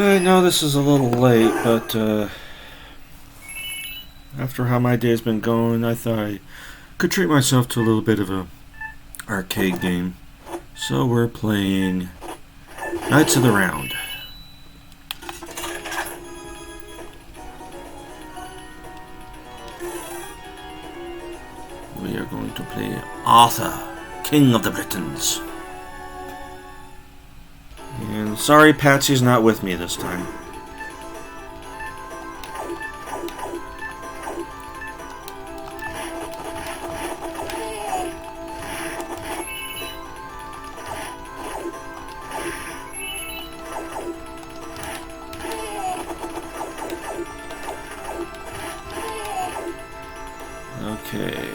I know this is a little late, but after how my day's been going, I thought I could treat myself to a little bit of a arcade game. So we're playing Knights of the Round. We are going to play Arthur, King of the Britons. And sorry, Patsy's not with me this time. Okay.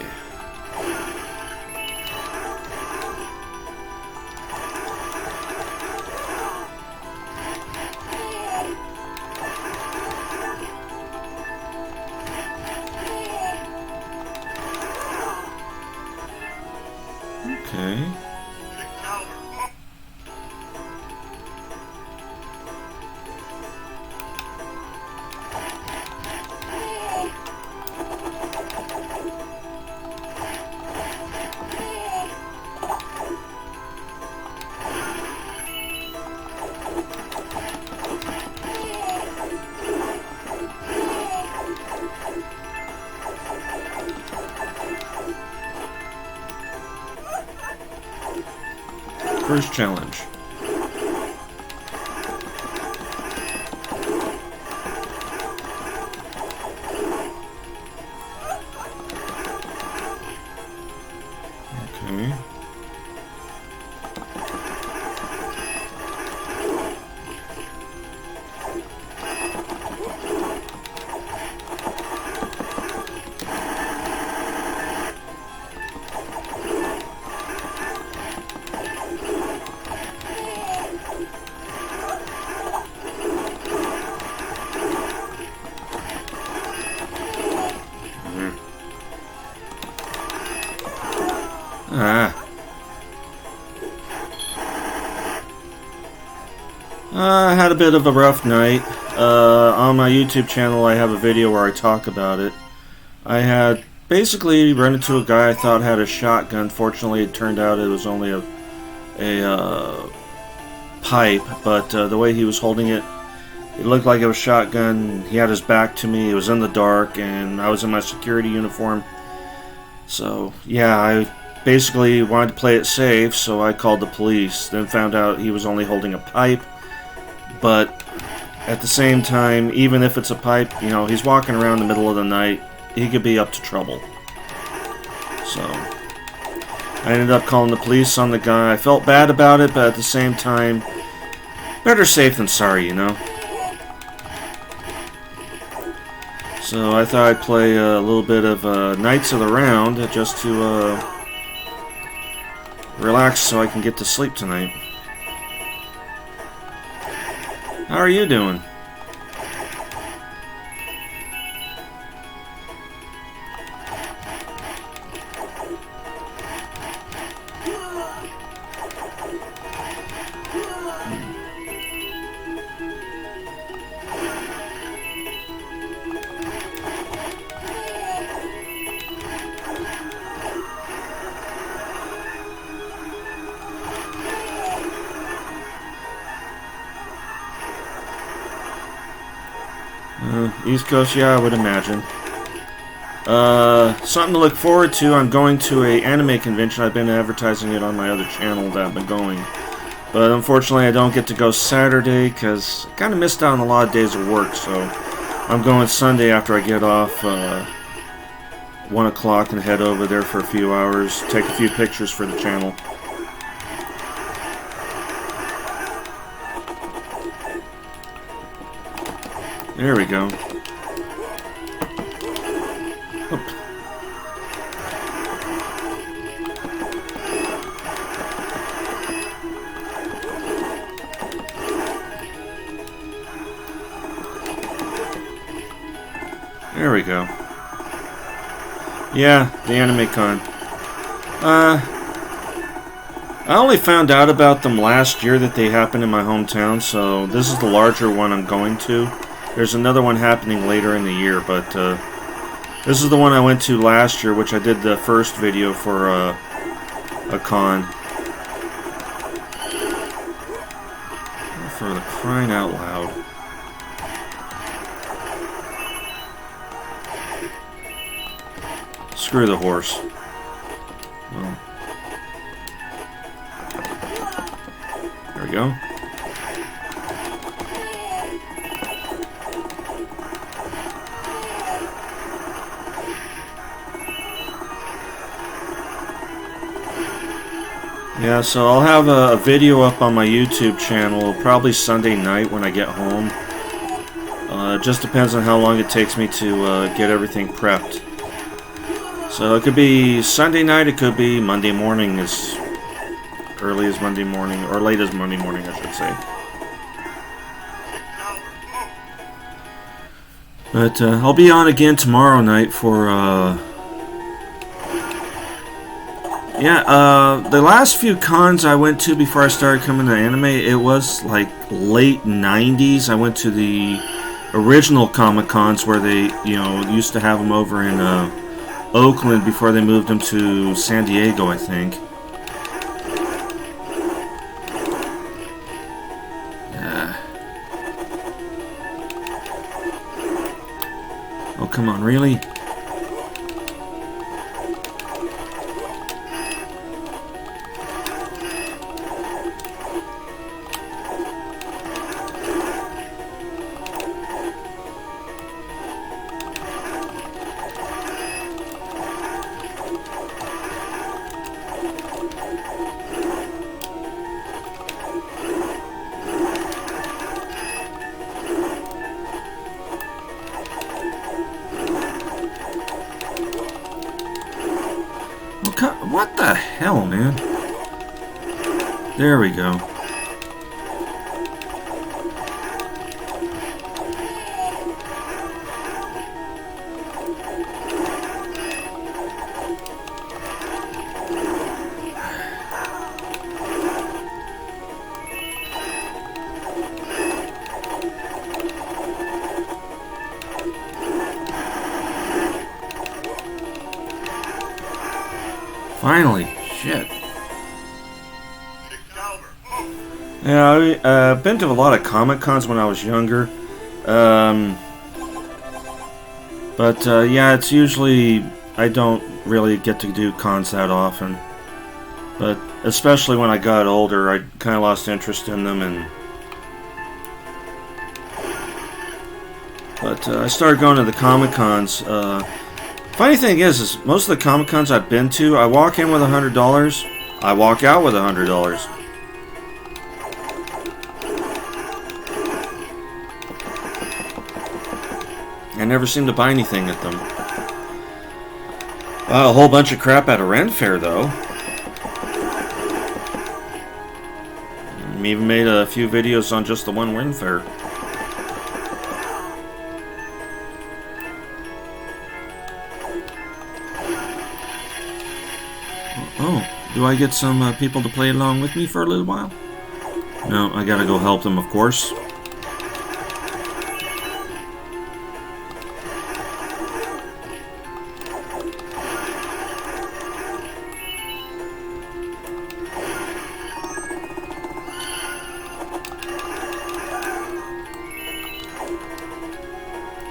Okay. First challenge. Okay. I had a bit of a rough night. On my YouTube channel, I have a video where I talk about it. I had basically run into a guy I thought had a shotgun. Fortunately, it turned out it was only a pipe, but the way he was holding it, it looked like it was a shotgun. He had his back to me. It was in the dark, and I was in my security uniform. So, yeah, I basically wanted to play it safe, so I called the police. Then found out he was only holding a pipe. But at the same time, even if it's a pipe, you know, he's walking around in the middle of the night. He could be up to trouble. So I ended up calling the police on the guy. I felt bad about it, but at the same time, better safe than sorry, you know? So I thought I'd play a little bit of Knights of the Round just to relax so I can get to sleep tonight. How are you doing? East Coast, yeah, I would imagine. Something to look forward to. I'm going to a anime convention. I've been advertising it on my other channel that I've been going. But unfortunately, I don't get to go Saturday because I kind of missed out on a lot of days of work. So I'm going Sunday after I get off 1 o'clock and head over there for a few hours. Take a few pictures for the channel. There we go. Oop. There we go. Yeah, the anime con. I only found out about them last year that they happened in my hometown, so this is the larger one I'm going to. There's another one happening later in the year, but this is the one I went to last year, which I did the first video for a con. For the crying out loud. Screw the horse. Well, there we go. Yeah, so I'll have a video up on my YouTube channel probably Sunday night when I get home. It just depends on how long it takes me to get everything prepped. So it could be Sunday night, it could be Monday morning, as early as Monday morning, or late as Monday morning, I should say. But I'll be on again tomorrow night for... the last few cons I went to before I started coming to anime, it was like late 90s. I went to the original Comic Cons where they, used to have them over in Oakland before they moved them to San Diego, I think. Oh, come on, really? What the hell, man? There we go. Finally, shit. Yeah, I've been to a lot of Comic Cons when I was younger. Yeah, it's usually, I don't really get to do cons that often. But especially when I got older, I kind of lost interest in them. But I started going to the Comic Cons. Funny thing is most of the Comic Cons I've been to, I walk in with $100, I walk out with $100. I never seem to buy anything at them. A whole bunch of crap at a Ren Fair, though. Even made a few videos on just the one Ren Fair. Oh, do I get some people to play along with me for a little while? No, I gotta go help them, of course.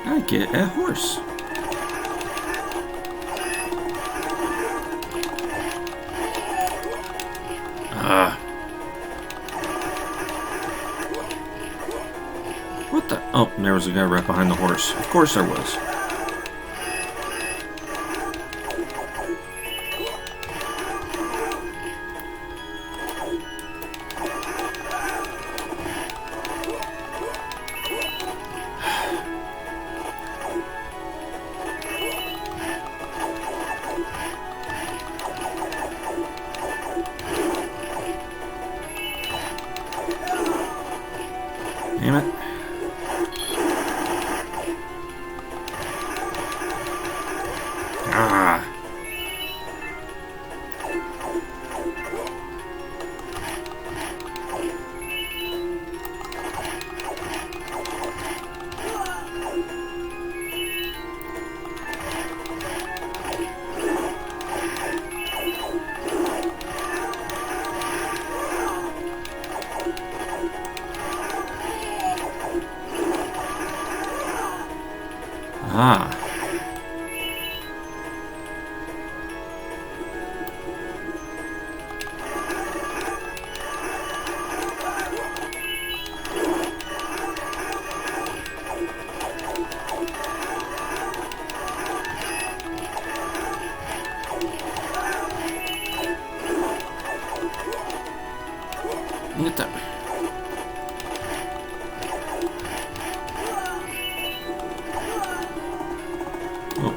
I get a horse. What the? Oh, there was a guy right behind the horse. Of course there was. Damn it. Ah. Get that. Oh.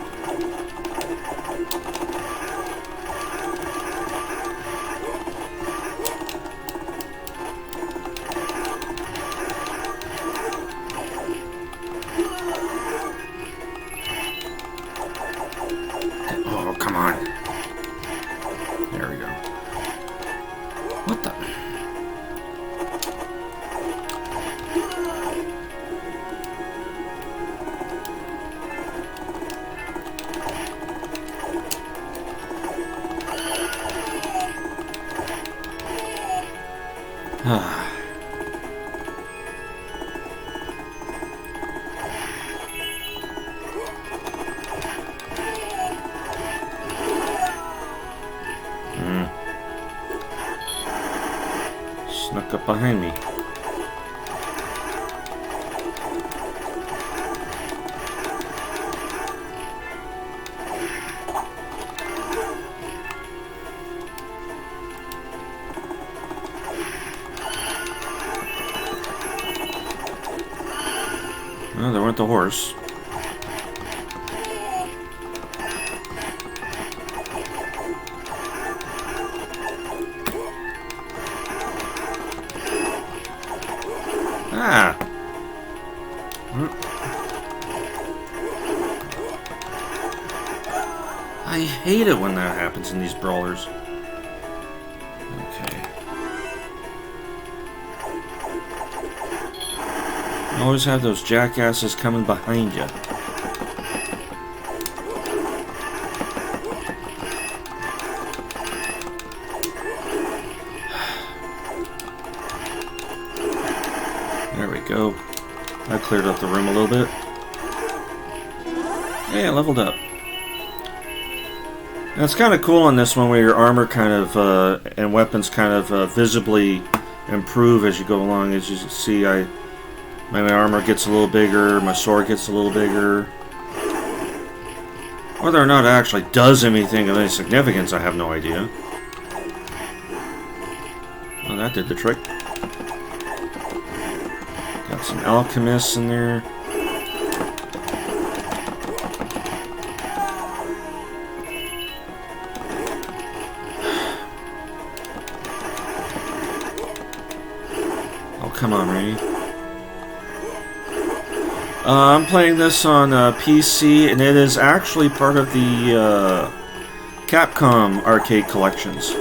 Oh, come on. There we go. What the? Ah. Snuck up behind me. Well, there went the horse. Ah. I hate it when that happens in these brawlers. Okay. You always have those jackasses coming behind you. There we go. That cleared up the room a little bit. Hey, I leveled up. Now, it's kind of cool on this one where your armor kind of, and weapons kind of visibly improve as you go along. As you see, my armor gets a little bigger, my sword gets a little bigger. Whether or not it actually does anything of any significance, I have no idea. Well, that did the trick. Got some alchemists in there. Oh, come on, Rainy. I'm playing this on PC, and it is actually part of the Capcom arcade collections.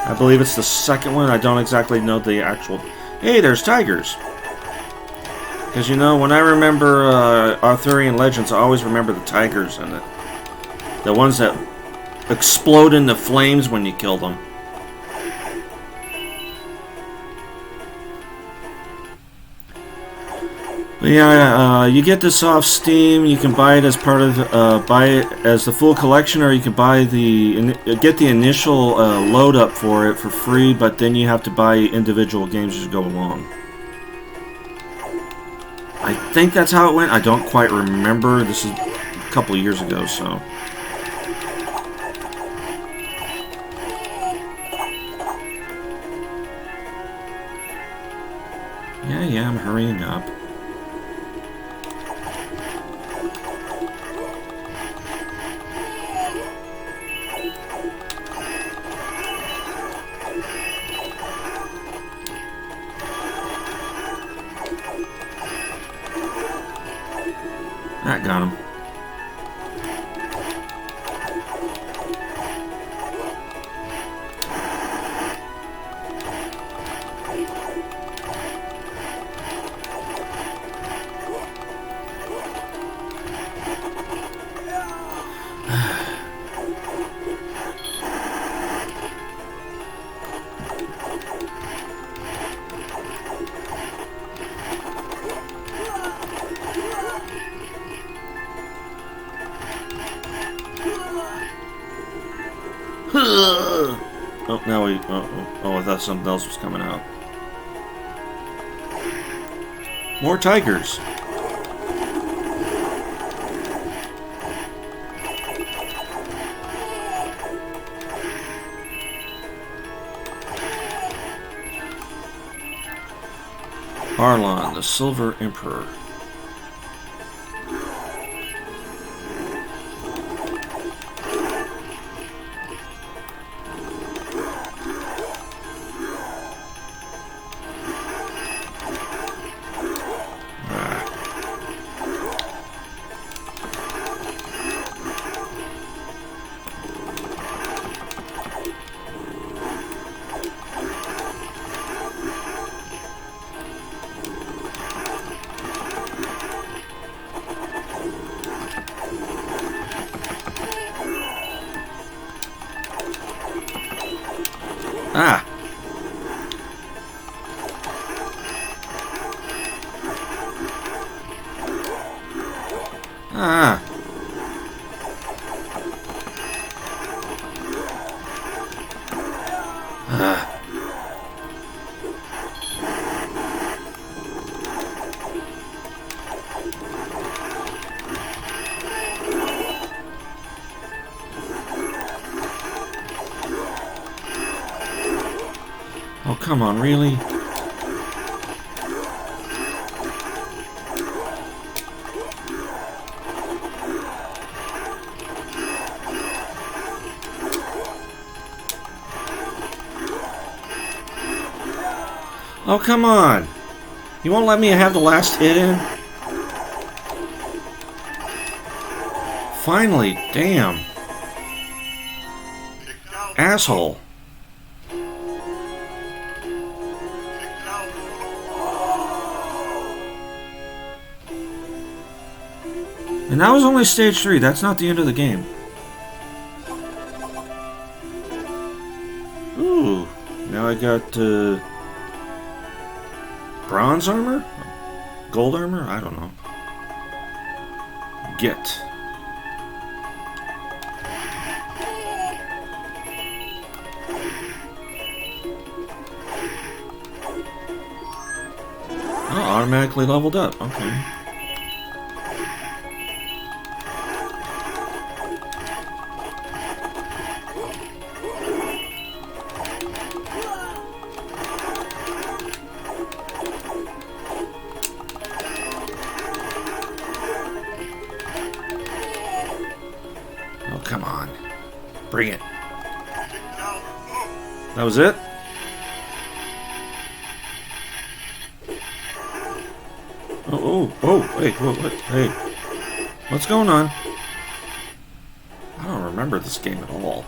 I believe it's the second one. I don't exactly know the actual... Hey, there's tigers! Because, you know, when I remember Arthurian Legends, I always remember the tigers in it. The ones that explode into flames when you kill them. But yeah, you get this off Steam. You can buy it as part of buy it as the full collection, or you can buy get the initial load up for it for free. But then you have to buy individual games as you go along. I think that's how it went. I don't quite remember. This is a couple of years ago, so. Yeah, I'm hurrying up. That got him. Oh, now we... Oh, I thought something else was coming out. More tigers. Arlon, the Silver Emperor. Ah! Ah! Ah! Oh, come on, really? Oh, come on! You won't let me have the last hit in? Finally, damn. Asshole. And that was only stage 3, that's not the end of the game. Ooh, now I got bronze armor? Gold armor? I don't know. Get. Oh, automatically leveled up, okay. Oh, come on. Bring it. That was it? Oh, wait, hey. What's going on? I don't remember this game at all.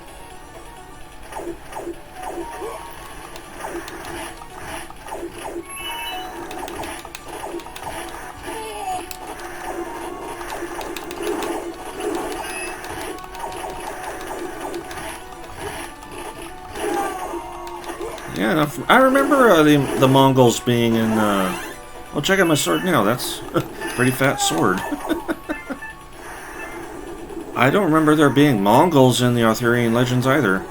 Yeah, I remember the Mongols being in... Oh, check out my sword now. That's a pretty fat sword. I don't remember there being Mongols in the Arthurian legends either.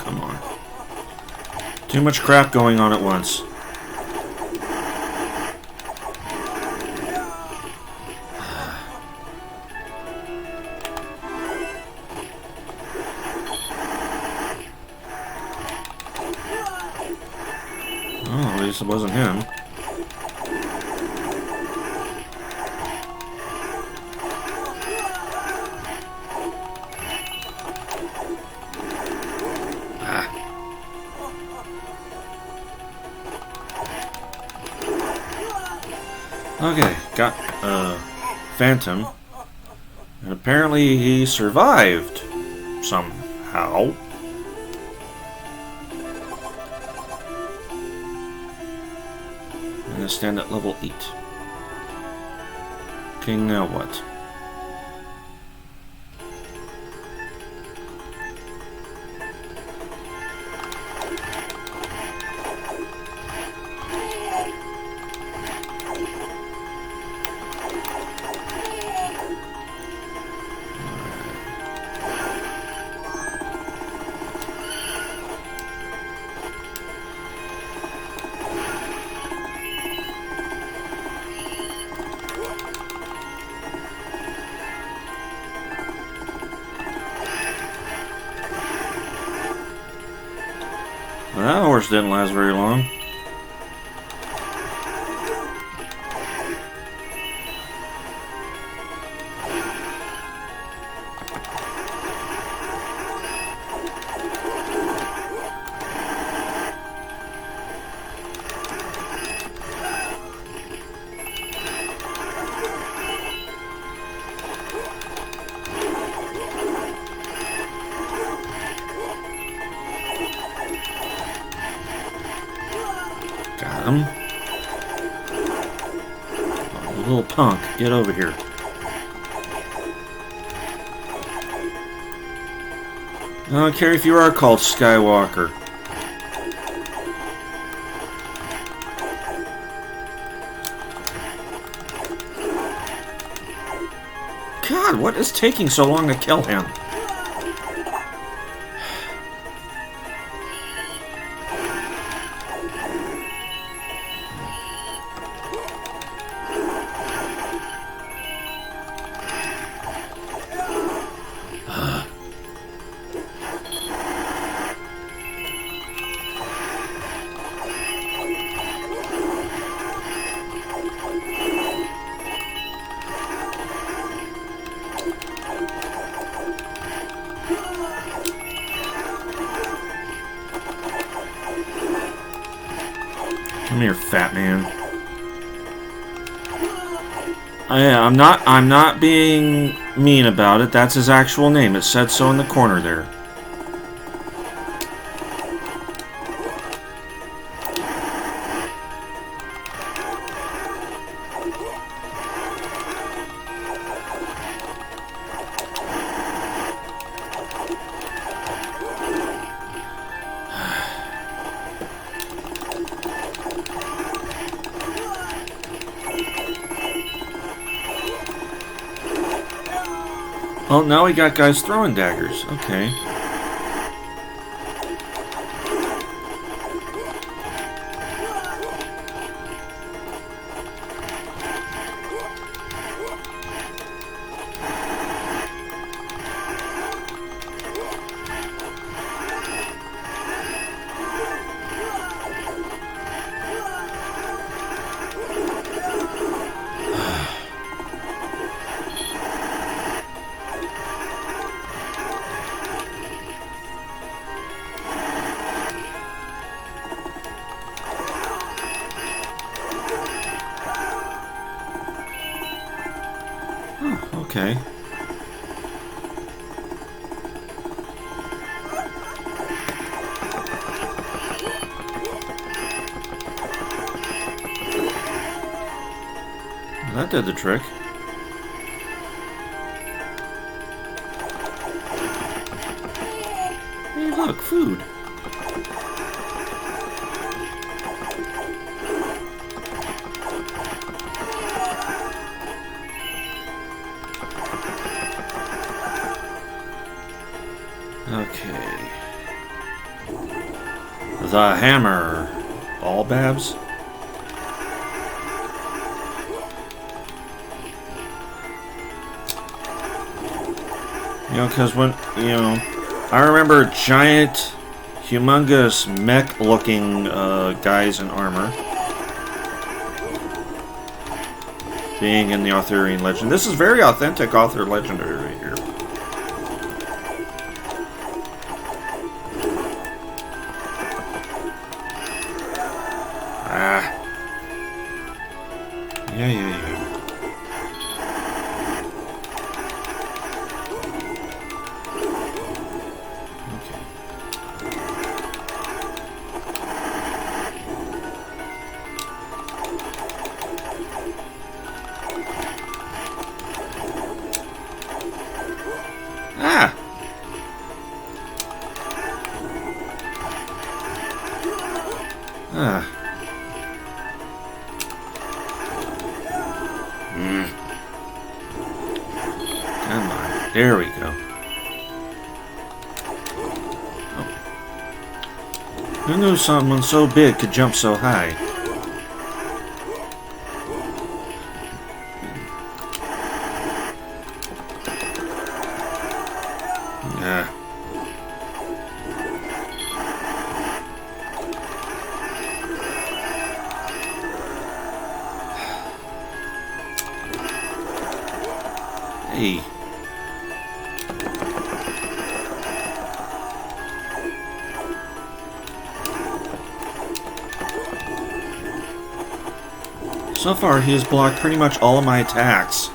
Come on. Too much crap going on at once. Oh, at least it wasn't him. Okay, got Phantom. And apparently he survived somehow. I'm gonna stand at level 8. Okay, now what? Well, that horse didn't last very long. Got him. Oh, you little punk, get over here. I don't care if you are called Skywalker. God, what is taking so long to kill him? Come here, fat man. I'm not being mean about it. That's his actual name. It said so in the corner there. Oh, now we got guys throwing daggers. Okay. Okay. That did the trick. Hey, look, food. Okay. The hammer. All Babs? You know, because when, you know, I remember giant, humongous, mech-looking guys in armor being in the Arthurian legend. This is very authentic Arthur legendary right here. Yeah. Ah. Come on. There we go. Oh. Who knew someone so big could jump so high? Yeah. Hey. So far, he has blocked pretty much all of my attacks.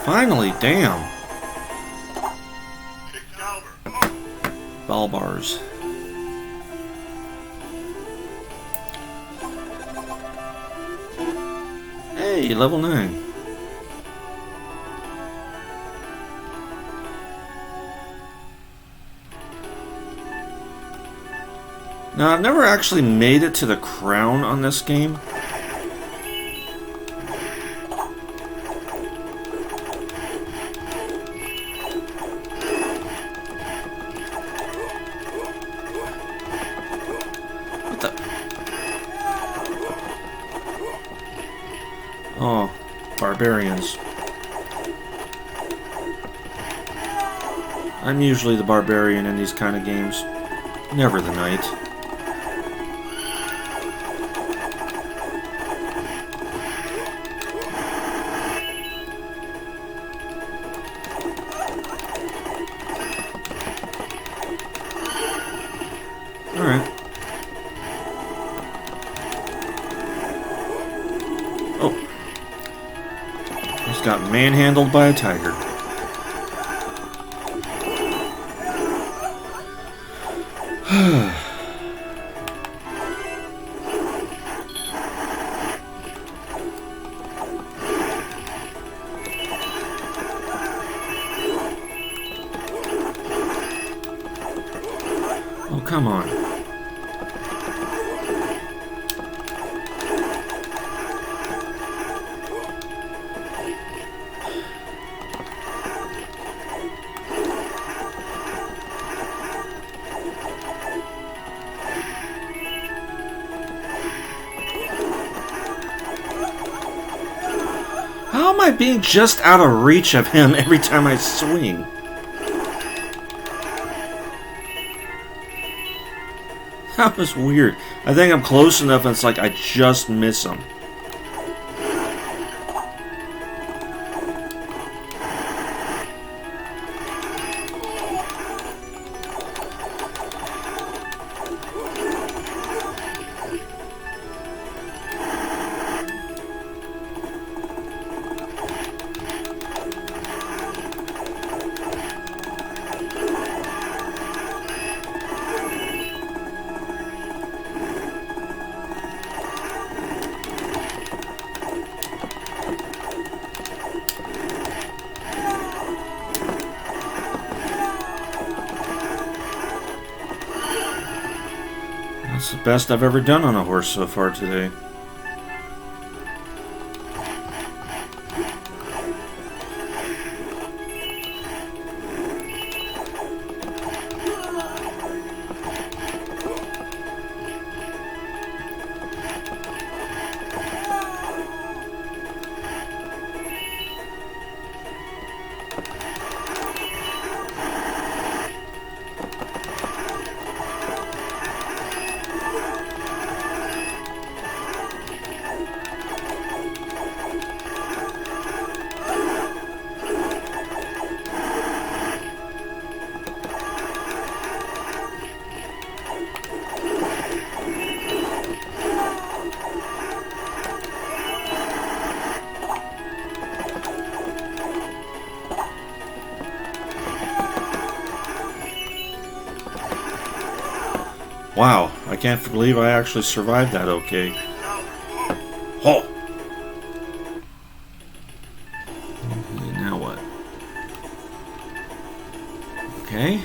Finally, damn. Ball bars. Hey, level 9. Now, I've never actually made it to the crown on this game. What the? Oh, barbarians. I'm usually the barbarian in these kind of games. Never the knight. Alright. Oh. He's got manhandled by a tiger. Oh, come on. How am I being just out of reach of him every time I swing? That was weird. I think I'm close enough and it's like I just miss him. That's the best I've ever done on a horse so far today. Wow, I can't believe I actually survived that okay. Oh! Now what? Okay.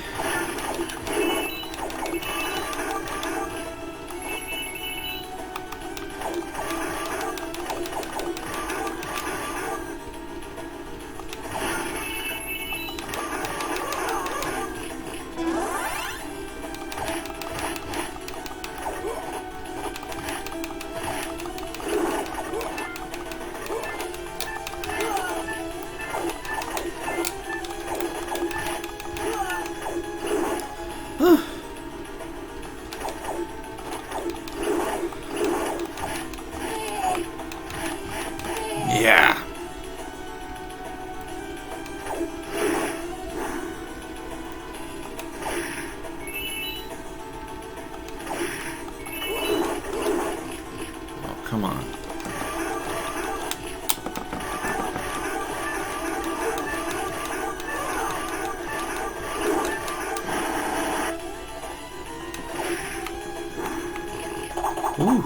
Yeah. Oh, come on. Ooh.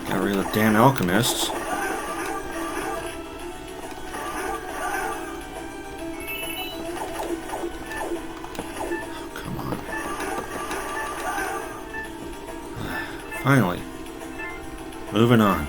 Got rid of the damn alchemists. Oh, come on. Finally. Moving on.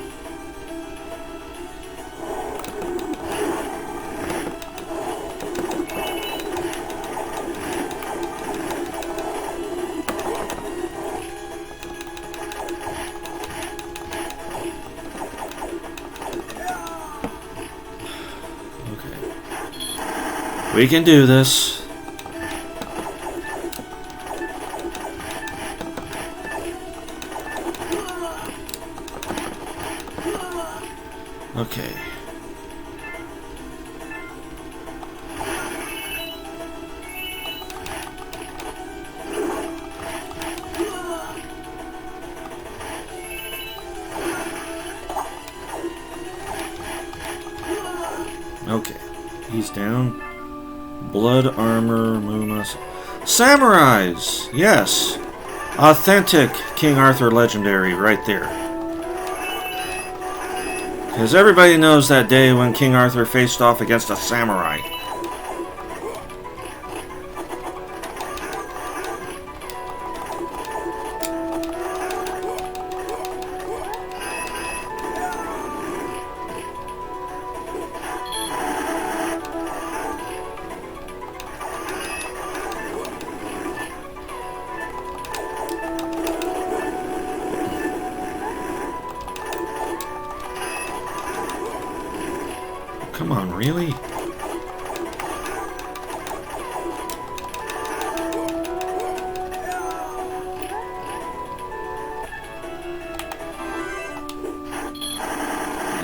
We can do this. Okay. Okay. He's down. Blood armor, Mumas. Samurais! Yes. Authentic King Arthur legendary right there. Because everybody knows that day when King Arthur faced off against a samurai. Come on, really?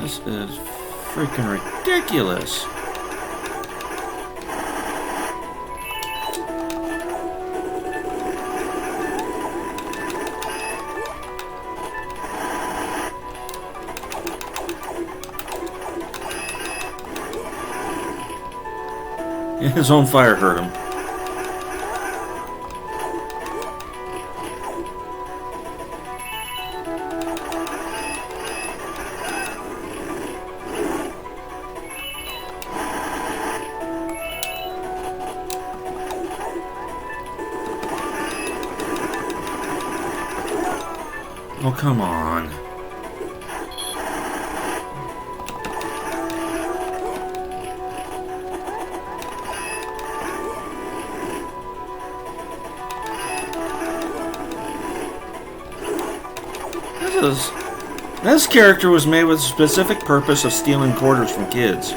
This is freaking ridiculous. His own fire hurt him. Oh, come on. This character was made with the specific purpose of stealing quarters from kids.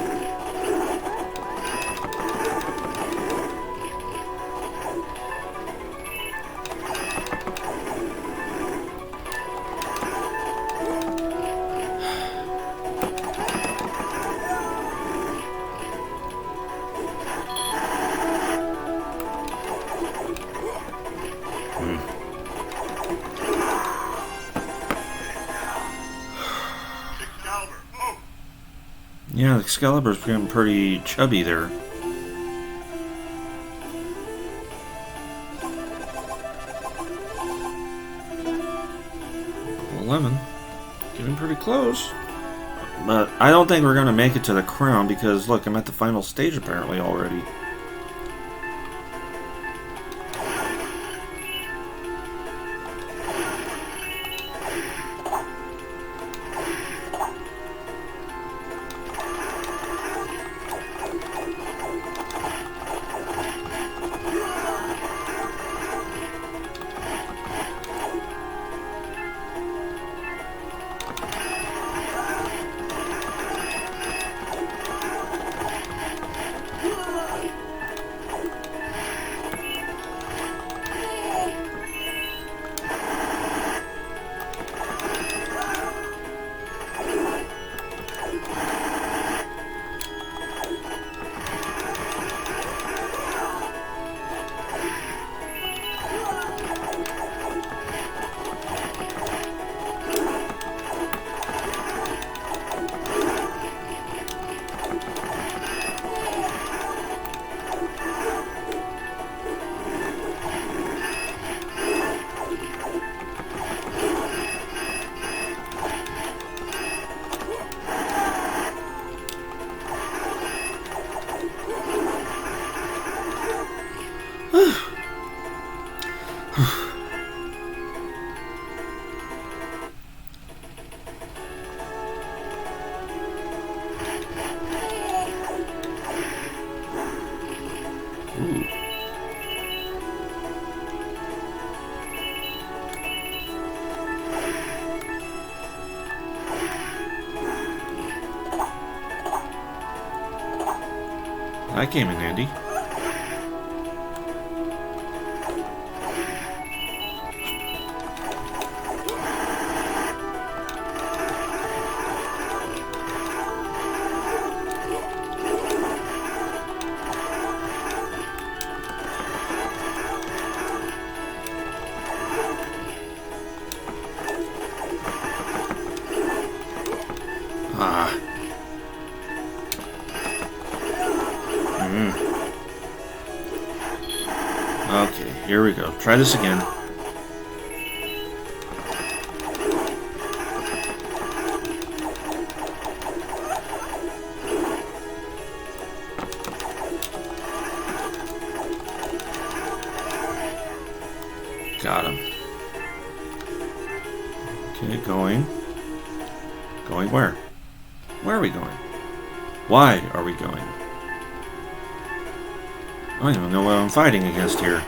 Yeah, the Excalibur's getting pretty chubby there. 11. Getting pretty close. But I don't think we're going to make it to the crown because, look, I'm at the final stage apparently already. That came in handy. Okay, here we go. Try this again. Got him. Okay, going. Going where? Where are we going? Why are we going? I don't even know what I'm fighting against here.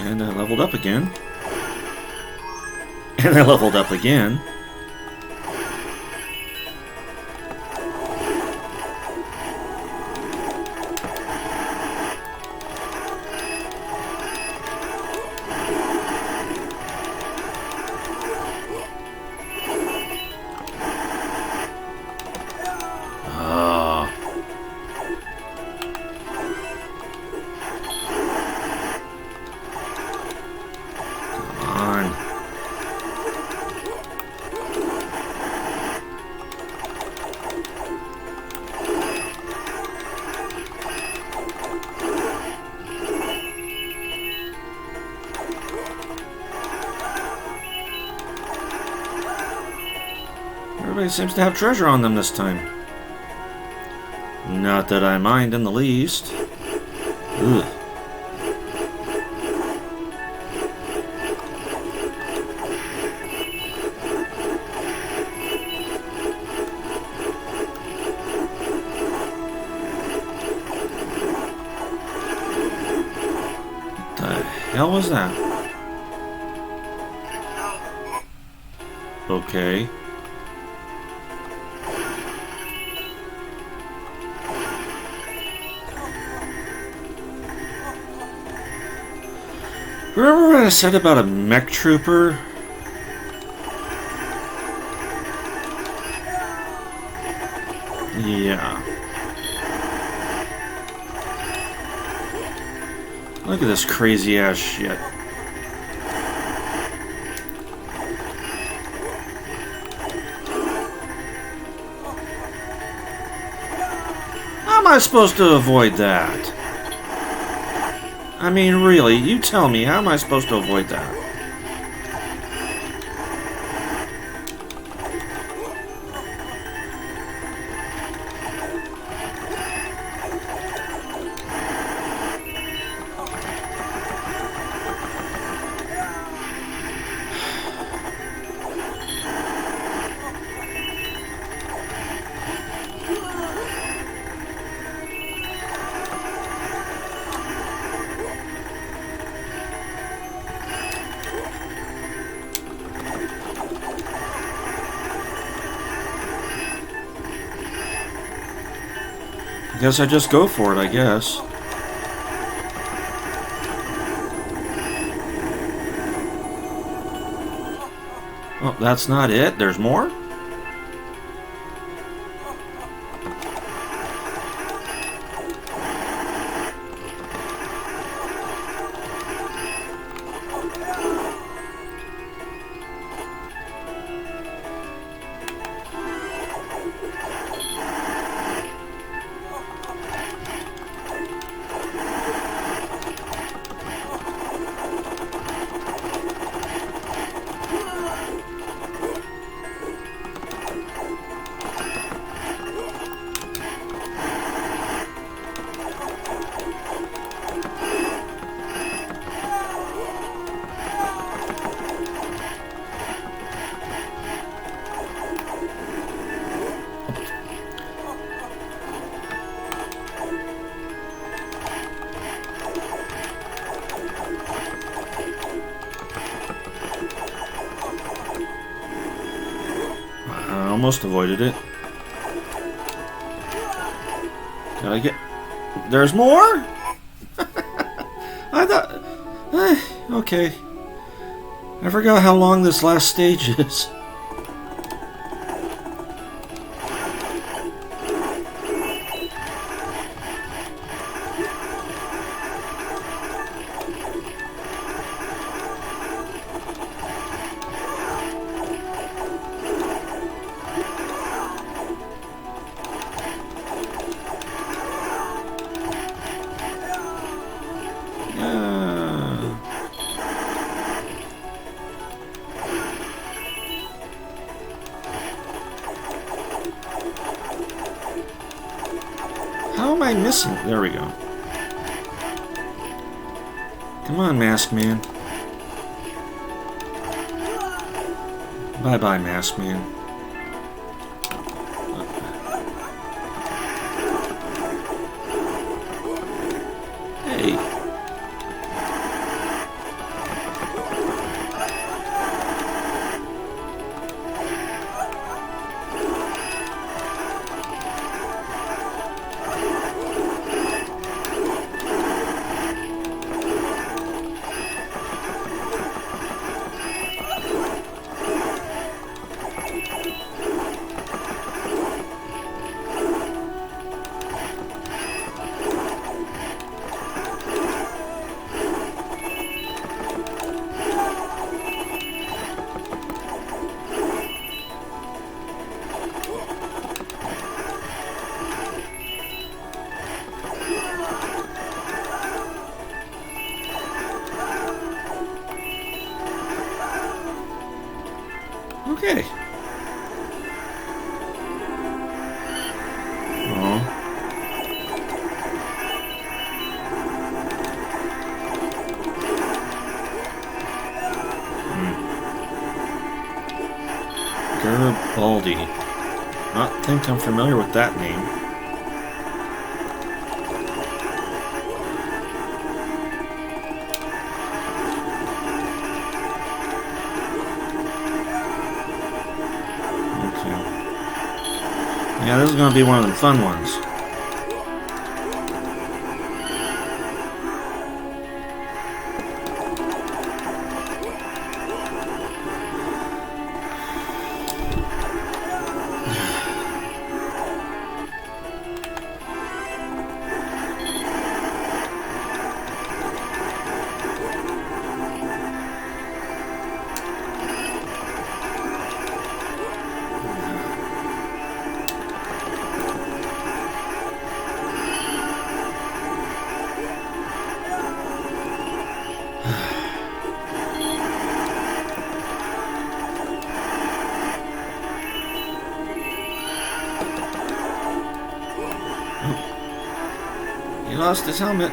And I leveled up again. And I leveled up again. Everybody seems to have treasure on them this time. Not that I mind in the least. Ugh. What the The hell was that? Okay. Remember what I said about a mech trooper? Yeah. Look at this crazy ass shit. How am I supposed to avoid that? I mean, really, you tell me, how am I supposed to avoid that? I guess I just go for it, I guess. Oh, that's not it? There's more? Almost avoided it. Did I get... There's more? I thought... okay. I forgot how long this last stage is. How am I missing? There we go. Come on, Mask Man. Bye-bye, Mask Man. Hey. Okay. Oh. Garibaldi. Not think I'm familiar with that name. Yeah, this is going to be one of them fun ones. He lost his helmet.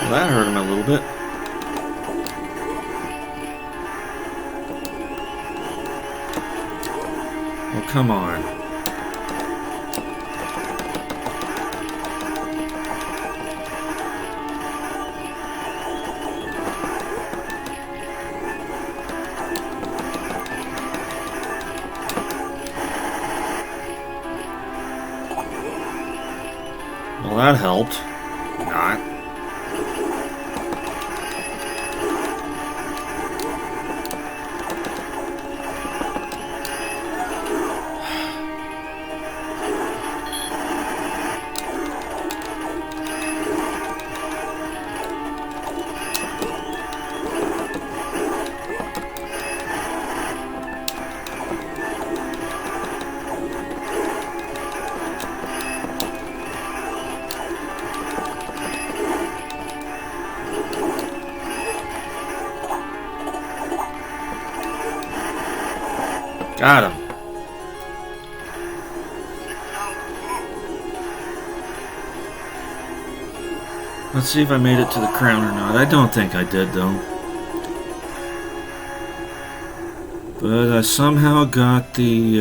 Well, that hurt him a little bit. Oh, come on. Well, that helped. Not. Got him. Let's see if I made it to the crown or not. I don't think I did, though. But I somehow got the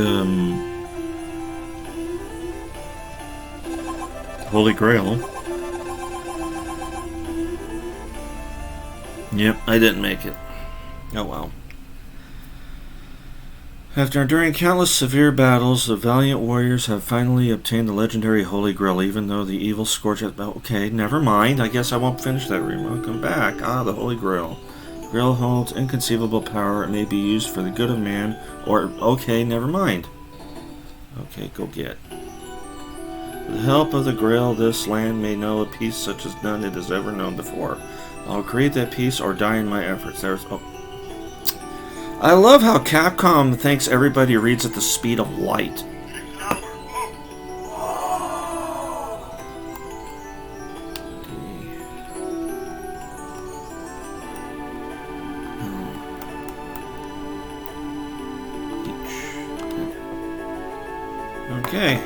Holy Grail. Yep, I didn't make it. Oh well. After enduring countless severe battles, the valiant warriors have finally obtained the legendary Holy Grail, even though the evil Scourge has... Okay, never mind. I guess I won't finish that room. I'll come back. Ah, the Holy Grail. Grail holds inconceivable power. It may be used for the good of man, or... Okay, never mind. Okay, go get. With the help of the Grail, this land may know a peace such as none it has ever known before. I'll create that peace or die in my efforts. There's... Oh. I love how Capcom thinks everybody reads at the speed of light. Okay.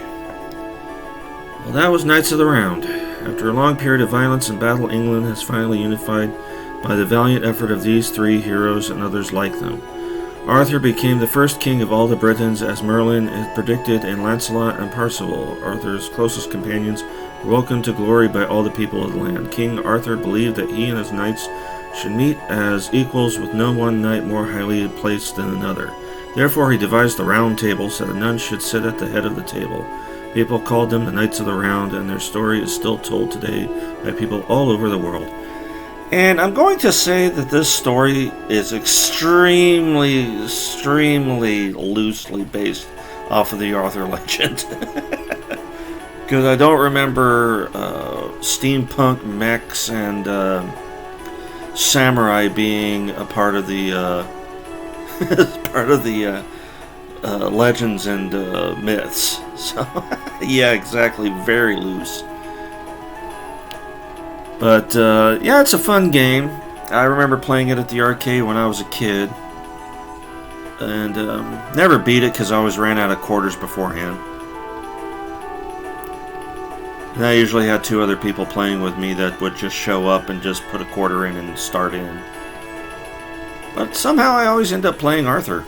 Well, that was Knights of the Round. After a long period of violence and battle, England has finally unified by the valiant effort of these three heroes and others like them. Arthur became the first king of all the Britons, as Merlin had predicted, and Lancelot and Percival, Arthur's closest companions, were welcomed to glory by all the people of the land. King Arthur believed that he and his knights should meet as equals, with no one knight more highly placed than another. Therefore he devised the Round Table, so that none should sit at the head of the table. People called them the Knights of the Round, and their story is still told today by people all over the world. And I'm going to say that this story is extremely loosely based off of the Arthur legend. Because I don't remember steampunk mechs and samurai being a part of the legends and myths. So, yeah, exactly, very loose. But, yeah, it's a fun game. I remember playing it at the arcade when I was a kid. And never beat it because I always ran out of quarters beforehand. And I usually had two other people playing with me that would just show up and just put a quarter in and start in. But somehow I always end up playing Arthur.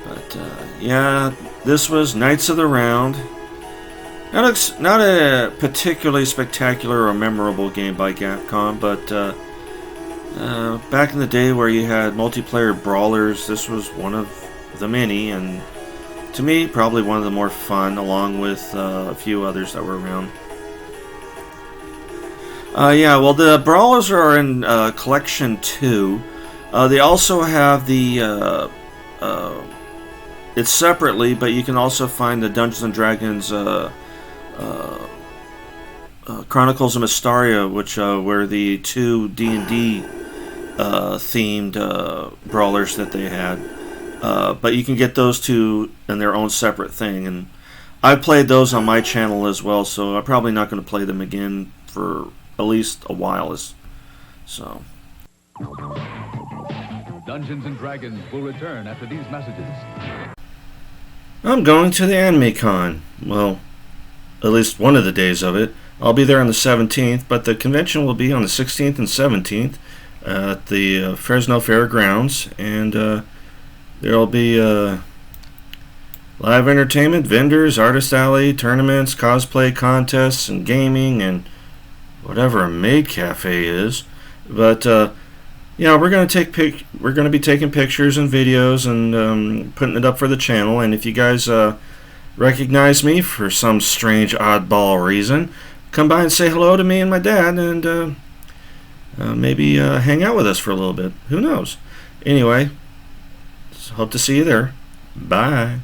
But, Yeah, this was Knights of the Round. Not a particularly spectacular or memorable game by Capcom, but back in the day where you had multiplayer brawlers, this was one of the many, and to me, probably one of the more fun, along with a few others that were around. Yeah, well, the brawlers are in Collection 2. They also have the it's separately, but you can also find the Dungeons and Dragons uh, Chronicles of Mystaria, which were the two D&D themed brawlers that they had. But you can get those two in their own separate thing, and I played those on my channel as well, so I'm probably not going to play them again for at least a while. So. Dungeons and Dragons will return after these messages. I'm going to the Anime Con. Well, at least one of the days of it. I'll be there on the 17th, but the convention will be on the 16th and 17th at the Fresno Fairgrounds, and there will be live entertainment, vendors, artist alley, tournaments, cosplay contests, and gaming, and whatever a maid cafe is. But yeah, we're going to be taking pictures and videos and putting it up for the channel. And if you guys recognize me for some strange oddball reason, come by and say hello to me and my dad, and maybe hang out with us for a little bit. Who knows? Anyway, hope to see you there. Bye.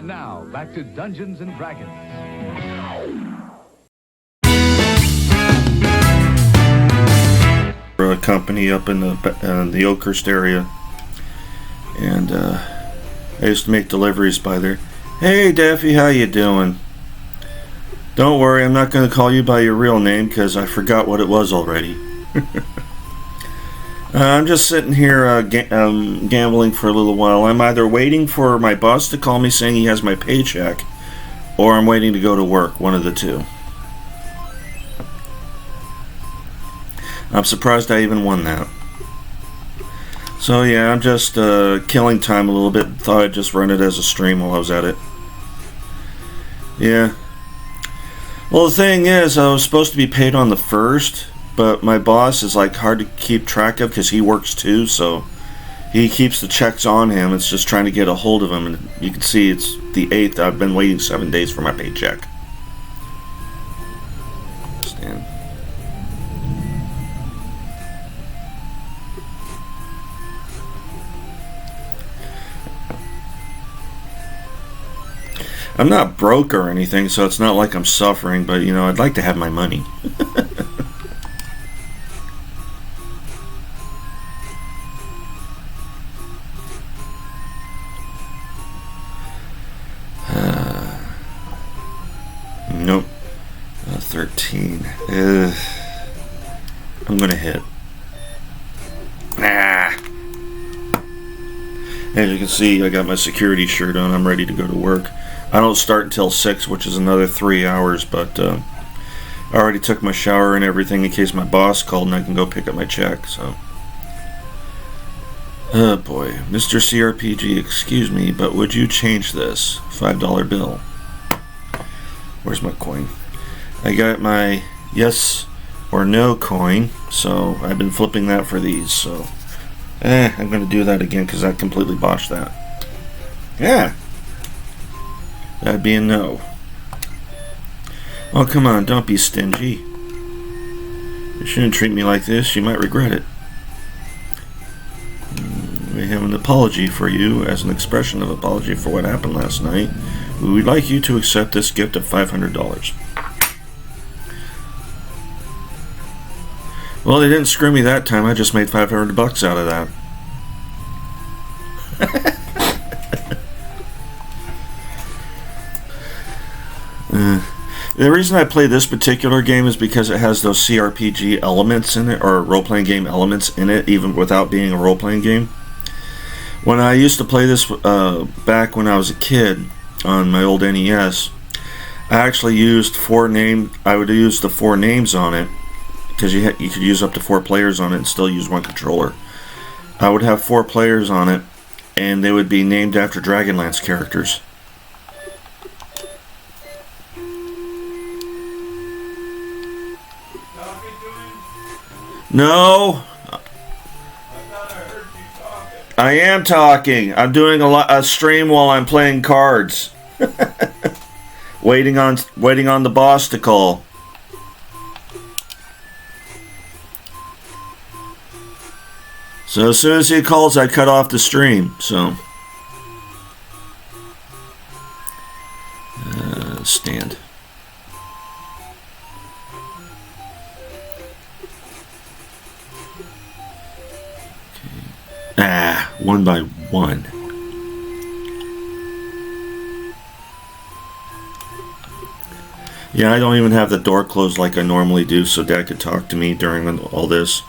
And now, back to Dungeons and Dragons. A company up in the Oakhurst area, and I used to make deliveries by there. Hey Daffy, how you doing? Don't worry, I'm not going to call you by your real name because I forgot what it was already. I'm just sitting here gambling for a little while. I'm either waiting for my boss to call me saying he has my paycheck, or I'm waiting to go to work, one of the two. I'm surprised I even won that. So yeah, I'm just killing time a little bit. Thought I'd just run it as a stream while I was at it. Yeah. Well, the thing is, I was supposed to be paid on the 1st, but my boss is like hard to keep track of because he works too, so he keeps the checks on him. It's just trying to get a hold of him, and you can see it's the 8th. I've been waiting 7 days for my paycheck. Stand. I'm not broke or anything, so it's not like I'm suffering, but you know, I'd like to have my money. Nope. 13. I'm gonna hit. As you can see, I got my security shirt on. I'm ready to go to work. I don't start until 6, which is another 3 hours, but I already took my shower and everything in case my boss called and I can go pick up my check, so. Oh boy. Mr. CRPG, excuse me, but would you change this? $5 bill. Where's my coin? I got my yes or no coin, so I've been flipping that for these, so. I'm going to do that again because I completely botched that. Yeah. That'd be a no. Oh, come on, don't be stingy. You shouldn't treat me like this. You might regret it. We have an apology for you as an expression of apology for what happened last night. We would like you to accept this gift of $500. Well, they didn't screw me that time. I just made $500 out of that. The reason I play this particular game is because it has those CRPG elements in it, or role-playing game elements in it, even without being a role-playing game. When I used to play this back when I was a kid on my old NES, I actually used I would use the 4 names on it, because you could use up to 4 players on it and still use 1 controller. I would have 4 players on it, and they would be named after Dragonlance characters. No, I am talking. I'm doing a stream while I'm playing cards, waiting on the boss to call. So as soon as he calls, I cut off the stream. So stand. One by one. Yeah, I don't even have the door closed like I normally do so Dad could talk to me during all this.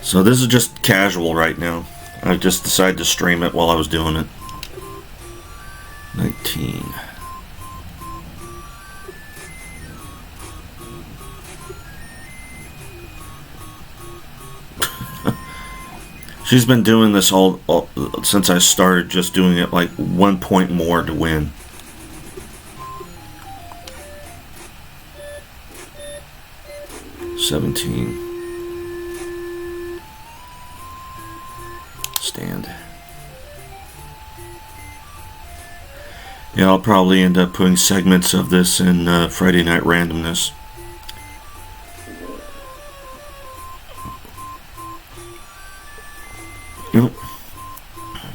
So this is just casual right now. I just decided to stream it while I was doing it. 19. She's been doing this all since I started, just doing it like 1 point more to win. $17. Stand. Yeah, I'll probably end up putting segments of this in Friday Night Randomness. Yep.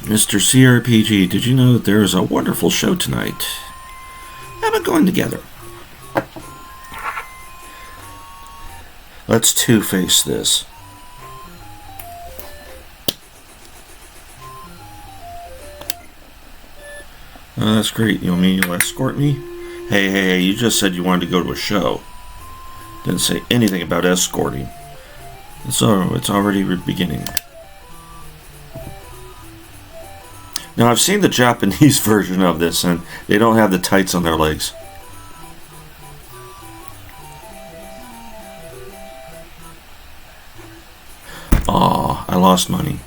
Mr. CRPG, did you know that there is a wonderful show tonight? How about going together? Let's two-face this. Oh, that's great. You mean you'll escort me? Hey, you just said you wanted to go to a show. Didn't say anything about escorting. It's already beginning. Now, I've seen the Japanese version of this, and they don't have the tights on their legs. Aw, I lost money.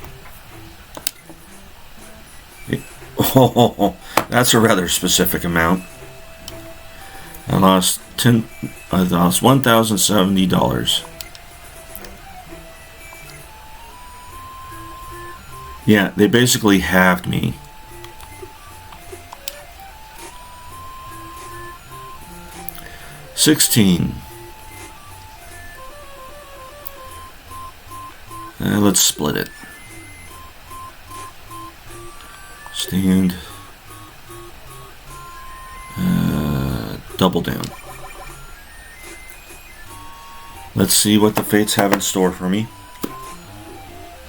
Oh, that's a rather specific amount. I lost $1,070. Yeah, they basically halved me. $16. Let's split it. Stand. Double down. Let's see what the fates have in store for me.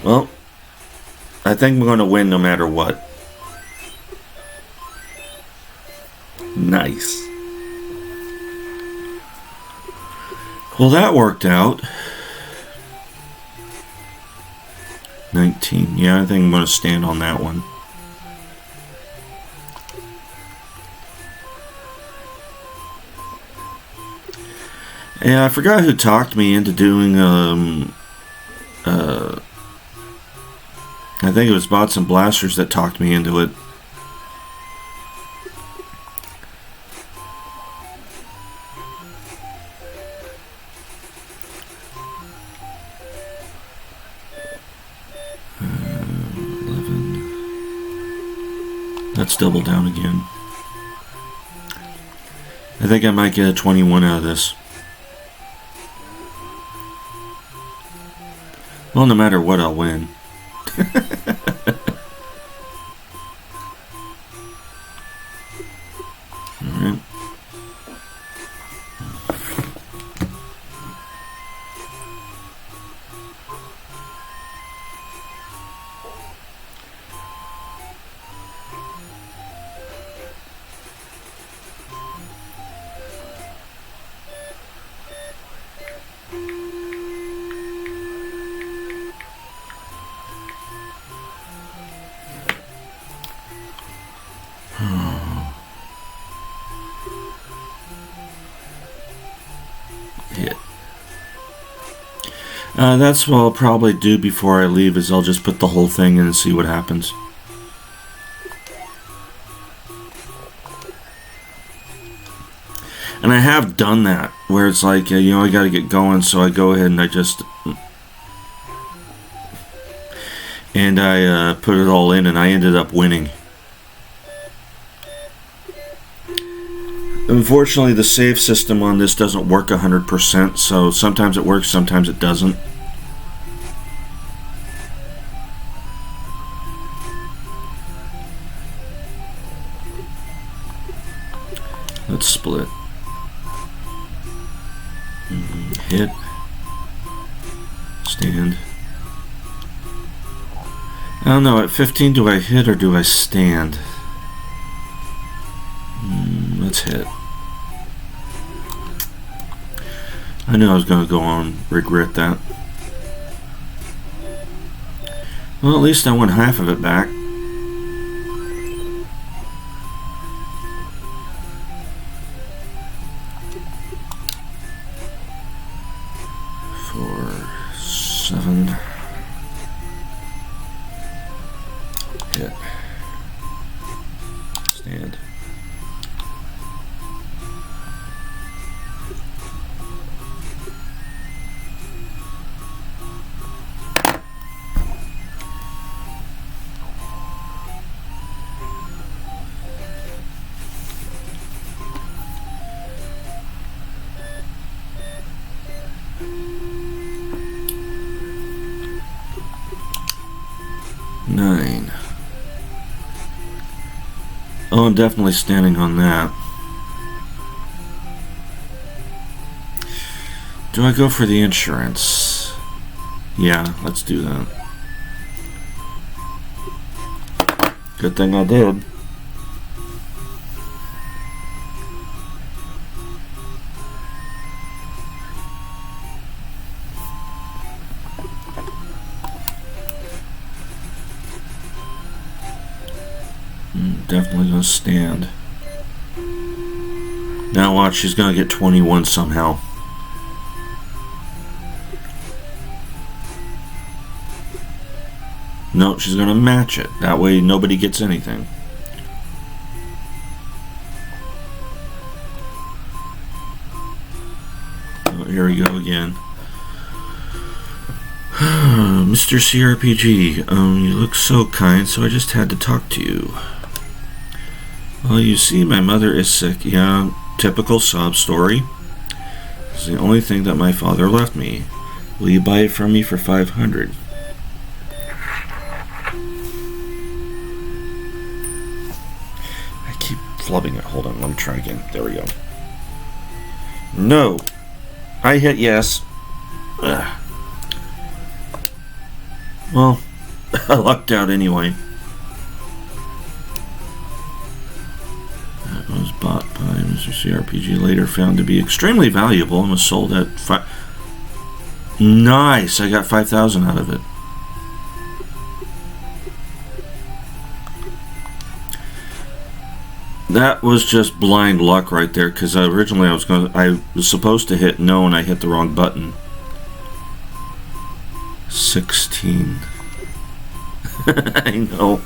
Well, I think I'm going to win no matter what. Nice. Well, that worked out. 19. Yeah, I think I'm going to stand on that one. Yeah, I forgot who talked me into doing, I think it was Bots and Blasters that talked me into it. Let's double down again. I think I might get a 21 out of this. Well, no matter what, I'll win. Alright. Hit. That's what I'll probably do before I leave, is I'll just put the whole thing in and see what happens. And I have done that, where it's like, I gotta get going, so I go ahead and I just... And I put it all in, and I ended up winning. Unfortunately, the save system on this doesn't work 100%, so sometimes it works, sometimes it doesn't. Let's split. Hit. Stand. I don't know, at 15 do I hit or do I stand? Let's hit. I knew I was going to go on regret that. Well, at least I won half of it back. Hit. Stand. Oh, I'm definitely standing on that. Do I go for the insurance? Yeah, let's do that. Good thing I did. Definitely gonna stand. Now watch, she's gonna get 21 somehow. No, she's gonna match it. That way nobody gets anything. Oh, here we go again. Mr. CRPG, you look so kind, so I just had to talk to you. Well, you see, my mother is sick. Yeah, typical sob story. It's the only thing that my father left me. Will you buy it from me for 500? I keep flubbing it. Hold on, let me try again. There we go. No. I hit yes. Ugh. Well, I lucked out anyway. That was bought by Mr. CRPG, later found to be extremely valuable and was sold at Nice! I got 5,000 out of it. That was just blind luck right there, because originally I was supposed to hit no and I hit the wrong button. 16. I know.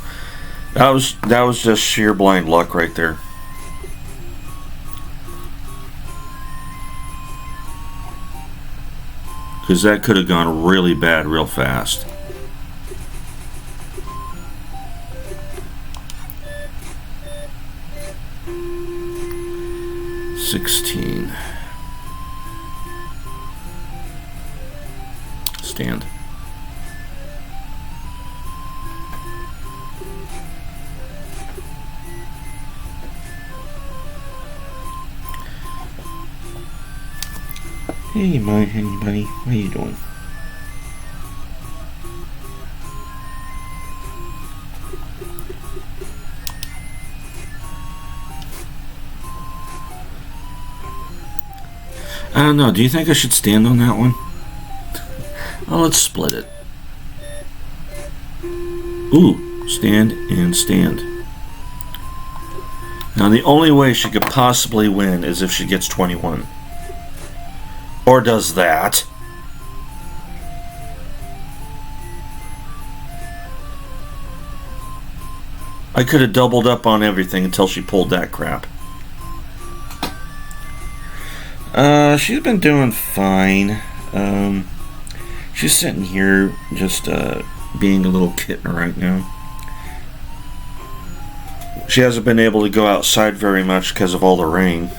That was just sheer blind luck right there. Because that could have gone really bad real fast. $16. Stand. Hey, my honey bunny, what are you doing? I don't know, do you think I should stand on that one? Well, let's split it. Ooh, stand and stand. Now, the only way she could possibly win is if she gets 21. Or does that. I could have doubled up on everything until she pulled that crap. She's been doing fine. She's sitting here just being a little kitten right now. She hasn't been able to go outside very much because of all the rain.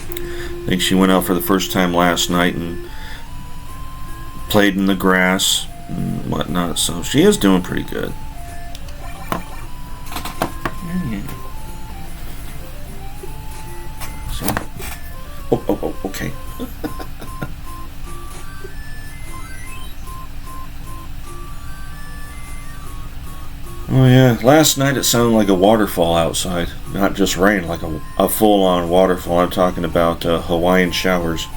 I think she went out for the first time last night and played in the grass and whatnot, so she is doing pretty good. So, oh, okay. Oh yeah, last night it sounded like a waterfall outside. Not just rain, like a full-on waterfall. I'm talking about Hawaiian showers.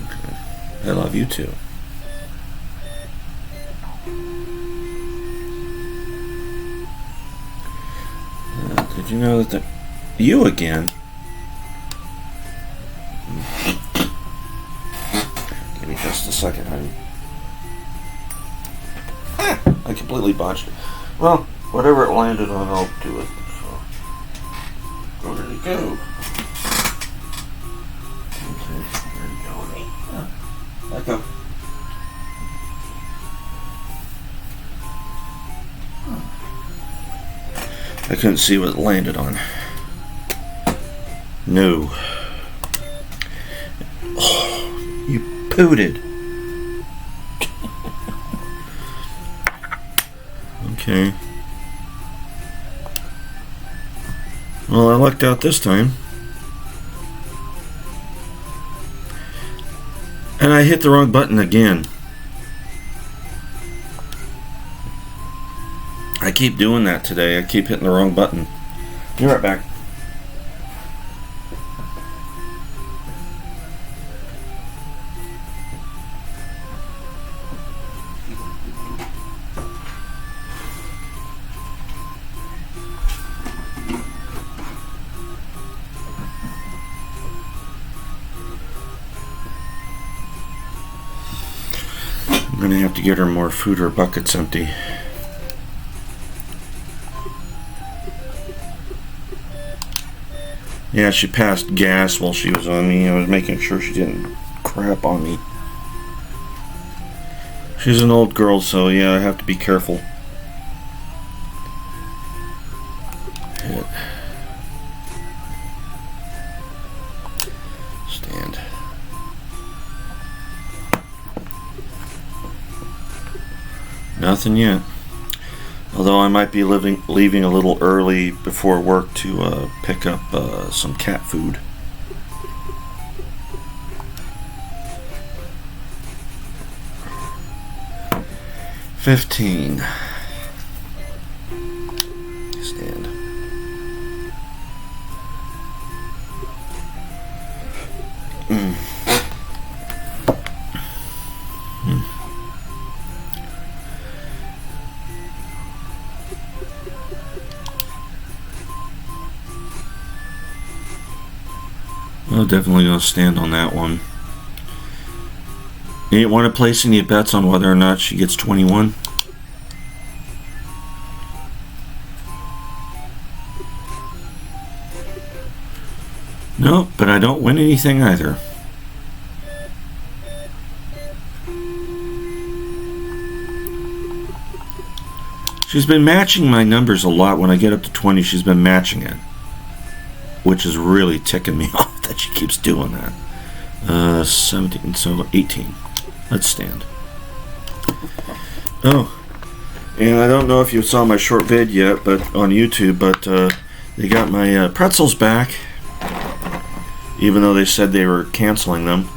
Okay. I love you too. Did you know that you again? Give me just a second, honey. I completely botched it. Well, whatever it landed on, I'll do it. So, where did it go? Okay, there you go. Back up. I couldn't see what it landed on. No. Oh, you pooted. Okay. Well, I lucked out this time. And I hit the wrong button again. I keep doing that today. I keep hitting the wrong button. Be right back. I'm gonna have to get her more food. Her bucket's empty. Yeah, she passed gas while she was on me. I was making sure she didn't crap on me. She's an old girl, so yeah, I have to be careful. Hit. Stand. Nothing yet. Although I might be leaving a little early before work to pick up some cat food. $15. Stand. Well, definitely gonna stand on that one. You want to place any bets on whether or not she gets 21? No, but I don't win anything either. She's been matching my numbers a lot. When I get up to 20, she's been matching it, which is really ticking me off that she keeps doing that. 17, so 18. Let's stand. Oh, and I don't know if you saw my short vid yet, but on YouTube, but they got my pretzels back, even though they said they were canceling them.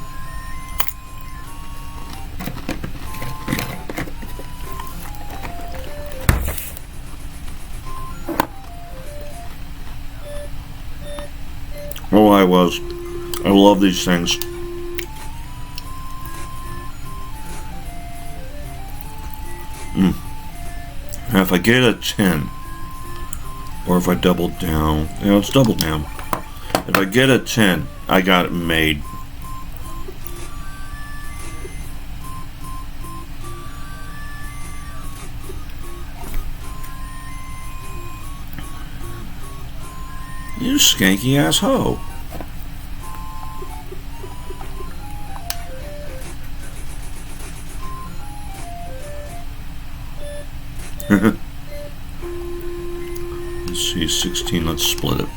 Oh, I was. I love these things. Now if I get a 10, or if I double down, let's double down. If I get a 10, I got it made. You skanky ass hoe. Let's see, 16, let's split it.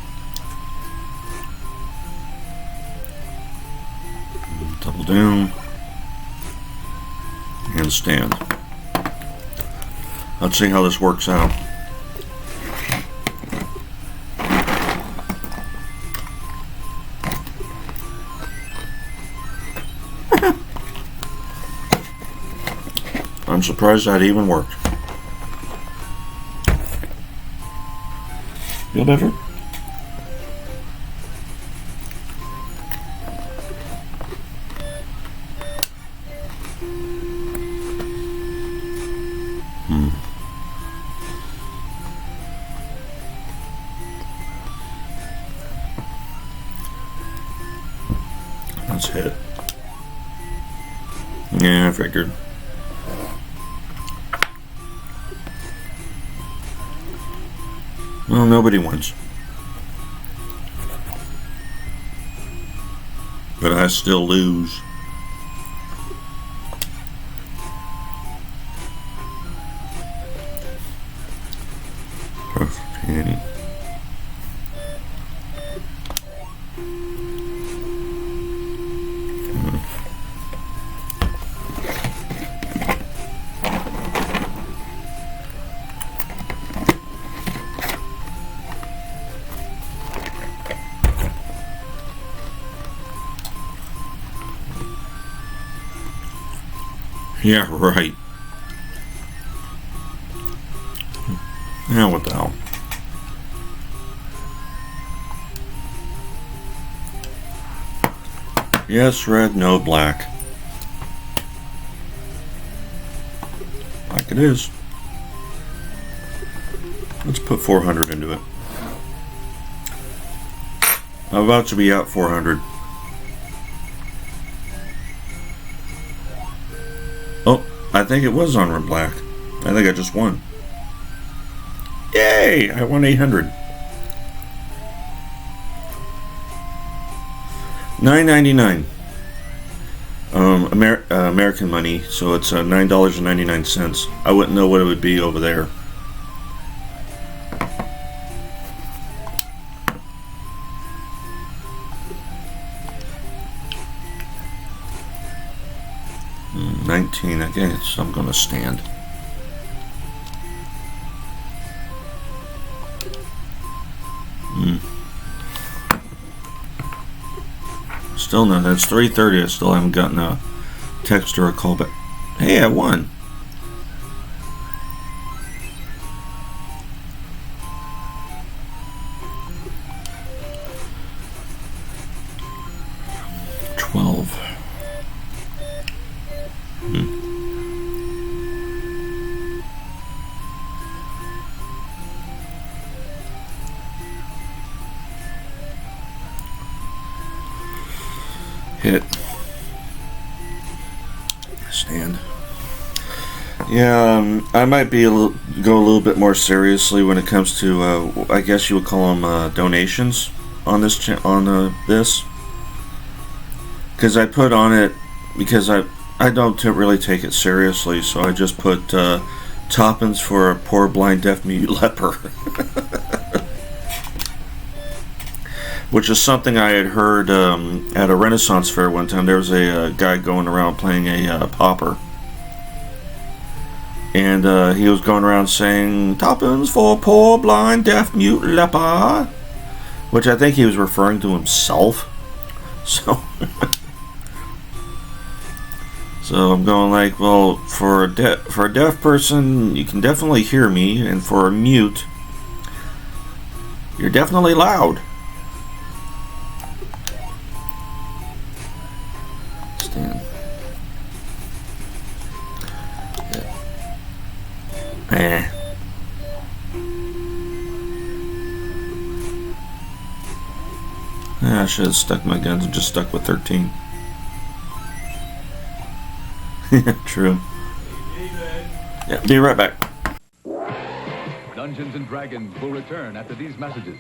Double down. And stand. Let's see how this works out. I'm surprised that even worked. Feel better? Let's hit. Yeah, I figured. Well, nobody wins. But I still lose. Penny. Yeah, right. Yeah, what the hell? Yes, red, no black. Like it is. Let's put 400 into it. I'm about to be out 400. Oh, I think it was on red black. I think I just won. Yay! I won 800. $9.99. American money, so it's $9.99. I wouldn't know what it would be over there. $19. I guess I'm gonna stand. Still no. That's 3:30. I still haven't gotten a text or a call back. Hey, I won. Hit. Stand. Yeah, I might be go a little bit more seriously when it comes to, I guess you would call them donations on this this, because I put on it because I don't really take it seriously, so I just put toppings for a poor blind deaf mute leper. Which is something I had heard at a Renaissance fair one time. There was a guy going around playing a pauper. And he was going around saying, "Toppins for poor blind deaf mute leper." Which I think he was referring to himself. So, so I'm going like, well, for a deaf person, you can definitely hear me. And for a mute, you're definitely loud. Yeah, I should have stuck my guns and just stuck with 13. True. Yeah, be right back. Dungeons and Dragons will return after these messages.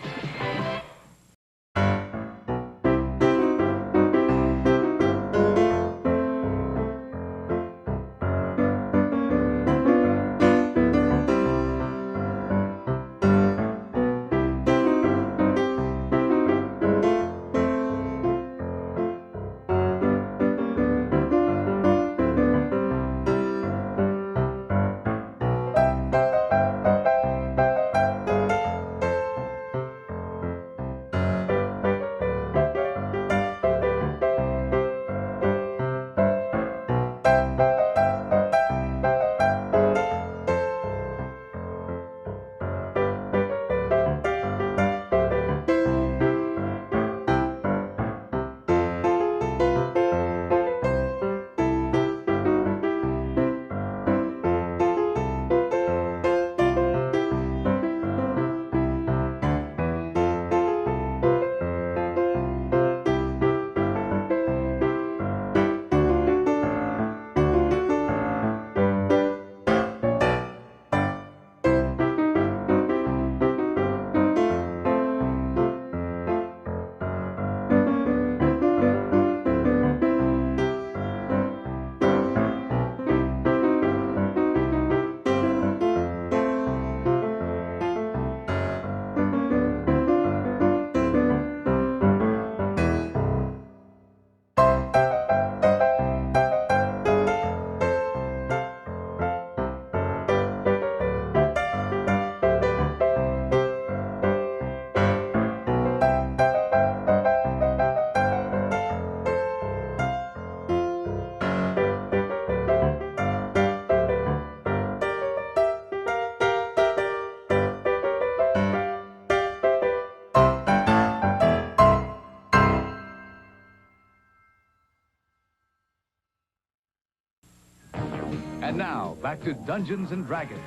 And now, back to Dungeons and Dragons.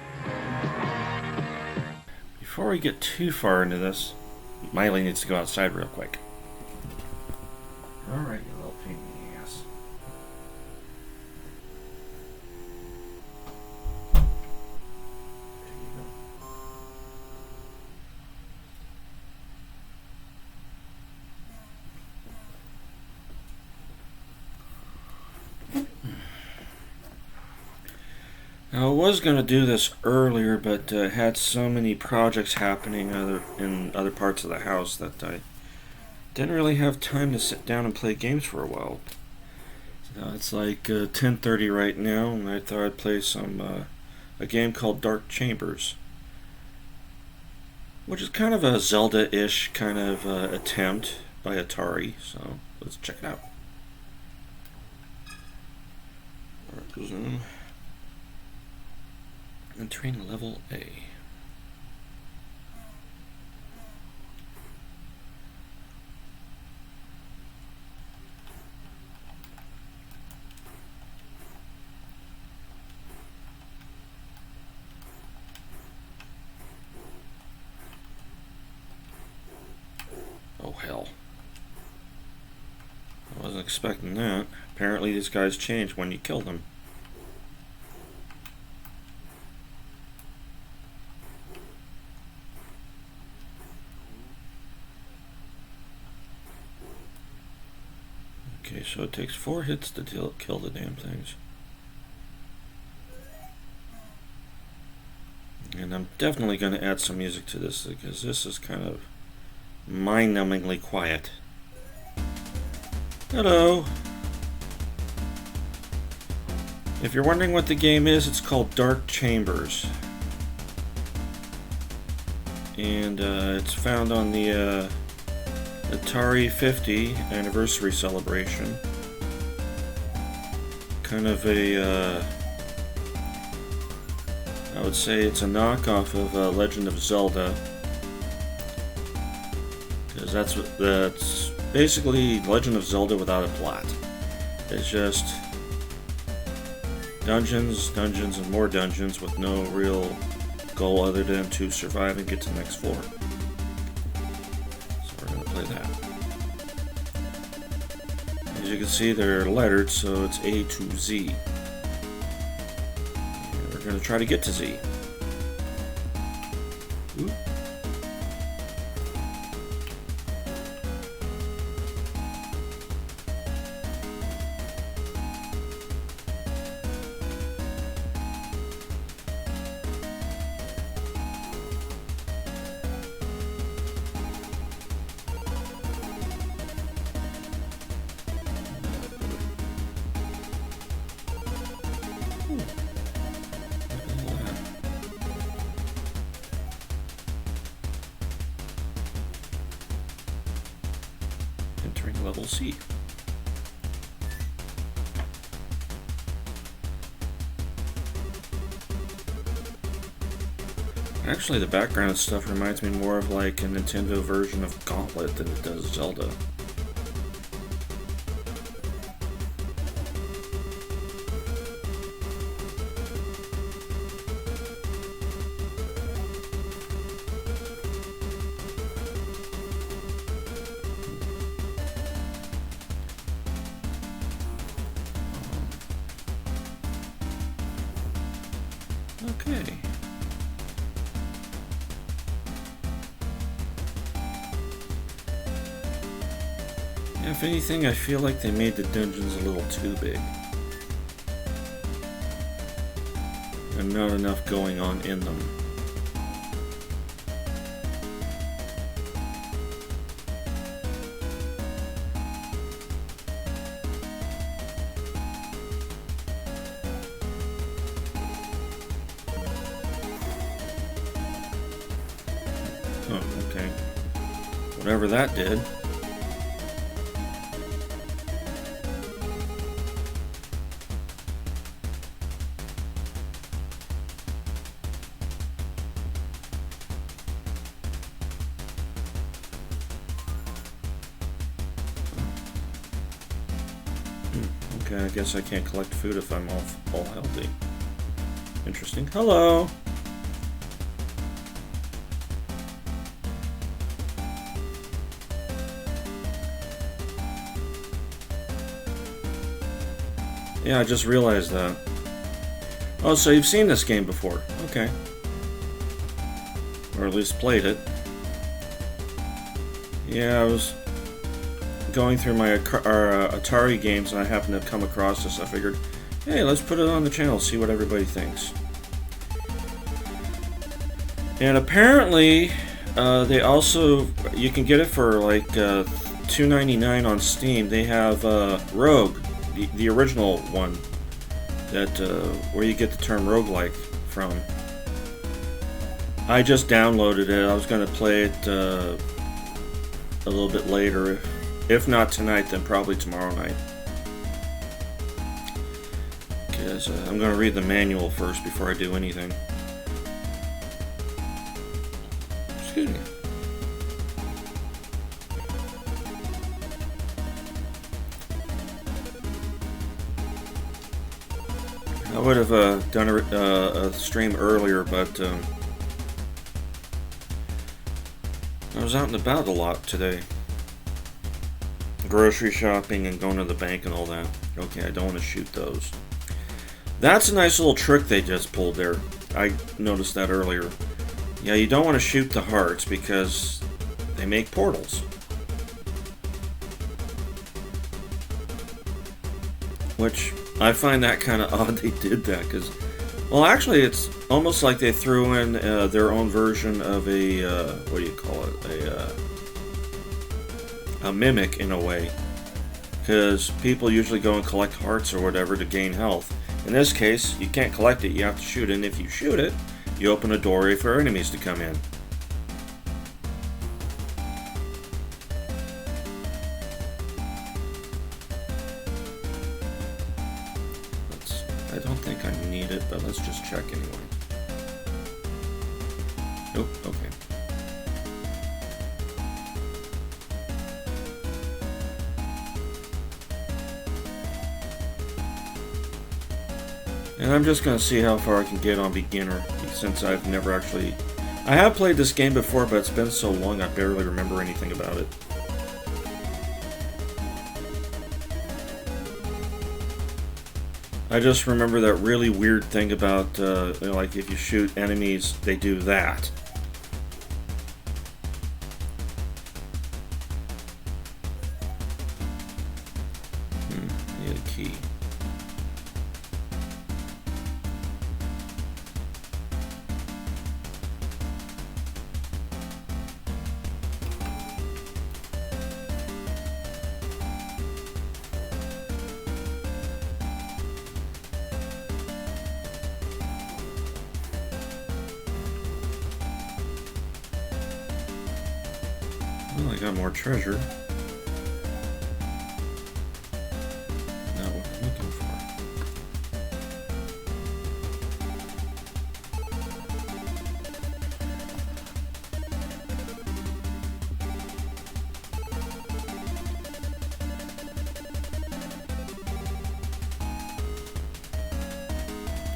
Before we get too far into this, Miley needs to go outside real quick. Alright, you little pain in the ass. Now, I was going to do this earlier, but had so many projects happening in other parts of the house that I didn't really have time to sit down and play games for a while. So it's like 10:30 right now, and I thought I'd play a game called Dark Chambers, which is kind of a Zelda-ish kind of attempt by Atari. So let's check it out. Dark Zone. Entering level A. Oh hell. I wasn't expecting that. Apparently these guys change when you kill them. Okay, so it takes 4 hits to kill the damn things. And I'm definitely going to add some music to this because this is kind of mind-numbingly quiet. Hello! If you're wondering what the game is, it's called Dark Chambers. And it's found on the Atari 50 anniversary celebration. Kind of a, I would say it's a knockoff of Legend of Zelda. Because that's basically Legend of Zelda without a plot. It's just dungeons, dungeons, and more dungeons with no real goal other than to survive and get to the next floor. That. As you can see, they're lettered, so it's A to Z. And we're going to try to get to Z. Ooh. Entering level C. Actually, the background stuff reminds me more of like a Nintendo version of Gauntlet than it does Zelda. Okay. Yeah, if anything, I feel like they made the dungeons a little too big. And not enough going on in them. Oh, okay. Whatever that did. Okay, I guess I can't collect food if I'm all healthy. interesting. Hello. Yeah, I just realized that. Oh, so you've seen this game before. Okay. Or at least played it. Yeah, I was going through my Atari games and I happened to come across this. I figured, hey, let's put it on the channel, see what everybody thinks. And apparently, they also, you can get it for like $2.99 on Steam. They have Rogue, the original one, that where you get the term roguelike from. I just downloaded it. I was going to play it a little bit later. If not tonight, then probably tomorrow night. Because I'm going to read the manual first before I do anything. Excuse me. I would have done a stream earlier, but I was out and about a lot today. Grocery shopping and going to the bank and all that. Okay, I don't want to shoot those. That's a nice little trick they just pulled there. I noticed that earlier. Yeah, you don't want to shoot the hearts because they make portals. Which, I find that kind of odd they did that, because, well, actually, it's almost like they threw in their own version of a, what do you call it, a mimic, in a way, because people usually go and collect hearts or whatever to gain health. In this case, you can't collect it, you have to shoot it, and if you shoot it, you open a doorway for enemies to come in. I don't think I need it, but let's just check anyway. Nope, okay. And I'm just going to see how far I can get on beginner, since I've never actually... I have played this game before, but it's been so long I barely remember anything about it. I just remember that really weird thing about, like, if you shoot enemies, they do that. I need a key. Well, I got more treasure. Not what I'm looking for.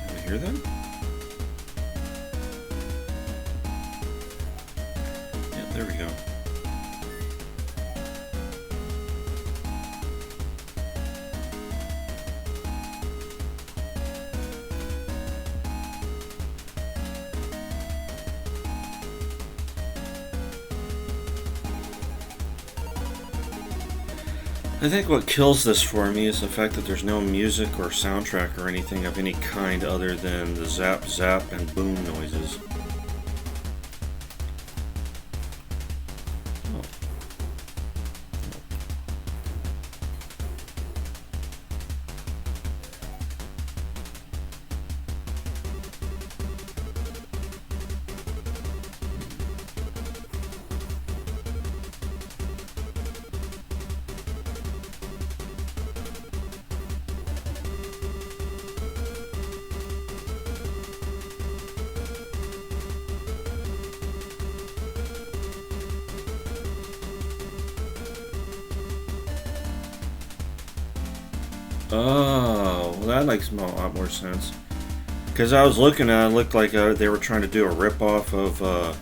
Did I hear that? Yeah, there we go. I think what kills this for me is the fact that there's no music or soundtrack or anything of any kind other than the zap zap and boom noises. Oh, well that makes a lot more sense. Because I was looking at it, looked like they were trying to do a rip-off of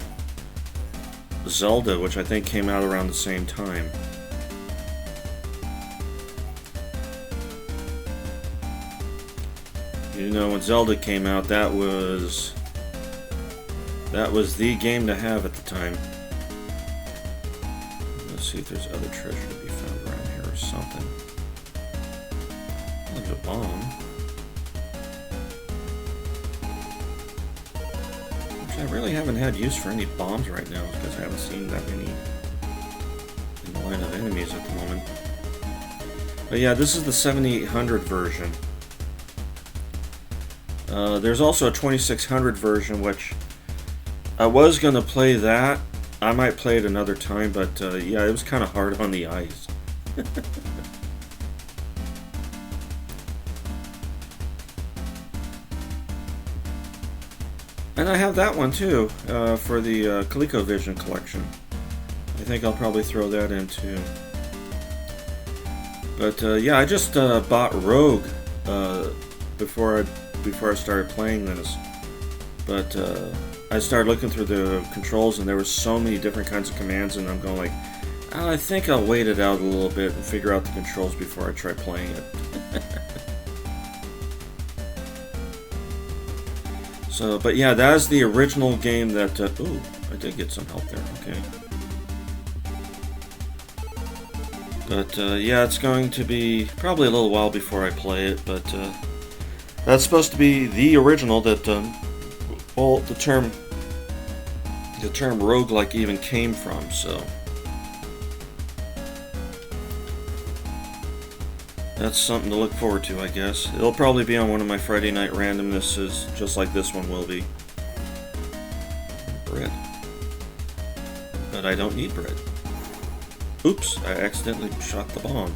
Zelda, which I think came out around the same time. You know, when Zelda came out, that was the game to have at the time. Let's see if there's other treasure to be found around here or something. Look at a bomb. Which I really haven't had use for any bombs right now because I haven't seen that many in the line of enemies at the moment. But yeah, this is the 7800 version. There's also a 2600 version, which I was going to play that. I might play it another time, but yeah, it was kind of hard on the eyes. And I have that one too, for the ColecoVision collection. I think I'll probably throw that in too. But yeah, I just bought Rogue before I started playing this. But I started looking through the controls, and there were so many different kinds of commands, and I'm going like, I think I'll wait it out a little bit and figure out the controls before I try playing it. So, but yeah, that is the original game that. Ooh, I did get some help there. Okay. But yeah, it's going to be probably a little while before I play it. But that's supposed to be the original that. Well, the term roguelike even came from. So. That's something to look forward to, I guess. It'll probably be on one of my Friday Night Randomnesses, just like this one will be. Bread. But I don't need bread. Oops, I accidentally shot the bomb.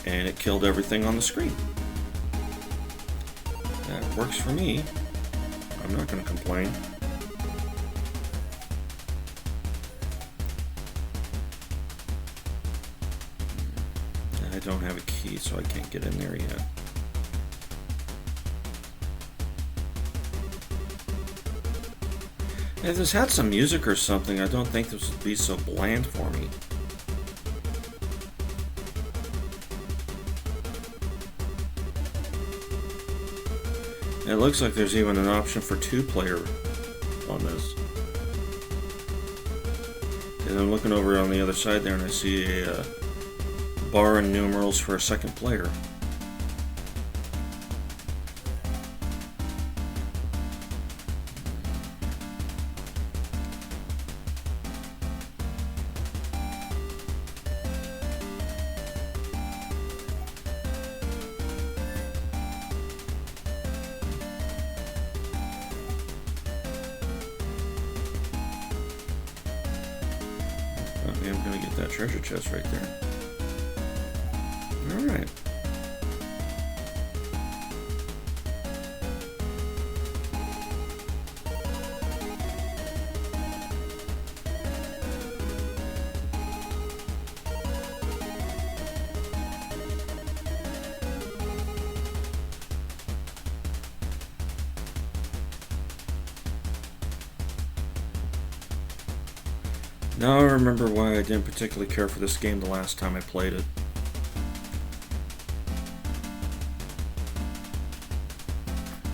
And it killed everything on the screen. That works for me. I'm not going to complain. I don't have a key, so I can't get in there yet. If this had some music or something, I don't think this would be so bland for me. It looks like there's even an option for 2-player on this. And I'm looking over on the other side there, and I see a bar and numerals for a second player. Okay, I'm gonna get that treasure chest right there. Alright. Now I remember why I didn't particularly care for this game the last time I played it.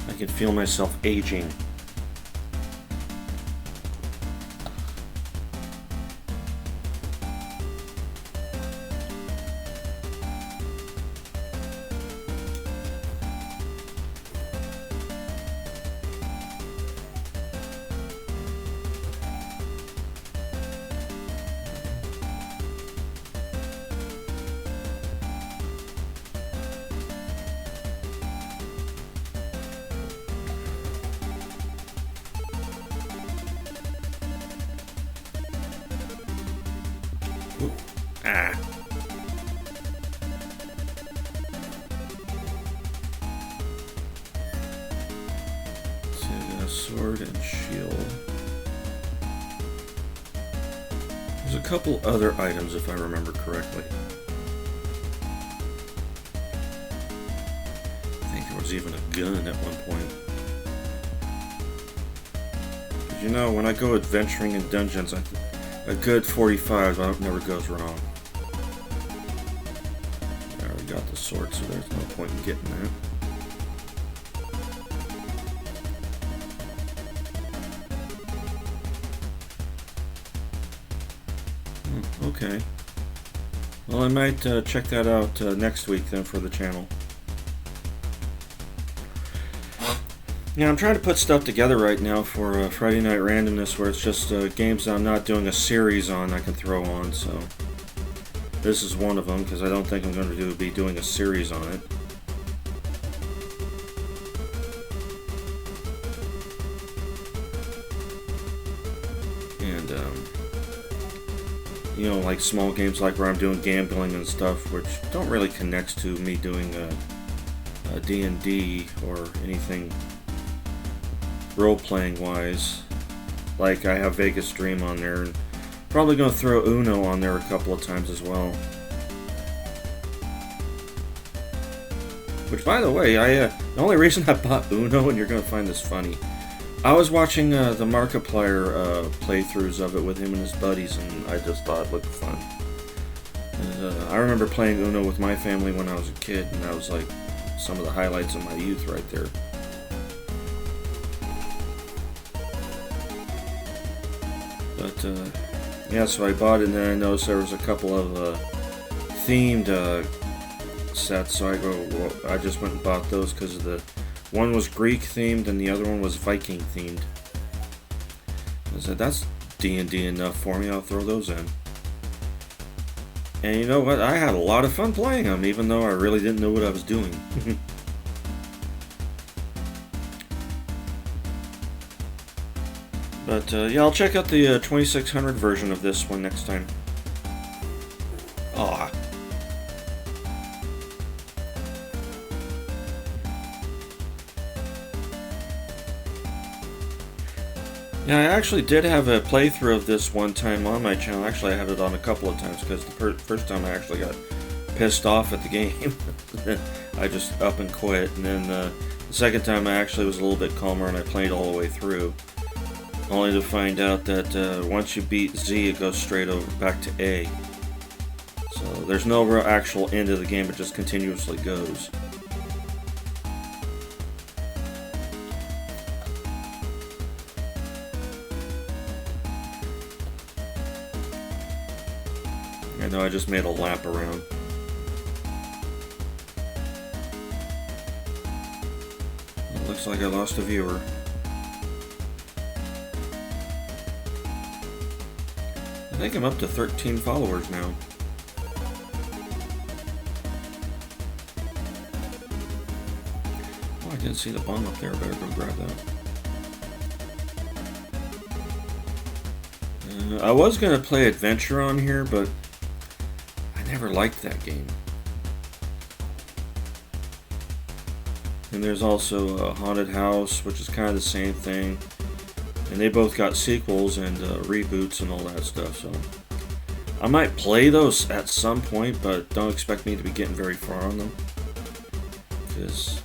I can feel myself aging. Ooh. Ah. So we got a sword and shield. There's a couple other items if I remember correctly. I think there was even a gun at one point. You know, when I go adventuring in dungeons, a good 45 never goes wrong. I already got the sword, so there's no point in getting that. Okay. Well, I might check that out next week then for the channel. Yeah, I'm trying to put stuff together right now for Friday Night Randomness, where it's just games that I'm not doing a series on I can throw on, so this is one of them, because I don't think I'm going to be doing a series on it. And, you know, like small games like where I'm doing gambling and stuff, which don't really connect to me doing a D&D or anything role-playing wise. Like I have Vegas Dream on there, and probably going to throw Uno on there a couple of times as well. Which, by the way, the only reason I bought Uno, and you're going to find this funny, I was watching the Markiplier playthroughs of it with him and his buddies, and I just thought it looked fun. And, I remember playing Uno with my family when I was a kid, and that was like some of the highlights of my youth right there. But, yeah, so I bought it, and then I noticed there was a couple of themed sets, so I just went and bought those because one was Greek themed and the other one was Viking themed. I said, that's D&D enough for me, I'll throw those in. And you know what, I had a lot of fun playing them, even though I really didn't know what I was doing. But, yeah, I'll check out the 2600 version of this one next time. Aw. Yeah, I actually did have a playthrough of this one time on my channel. Actually, I had it on a couple of times, because the first time I actually got pissed off at the game. I just up and quit. And then the second time I actually was a little bit calmer and I played all the way through. Only to find out that once you beat Z, it goes straight over back to A. So there's no real actual end of the game, it just continuously goes. I know I just made a lap around. It looks like I lost a viewer. I think I'm up to 13 followers now. Oh, I didn't see the bomb up there. I better go grab that. I was going to play Adventure on here, but I never liked that game. And there's also a Haunted House, which is kind of the same thing. And they both got sequels and reboots and all that stuff, so I might play those at some point, but don't expect me to be getting very far on them. Because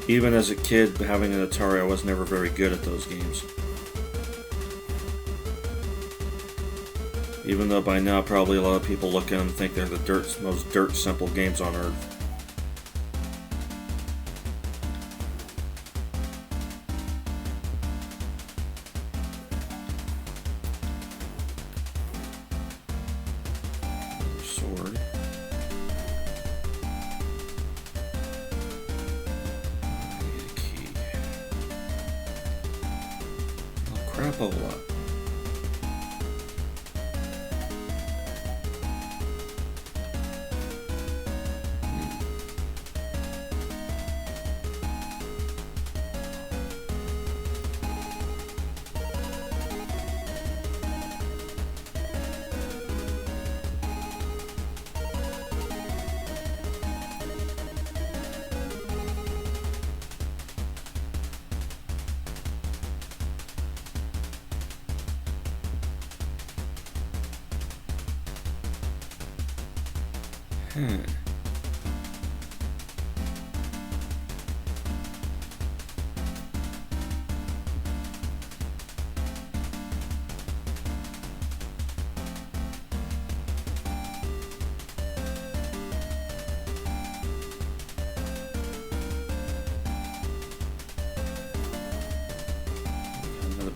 even as a kid, having an Atari, I was never very good at those games. Even though by now probably a lot of people look at them and think they're the most dirt simple games on earth. Sword. I need a key. Oh, crapola.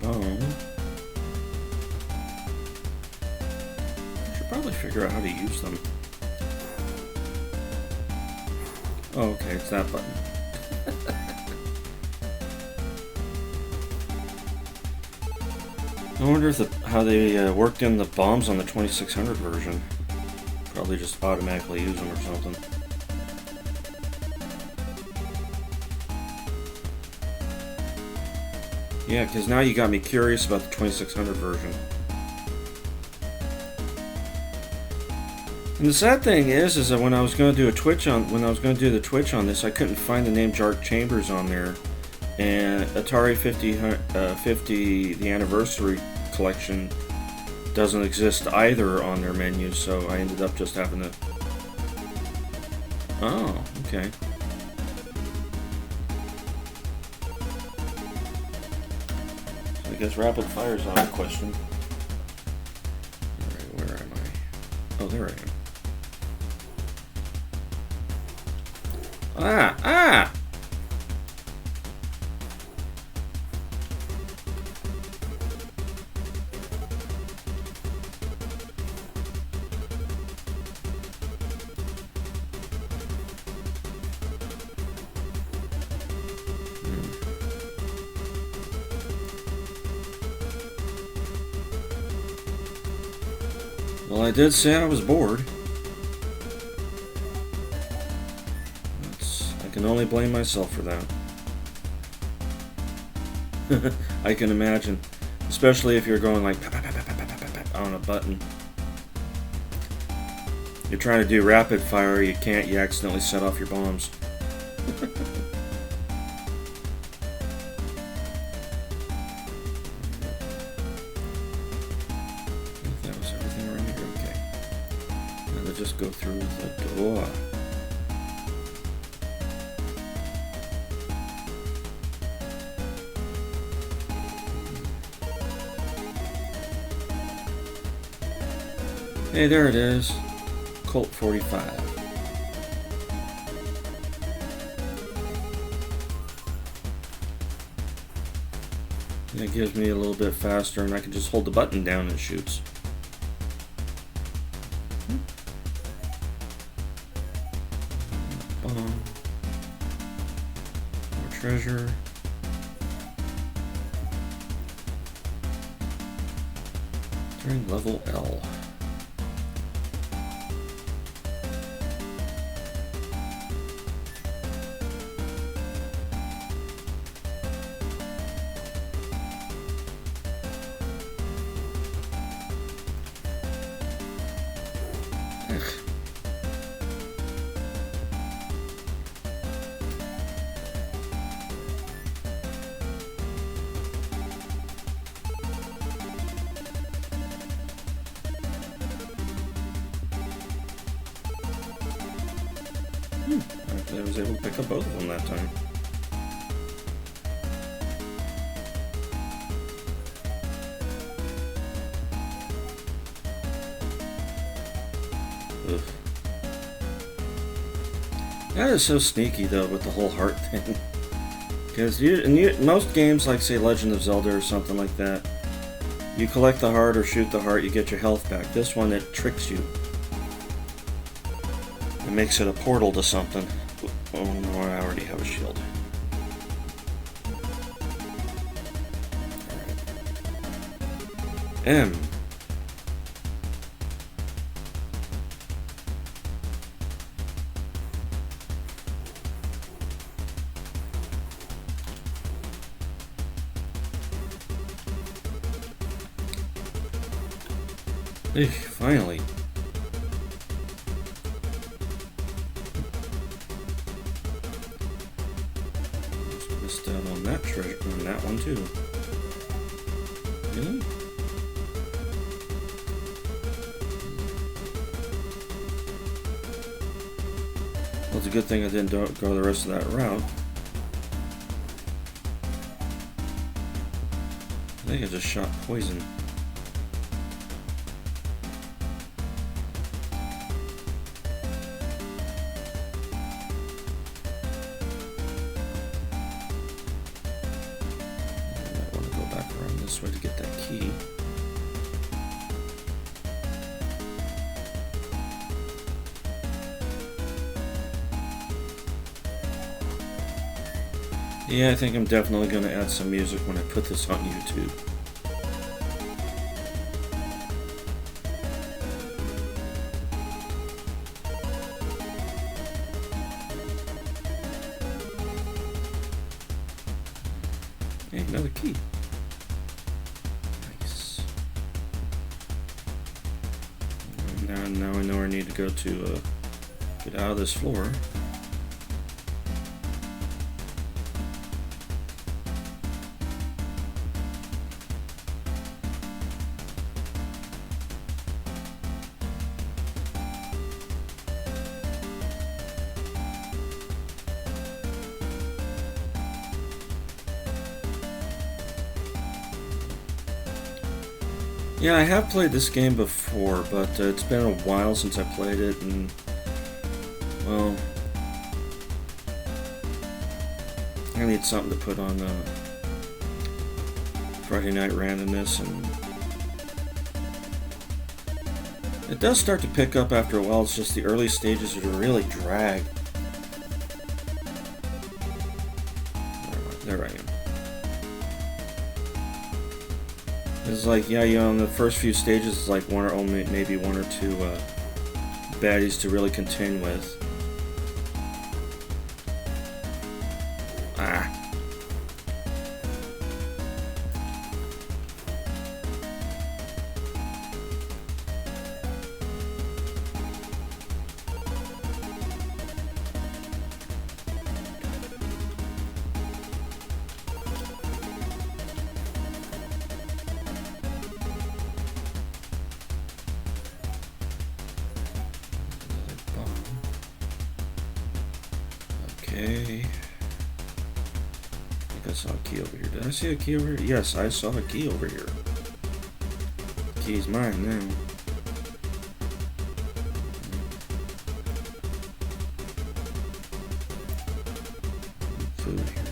I should probably figure out how to use them. Oh, okay, it's that button. I wonder if how they worked in the bombs on the 2600 version. Probably just automatically use them or something. Yeah, because now you got me curious about the 2600 version. And the sad thing is that when I was going to do the Twitch on this, I couldn't find the name Dark Chambers on there, and Atari 50, the anniversary collection, doesn't exist either on their menu. So I ended up just having to. Oh, okay. So I guess rapid fire's on the question. All right, where am I? Oh, there I am. Ah! Well, I did say I was bored. I can only blame myself for that. I can imagine. Especially if you're going like on a button. You're trying to do rapid fire, you can't, you accidentally set off your bombs. That was everything around here, okay. Now let's just go through the door. Hey, there it is. Colt 45. That gives me a little bit faster, and I can just hold the button down and it shoots. Bomb. More treasure. During level L. I was able to pick up both of them that time. Ugh. That is so sneaky though with the whole heart thing. Because most games like say Legend of Zelda or something like that, you collect the heart or shoot the heart, you get your health back. This one, it tricks you. It makes it a portal to something. Oh no, I already have a shield. Alright. M. Finally. Missed out on that treasure, on that one too. Yeah. Well, it's a good thing I didn't go the rest of that route. I think I just shot poison. best way to get that key. Yeah, I think I'm definitely going to add some music when I put this on YouTube. Hey, another key. Nice. Now I know I need to go to get out of this floor. Yeah, I have played this game before, but it's been a while since I played it, and, well, I need something to put on Friday Night Randomness, and it does start to pick up after a while. It's just the early stages that really drag. There I am. It's like, yeah, you know, in the first few stages, it's like one or only maybe one or two baddies to really contend with. Ah. Okay. I think I saw a key over here. Did I see a key over here? Yes, I saw a key over here. The key's mine now. Food here.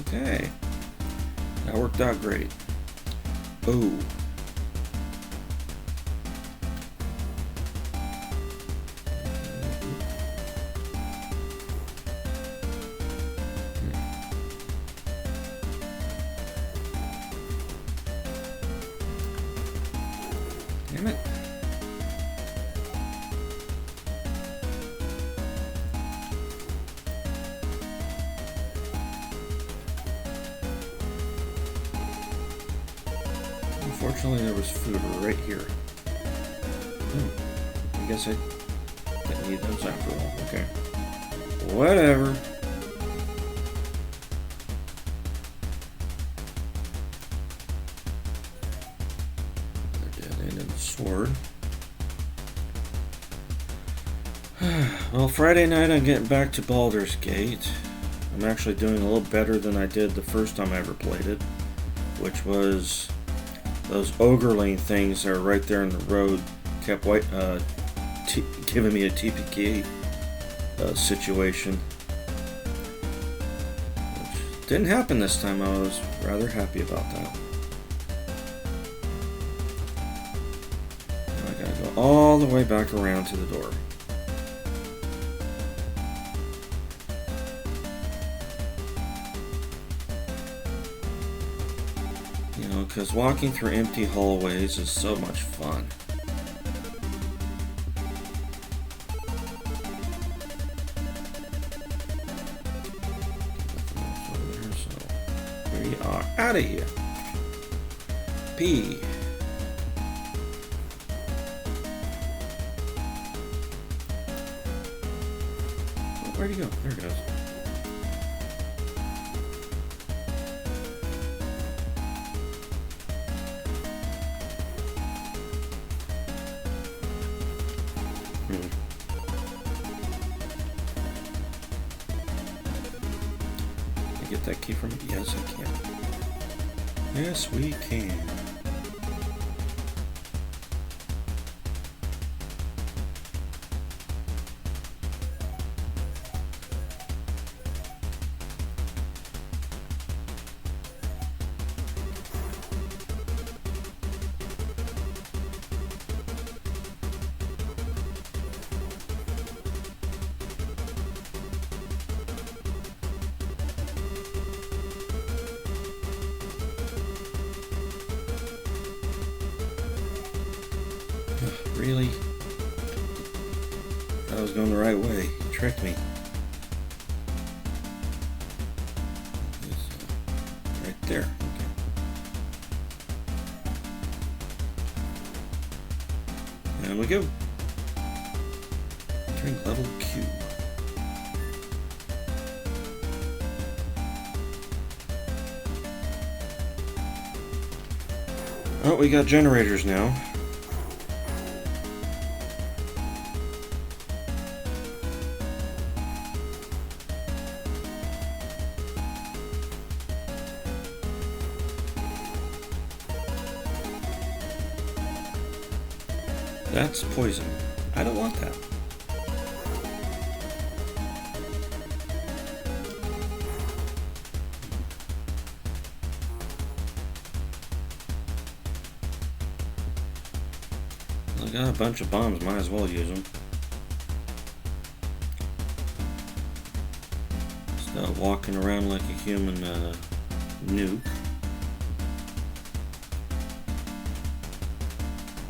Okay, that worked out great. Oh. Damn it. Unfortunately, there was food right here. I guess I didn't need those after all. Okay. Whatever. Dead end of the sword. Well, Friday night I'm getting back to Baldur's Gate. I'm actually doing a little better than I did the first time I ever played it, which was those ogreling things that are right there in the road kept giving me a TPK situation. Which didn't happen this time. I was rather happy about that. Now I gotta go all the way back around to the door. You know, because walking through empty hallways is so much fun. We are out of here. P. Oh, where'd he go? There it goes. Can I get that key from it? Yes, I can. Yes, we can. Really? I was going the right way. You tricked me. Right there. Okay. And we go. Drink level Q. Oh, we got generators now. That's poison. I don't want that. I got a bunch of bombs, might as well use them. Stop walking around like a human nuke.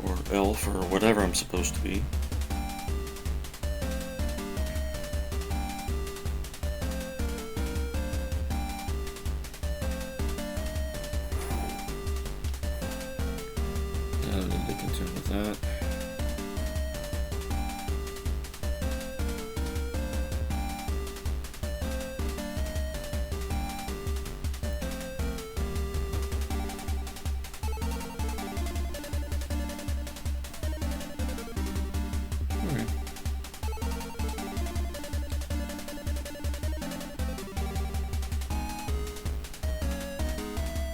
Or elf, or whatever I'm supposed to be. I don't need to contend with that.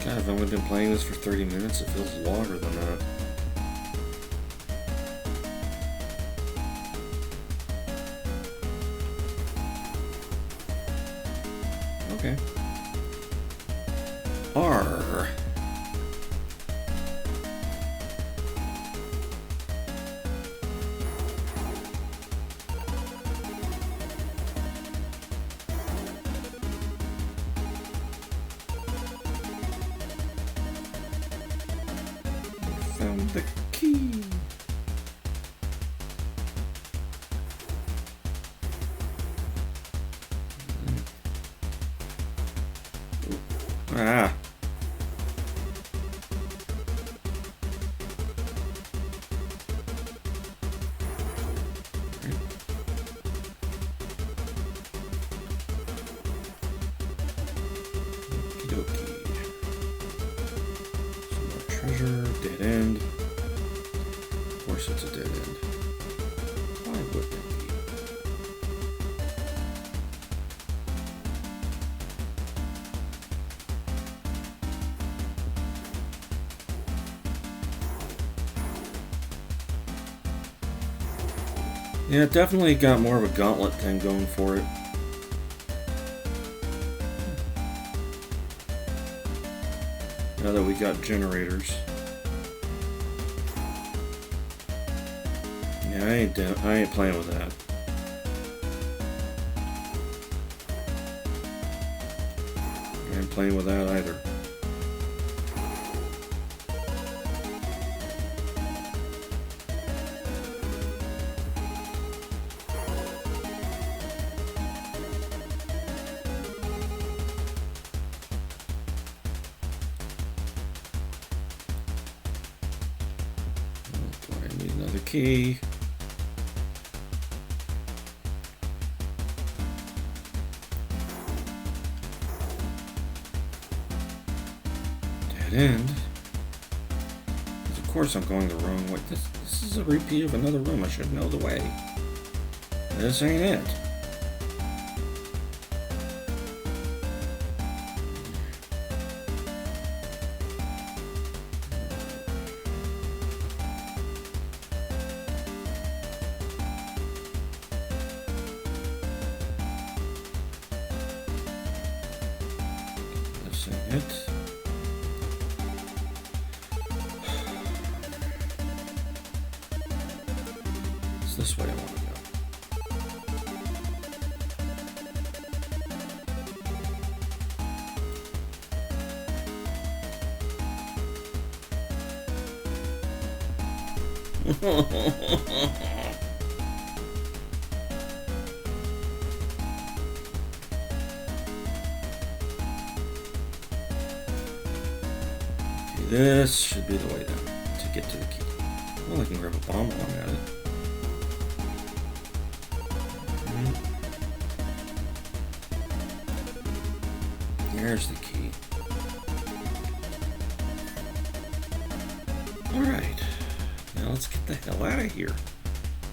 God, I've only been playing this for 30 minutes. It feels longer than that. Okay. R. Found the key. Ah. Okey-dokey. Some more treasure, dead end. Of course it's a dead end. Why would it be? Yeah, it definitely got more of a gauntlet thing going for it. Now that we got generators. Yeah, I ain't playing with that. I ain't playing with that either. I need another key. Dead end. Of course I'm going the wrong way. This is a repeat of another room. I should know the way. This ain't it. missing it. It's this way I want to go. This should be the way then to get to the key. Well, I can grab a bomb while I'm at it. There's the key. Alright. Now let's get the hell out of here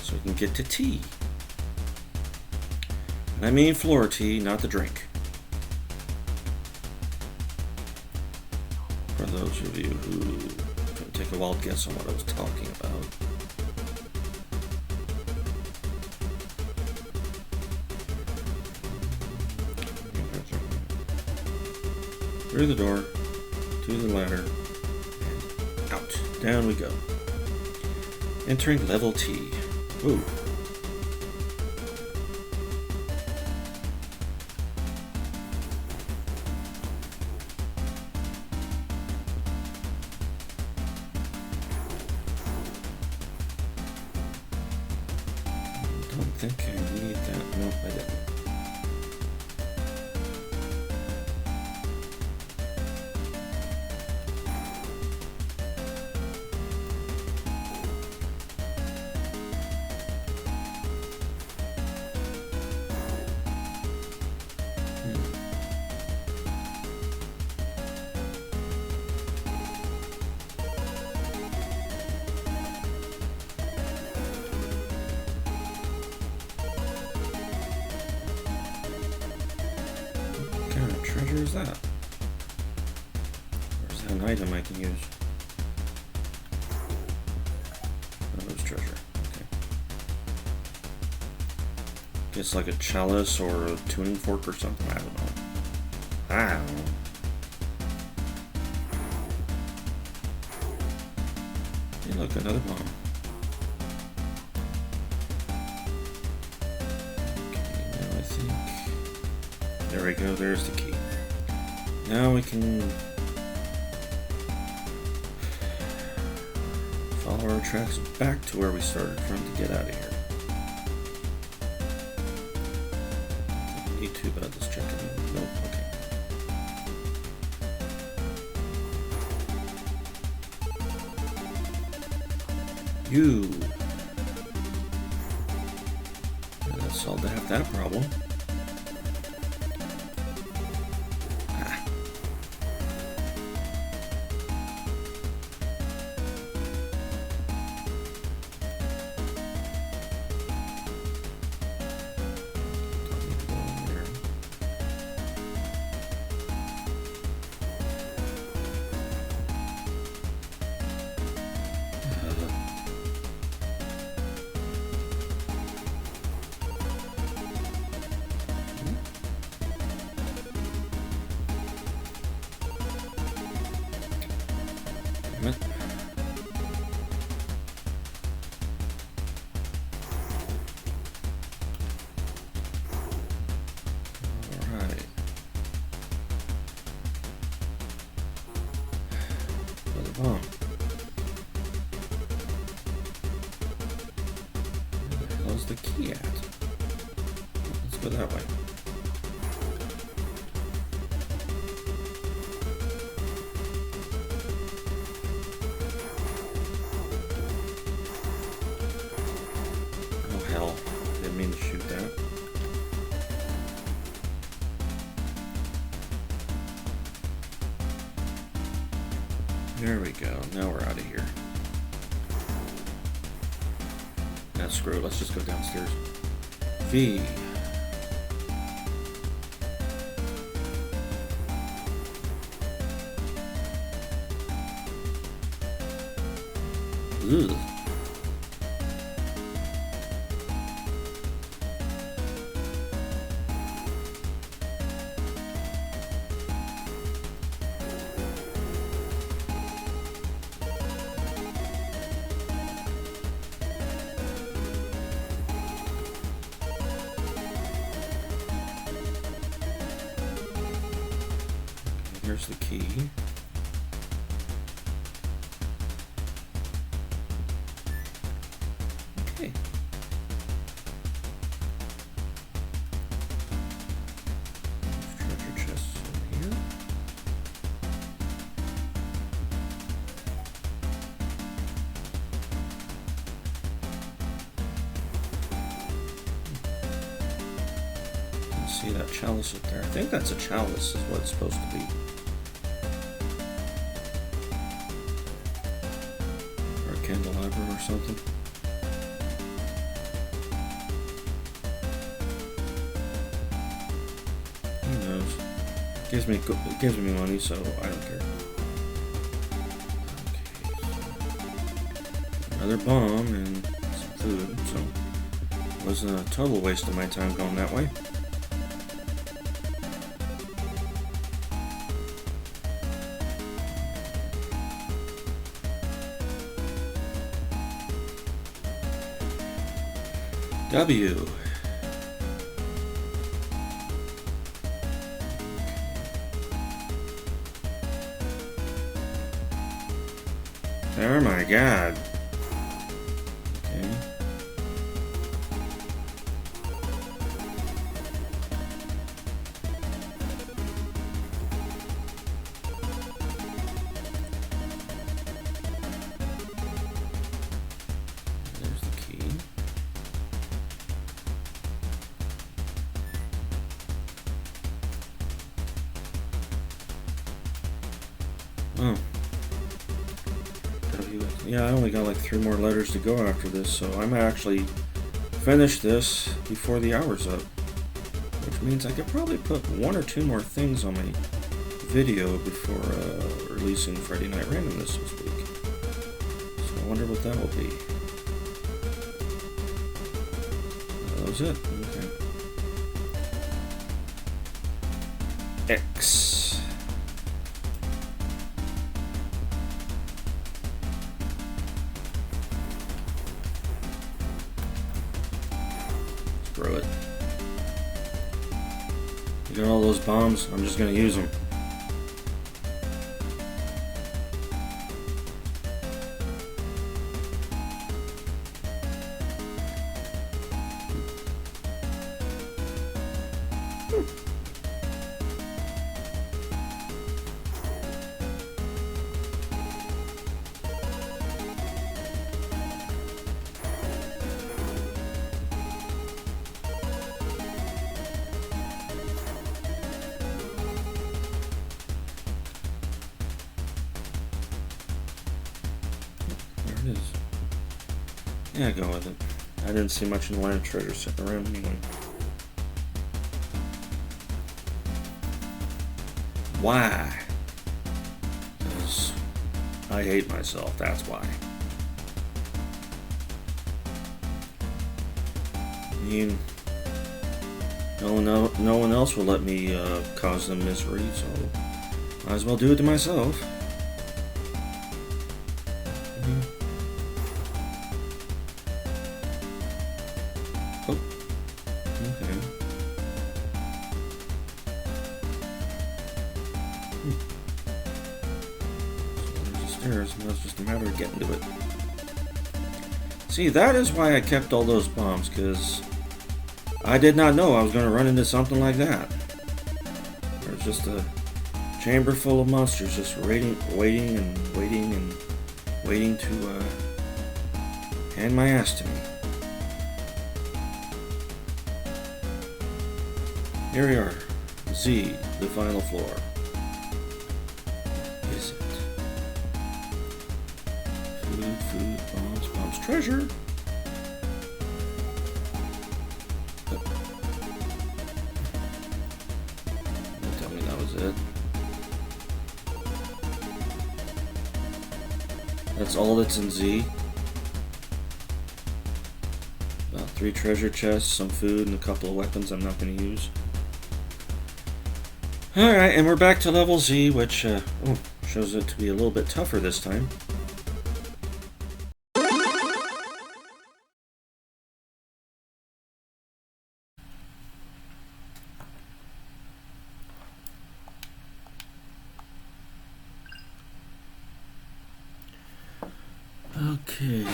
so we can get to tea. And I mean floor tea, not the drink. For those of you who can take a wild guess on what I was talking about. Through the door, to the ladder, and out. Down we go. Entering level T. Ooh. Don't think I need that. Nope, I didn't. What kind of treasure is that? Or is that an item I can use? Oh, it's treasure. Okay. Guess like a chalice or a tuning fork or something. I don't know. I don't know. Hey, look, another bomb. Okay, now I think. There we go, there's the key. Now we can follow our tracks back to where we started from to get out of here. I need to, but I'll just check it. Nope, okay. You. Yeah, that solved half that problem. Damn it. Alright. Another bomb. Where the hell is the key at? Let's go that way. Hell, didn't mean to shoot that. There we go. Now we're out of here. Now screw it. Let's just go downstairs. V. Ugh. Here's the key. Okay. Treasure chests over here. See that chalice up there? I think that's a chalice is what it's supposed to be. Or a candelabra or something. Who knows? It gives me money, so I don't care. Okay, so another bomb and some food, so it wasn't a total waste of my time going that way. W. Oh my god. Okay. There's the key. Oh. Yeah, I only got like 3 more letters to go after this, so I might actually finish this before the hour's up. Which means I could probably put 1 or 2 more things on my video before releasing Friday Night Randomness this week. So I wonder what that will be. That was it. Okay. X. Throw it. You got all those bombs? I'm just gonna use them. Yeah, go with it. I didn't see much in the line of treasure sitting around anyway. Why? Because I hate myself, that's why. I mean, no one else will let me cause them misery, so might as well do it to myself. And that's just a matter of getting to it. See, that is why I kept all those bombs, because I did not know I was going to run into something like that. There's just a chamber full of monsters just waiting to hand my ass to me. Here we are. Z, the final floor. Is it? Food, bombs, treasure. Tell me that was it. That's all that's in Z. About 3 treasure chests, some food, and a couple of weapons I'm not going to use. Alright, and we're back to level Z, which shows it to be a little bit tougher this time. Okay.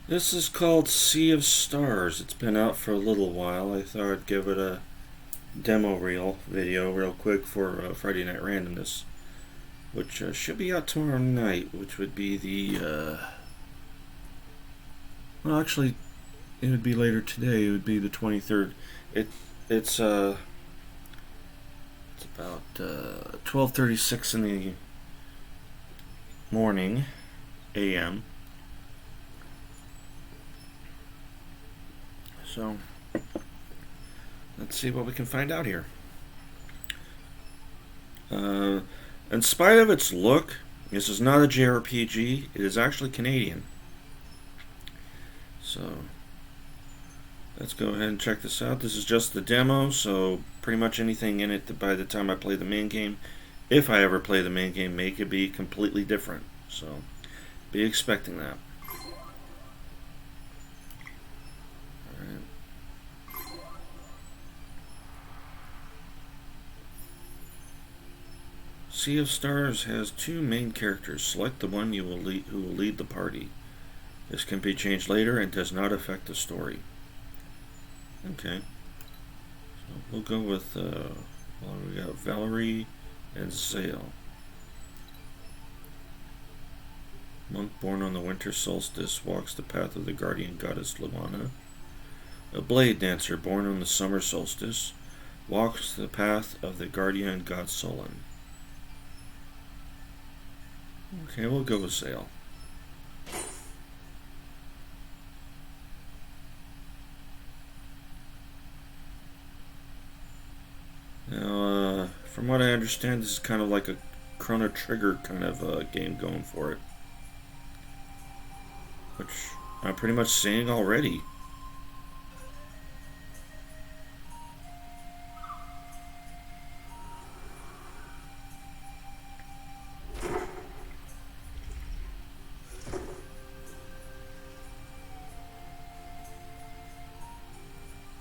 This is called Sea of Stars. It's been out for a little while. I thought I'd give it a demo reel video real quick for Friday Night Randomness, which should be out tomorrow night, which would be the well, actually, it would be later today. It would be the 23rd. It's about 12:36 in the morning, a.m. So let's see what we can find out here. In spite of its look, this is not a JRPG. It is actually Canadian. So let's go ahead and check this out. This is just the demo, so pretty much anything in it by the time I play the main game, if I ever play the main game, may it be completely different. So be expecting that. Alright. Sea of Stars has two main characters. Select the one who will lead the party. This can be changed later and does not affect the story. Okay. So we'll go with, well, we got Valerie and Zale. Monk born on the winter solstice walks the path of the guardian goddess Luana. A blade dancer born on the summer solstice walks the path of the guardian god Solon. Okay, we'll go with Zale. Now, from what I understand, this is kind of like a Chrono Trigger kind of game going for it. Which I'm pretty much seeing already.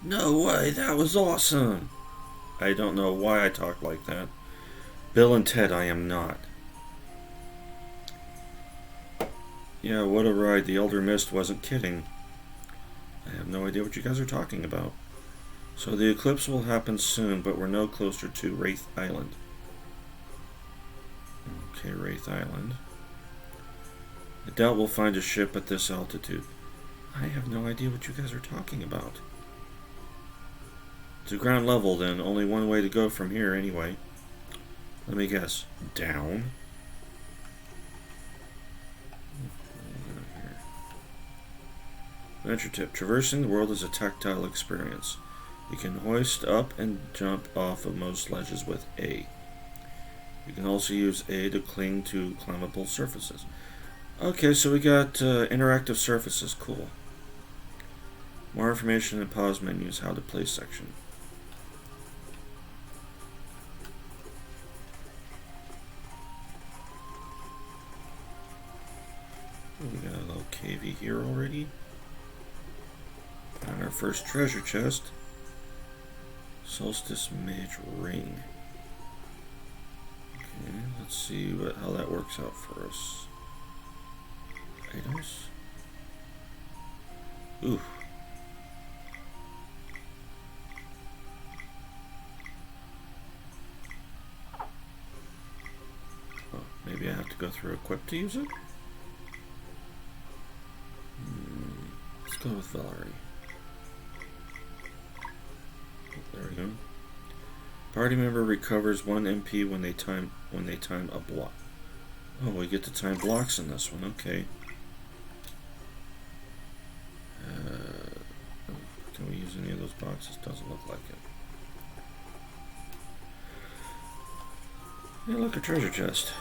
No way, that was awesome! I don't know why I talk like that. Bill and Ted, I am not. Yeah, what a ride. The Elder Mist wasn't kidding. I have no idea what you guys are talking about. So the eclipse will happen soon, but we're no closer to Wraith Island. Okay, Wraith Island. I doubt we'll find a ship at this altitude. I have no idea what you guys are talking about. To ground level, then. Only one way to go from here, anyway. Let me guess. Down? Adventure tip. Traversing the world is a tactile experience. You can hoist up and jump off of most ledges with A. You can also use A to cling to climbable surfaces. Okay, so we got interactive surfaces. Cool. More information in pause menus, how to play section. We got a little cavey here already. And our first treasure chest. Solstice Mage Ring. Okay, let's see how that works out for us. Items. Ooh. Oh, maybe I have to go through equip to use it? Let's go with Valerie. There we go. Party member recovers 1 MP when they time a block. Oh, we get to time blocks in this one. Okay. Can we use any of those boxes? Doesn't look like it. Hey, look, a treasure chest.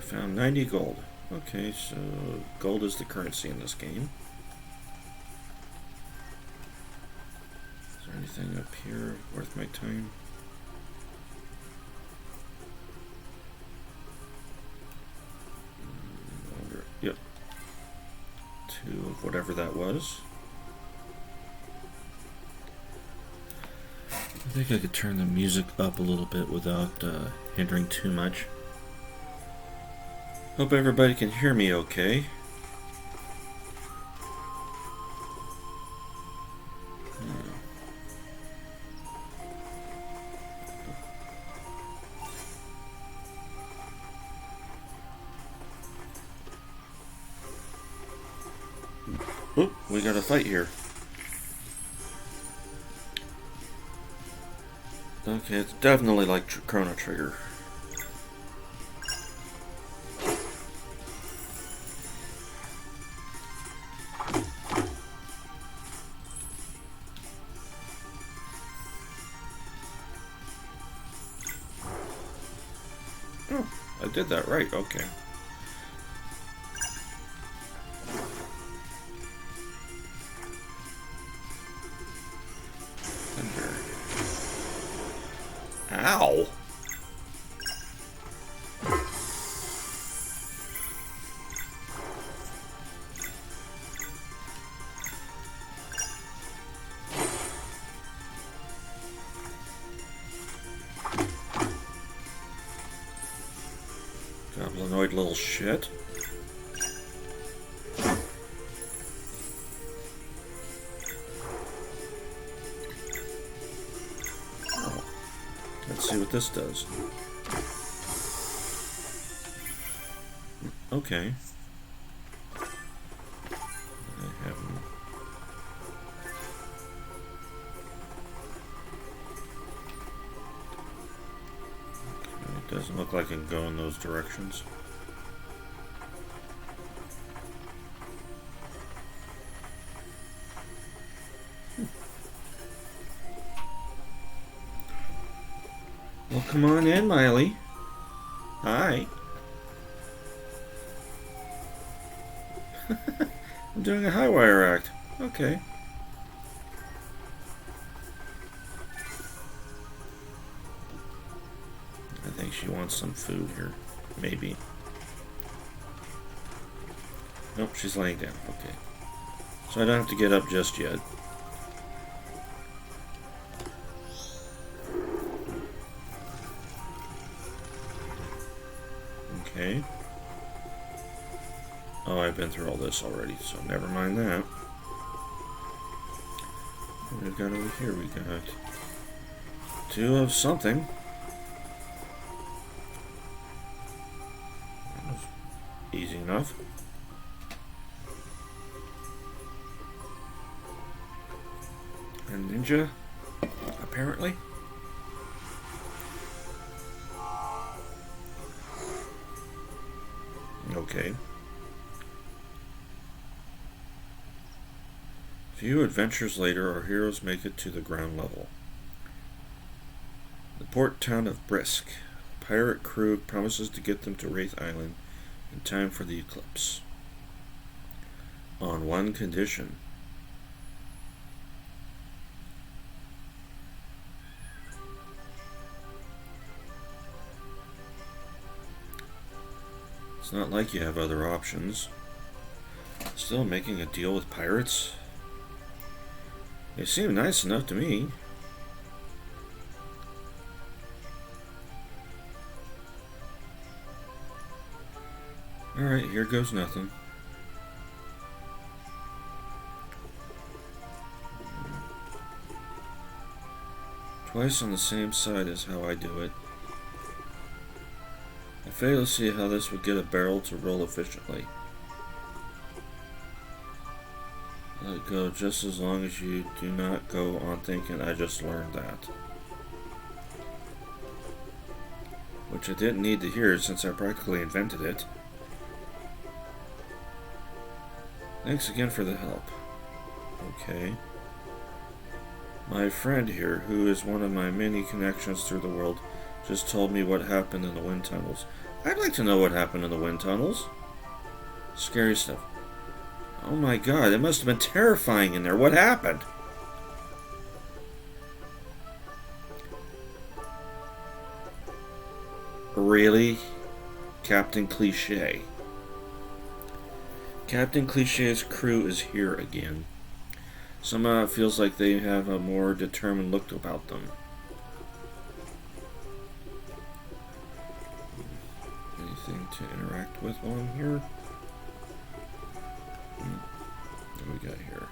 Found 90 gold. Okay, so gold is the currency in this game. Is there anything up here worth my time? Yep. 2 of whatever that was. I think I could turn the music up a little bit without hindering too much. Hope everybody can hear me okay. Oh, we got a fight here. Okay, it's definitely like Chrono Trigger. Oh, I did that right, okay. Ow! Goblinoid little shit. Oh. Let's see what this does. Okay. I haven't. Okay, it doesn't look like I can go in those directions. Well, come on in, Miley. Hi. I'm doing a high wire act. Okay. I think she wants some food here. Maybe. Nope, she's laying down. Okay. So I don't have to get up just yet. Okay. Oh, I've been through all this already, so never mind that. What we've got over here, we got 2 of something. That was easy enough. A ninja, apparently. Okay. Few adventures later, our heroes make it to the ground level. The port town of Brisk. A pirate crew promises to get them to Wraith Island in time for the eclipse. On one condition. It's not like you have other options. Still making a deal with pirates? They seem nice enough to me. Alright, here goes nothing. Twice on the same side is how I do it. I fail to see how this would get a barrel to roll efficiently. Let it go just as long as you do not go on thinking I just learned that. Which I didn't need to hear since I practically invented it. Thanks again for the help. Okay. My friend here, who is one of my many connections through the world, just told me what happened in the wind tunnels. I'd like to know what happened in the wind tunnels. Scary stuff. Oh my god, it must have been terrifying in there. What happened? Really? Captain Cliché. Captain Cliché's crew is here again. Somehow it feels like they have a more determined look about them. to interact with while I'm here. What do we got here?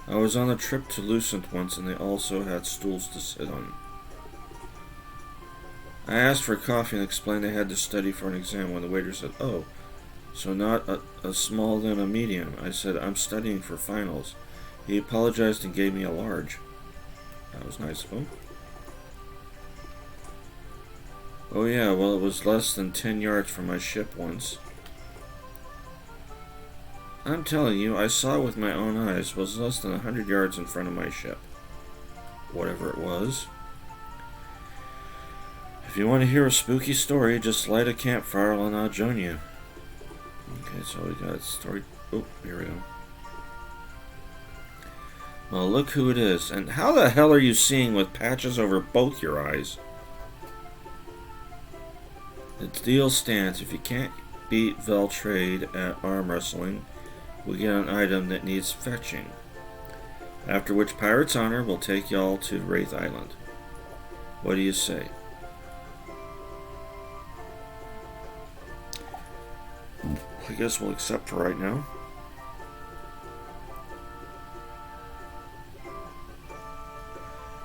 I was on a trip to Lucent once, and they also had stools to sit on. I asked for coffee and explained I had to study for an exam when the waiter said, "Oh, so not a small then a medium." I said, "I'm studying for finals." He apologized and gave me a large. That was nice of him. Oh yeah, well it was less than 10 yards from my ship once. I'm telling you, I saw it with my own eyes. It was less than 100 yards in front of my ship. Whatever it was. If you want to hear a spooky story, just light a campfire and I'll join you. Okay, so we got a story. Oh, here we go. Well, look who it is. And how the hell are you seeing with patches over both your eyes? The deal stands. If you can't beat Veltrade at arm wrestling, we get an item that needs fetching. After which Pirate's Honor will take y'all to Wraith Island. What do you say? I guess we'll accept for right now.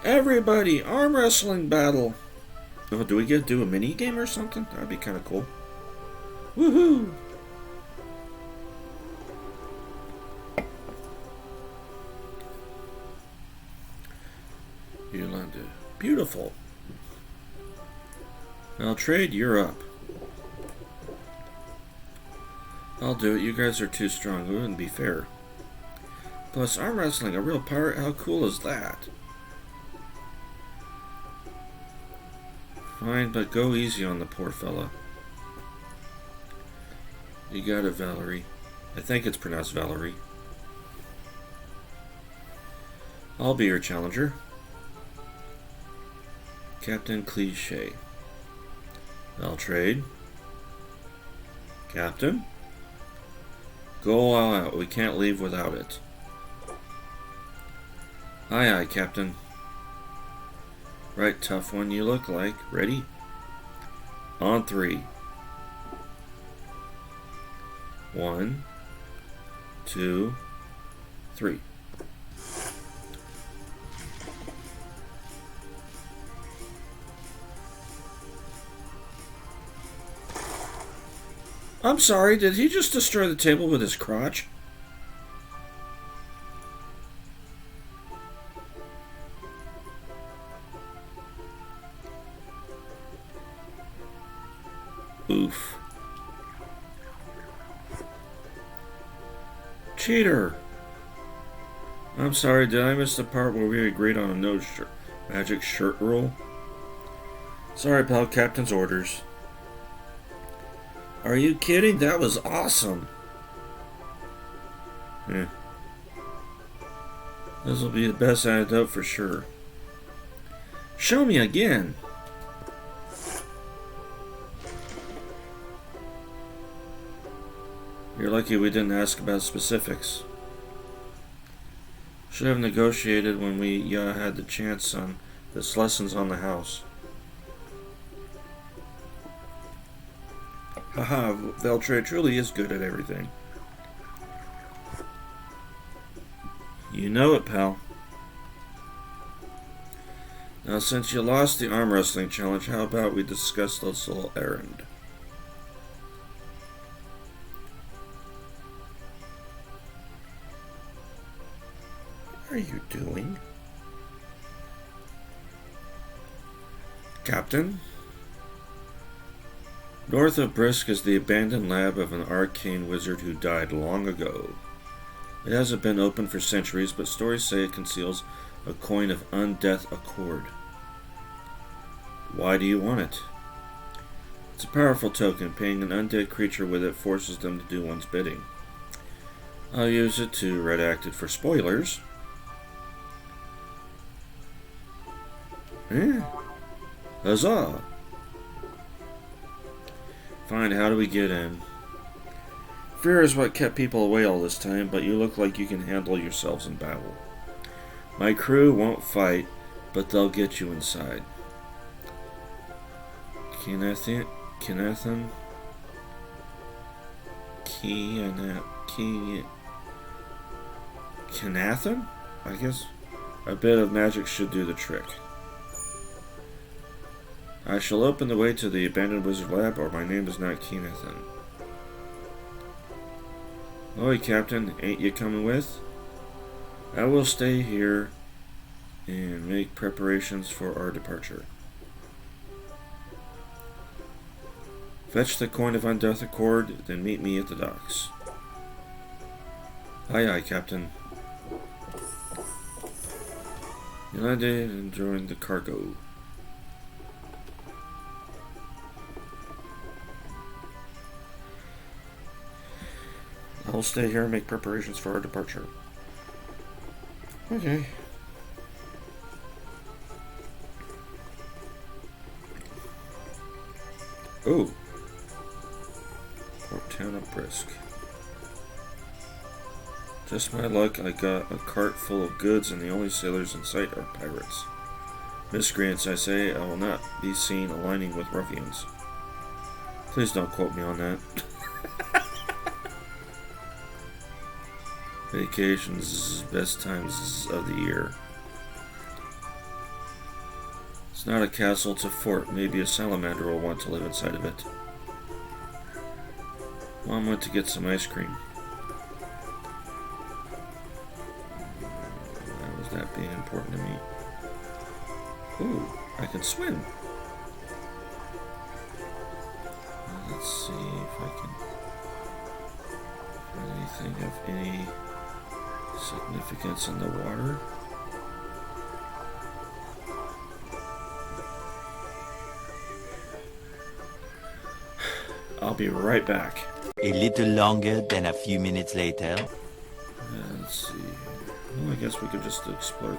Everybody, arm wrestling battle. Oh, do we get to do a mini game or something? That'd be kind of cool. Woohoo! Yolanda, beautiful. Now, Trade, you're up. I'll do it. You guys are too strong. It wouldn't be fair. Plus, arm wrestling, a real pirate. How cool is that? Fine, but go easy on the poor fella. You got it, Valerie. I think it's pronounced Valerie. I'll be your challenger. Captain Cliche. I'll trade. Captain? Go all out. We can't leave without it. Aye, aye, Captain. Right, tough one you look like. Ready? On 3. 1, 2, 3. I'm sorry, did he just destroy the table with his crotch? Oof. Cheater! I'm sorry, did I miss the part where we agreed on a no magic shirt rule? Sorry, pal, Captain's orders. Are you kidding? That was awesome! This will be the best antidote for sure. Show me again! You're lucky we didn't ask about specifics. Should have negotiated when we had the chance, son. This lesson's on the house. Haha, Veltrade truly is good at everything. You know it, pal. Now, since you lost the arm wrestling challenge, how about we discuss this little errand? What are you doing? Captain? North of Brisk is the abandoned lab of an arcane wizard who died long ago. It hasn't been open for centuries, but stories say it conceals a coin of undeath accord. Why do you want it? It's a powerful token. Paying an undead creature with it forces them to do one's bidding. I'll use it to redact it for spoilers. Huzzah! Fine, how do we get in? Fear is what kept people away all this time, but you look like you can handle yourselves in battle. My crew won't fight, but they'll get you inside. Kinethan? key and that key. Canathan? I guess a bit of magic should do the trick. I shall open the way to the abandoned wizard lab, or my name is not Keenathan. Oi, Captain, ain't you coming with? I will stay here and make preparations for our departure. Fetch the coin of undeath accord, then meet me at the docks. Aye, aye, Captain. United and join the cargo. I'll stay here and make preparations for our departure. Okay. Ooh. Port town of Brisk. Just my luck, I got a cart full of goods and the only sailors in sight are pirates. Miscreants, I say, I will not be seen aligning with ruffians. Please don't quote me on that. Vacations, best times of the year. It's not a castle, it's a fort. Maybe a salamander will want to live inside of it. Mom went to get some ice cream. Why was that being important to me? Ooh, I can swim. Let's see if I can find anything of any significance in the water. I'll be right back. A little longer than a few minutes later. Let's see. Well, I guess we could just explore.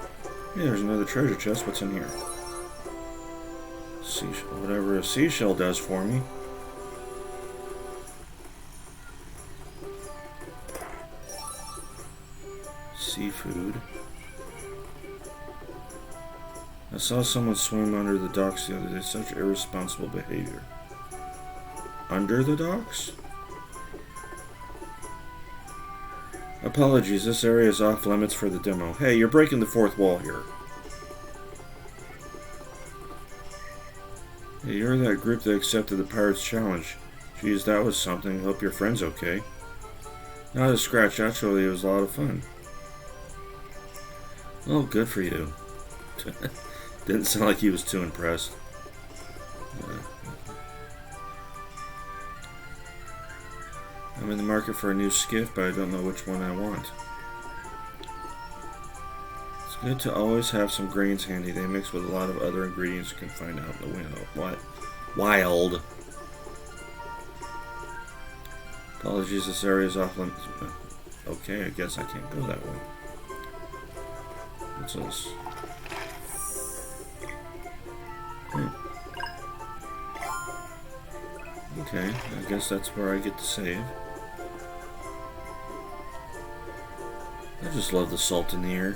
Hey, there's another treasure chest. What's in here? Seashell. Whatever a seashell does for me. Seafood. I saw someone swim under the docks the other day. Such irresponsible behavior. Under the docks? Apologies, this area is off limits for the demo. Hey, you're breaking the fourth wall here. Hey, you're that group that accepted the Pirates Challenge. Geez, that was something. Hope your friend's okay. Not a scratch, actually, it was a lot of fun. Oh, good for you. Didn't sound like he was too impressed. I'm in the market for a new skiff, but I don't know which one I want. It's good to always have some grains handy. They mix with a lot of other ingredients you can find out in the wild. Apologies, this area is off limits. Okay, I guess I can't go that way. What's this? Okay, I guess that's where I get to save. I just love the salt in the air.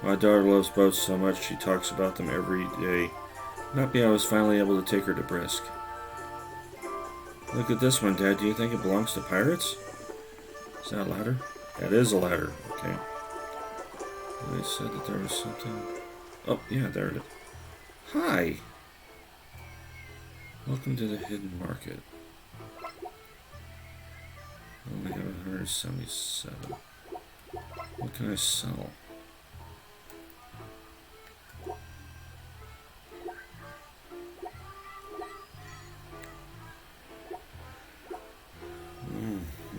My daughter loves boats so much she talks about them every day. Happy I was finally able to take her to Brisk. Look at this one, Dad. Do you think it belongs to pirates? Is that a ladder? That is a ladder. Okay. They said that there was something. Oh, yeah, there it is. Hi! Welcome to the hidden market. I only have 177. What can I sell?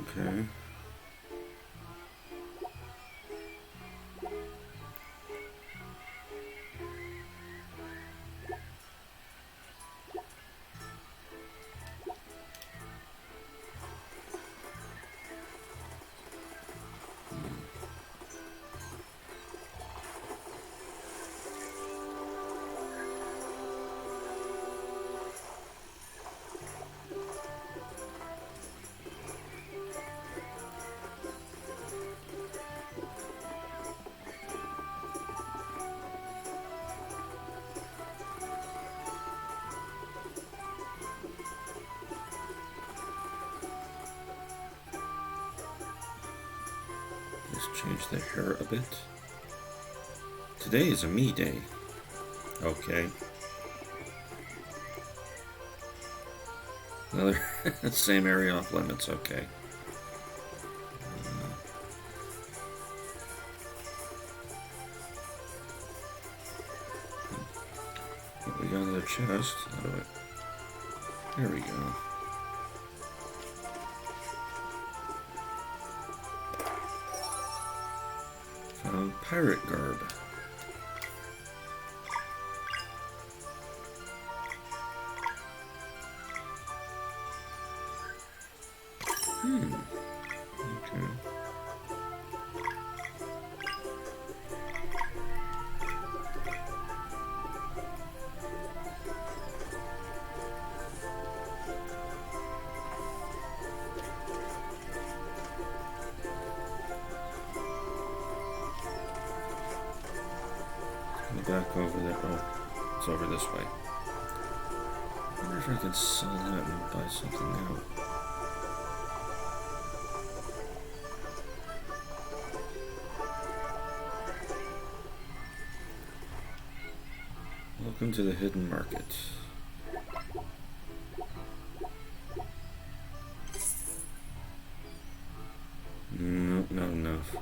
Okay. Let's change the hair a bit. Today is a me day. Okay. Another same area off limits. Okay. What we got in the chest? How do I? There we go. Found pirate garb. Okay. Back over there. Oh, it's over this way. I wonder if I can sell that and buy something out. Welcome to the hidden market. Nope, not enough.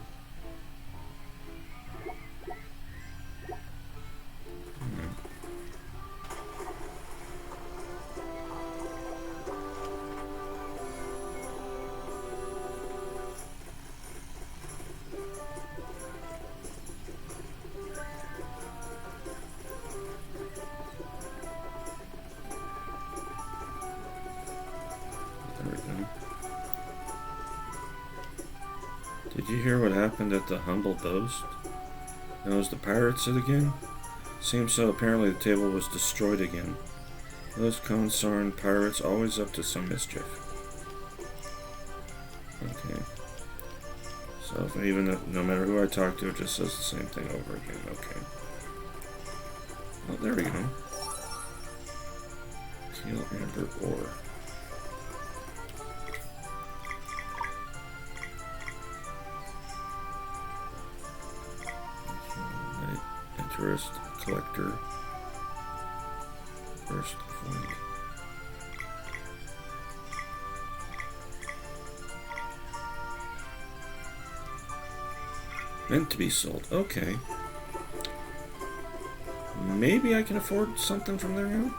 Did you hear what happened at the Humble Boast? Knows the pirates it again? Seems so. Apparently the table was destroyed again. Those consarn pirates always up to some mischief. Okay. So if no matter who I talk to, it just says the same thing over again. Okay. Oh, there we go. Teal amber ore. Tourist collector. First flank. Meant to be sold. Okay. Maybe I can afford something from there now?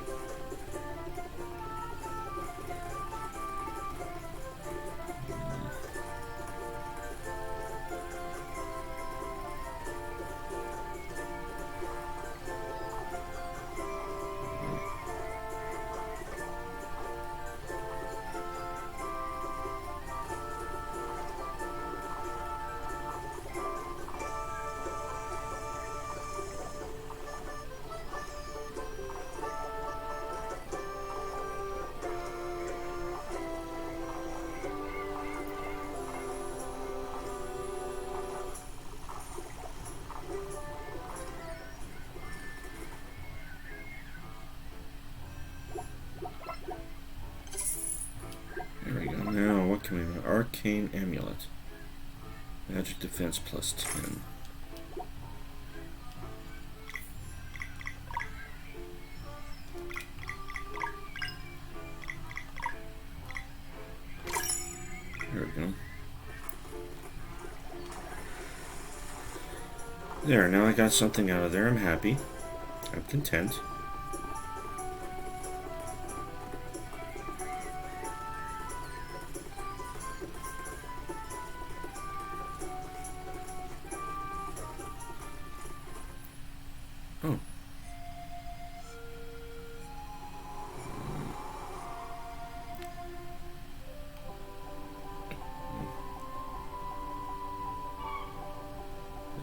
Now, what can we do? Arcane Amulet. Magic Defense plus 10. There we go. There, now I got something out of there. I'm happy. I'm content. Oh.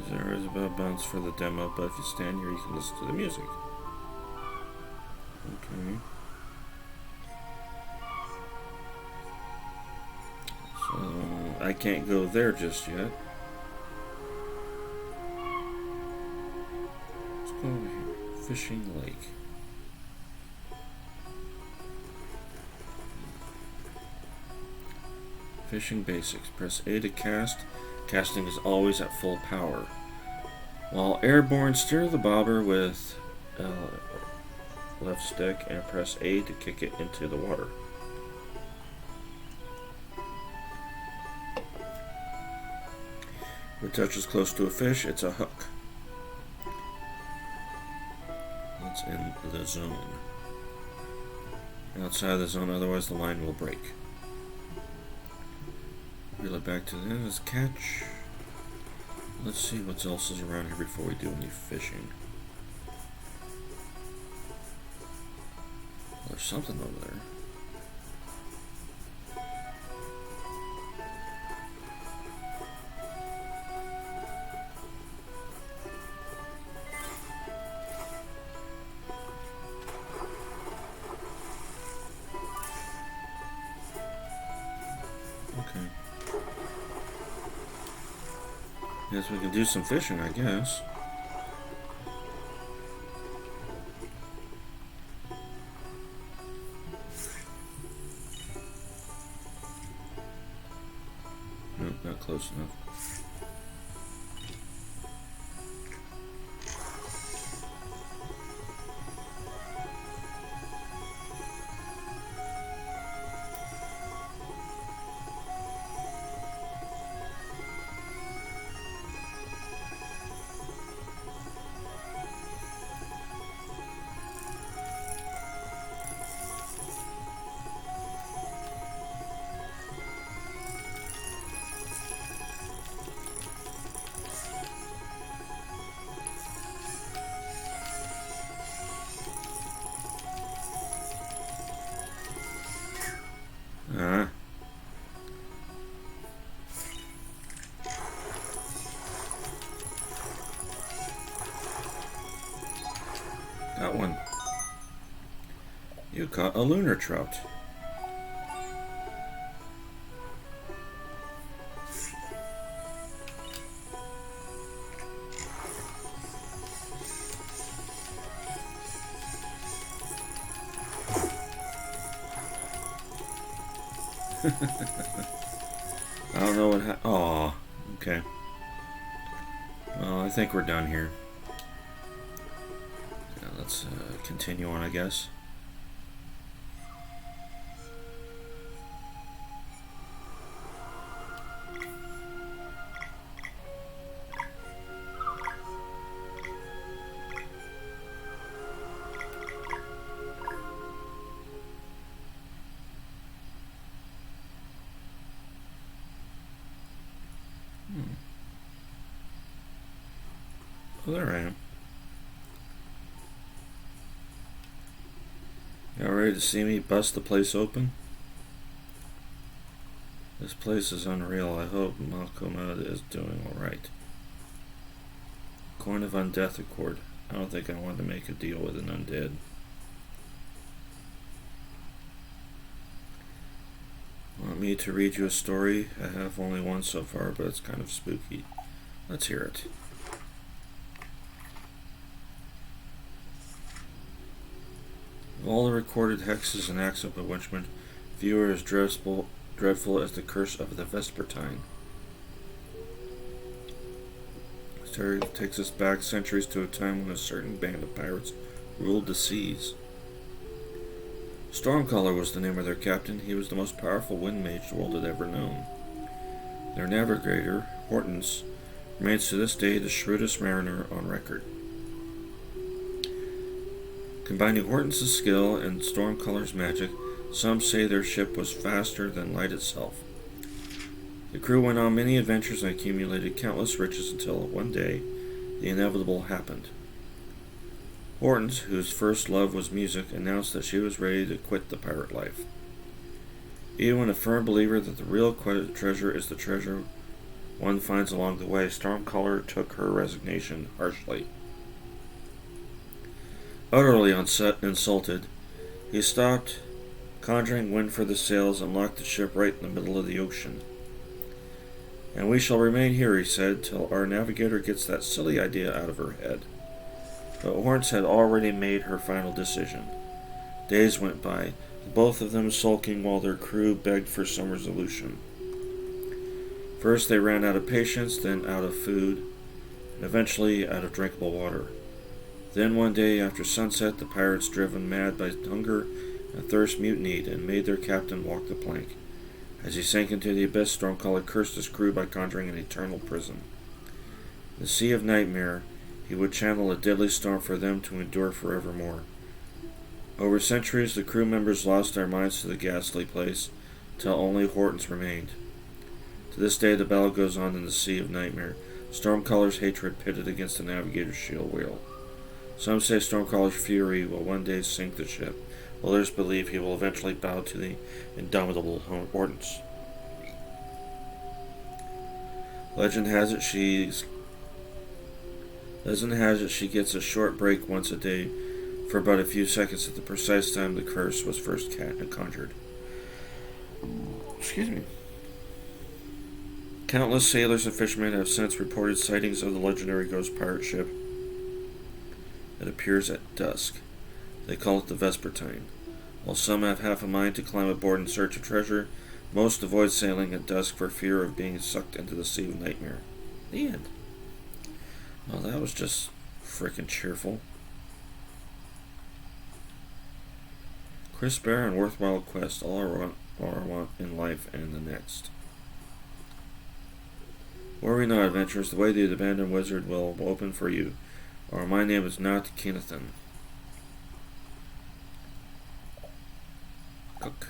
There is about bounce for the demo, but if you stand here, you can listen to the music. Okay. So, I can't go there just yet. Let's go over here. Fishing Lake. Fishing basics. Press A to cast Casting is always at full power. While airborne, steer the bobber with left stick and press A to kick it into the water. If it touches close to a fish, it's a hook. It's in the zone. Outside the zone, otherwise the line will break. Reel it back to the end as catch. Let's see what else is around here before we do any fishing. There's something over there. Okay. Guess we can do some fishing, I guess. Nope, not close enough. Got one. You caught a lunar trout. I don't know what Aw, okay. Well, I think we're done here. Yeah, let's continue on, I guess. Oh, there I am. Y'all ready to see me bust the place open? This place is unreal. I hope Malcolmada is doing alright. Coin of Undeath Accord. I don't think I want to make a deal with an undead. Want me to read you a story? I have only one so far, but it's kind of spooky. Let's hear it. Of all the recorded hexes and acts of bewitchment, few are as dreadful as the curse of the Vespertine. The story takes us back centuries to a time when a certain band of pirates ruled the seas. Stormcaller was the name of their captain. He was the most powerful wind mage the world had ever known. Their navigator, Hortense, remains to this day the shrewdest mariner on record. Combining Hortense's skill and Stormcaller's magic, some say their ship was faster than light itself. The crew went on many adventures and accumulated countless riches until one day, the inevitable happened. Hortense, whose first love was music, announced that she was ready to quit the pirate life. Even a firm believer that the real treasure is the treasure one finds along the way, Stormcaller took her resignation harshly. Utterly insulted, he stopped conjuring wind for the sails and locked the ship right in the middle of the ocean. And we shall remain here, he said, till our navigator gets that silly idea out of her head. But Hortense had already made her final decision. Days went by, both of them sulking while their crew begged for some resolution. First they ran out of patience, then out of food, and eventually out of drinkable water. Then one day after sunset, the pirates, driven mad by hunger and thirst, mutinied and made their captain walk the plank. As he sank into the abyss, Stormcaller cursed his crew by conjuring an eternal prison. In the Sea of Nightmare, he would channel a deadly storm for them to endure forevermore. Over centuries, the crew members lost their minds to the ghastly place, till only Hortons remained. To this day, the battle goes on in the Sea of Nightmare, Stormcaller's hatred pitted against the navigator's shield wheel. Some say Stormcaller's fury will one day sink the ship, while others believe he will eventually bow to the indomitable Hortons. Legend has it she gets a short break once a day for about a few seconds at the precise time the curse was first conjured. Excuse me. Countless sailors and fishermen have since reported sightings of the legendary ghost pirate ship that appears at dusk. They call it the Vespertine. While some have half a mind to climb aboard in search of treasure, most avoid sailing at dusk for fear of being sucked into the Sea of Nightmare. The end. Well, that was just frickin' cheerful. Crisp air and worthwhile quest, all I want in life and the next. Worry not, adventurers, the way to the abandoned wizard will open for you, or my name is not Kennethan. Cook.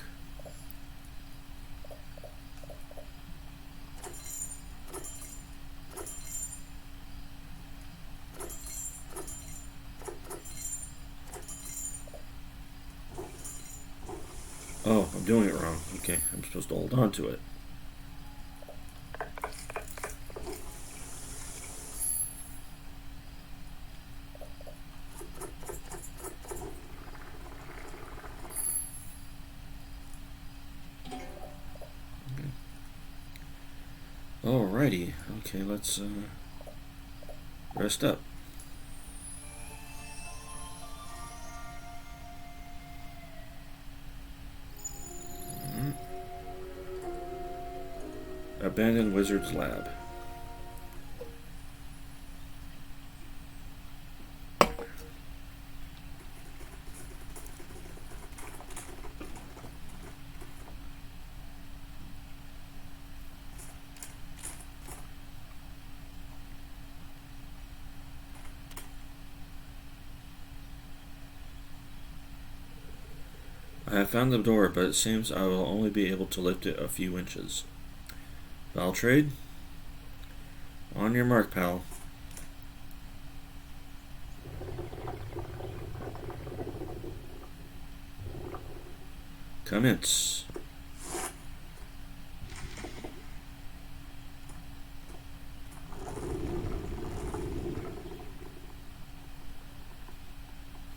Oh, I'm doing it wrong. Okay, I'm supposed to hold on to it. Alrighty, okay, let's rest up. Abandoned Wizard's Lab. I have found the door, but it seems I will only be able to lift it a few inches. Valtrade? On your mark, pal. Commence.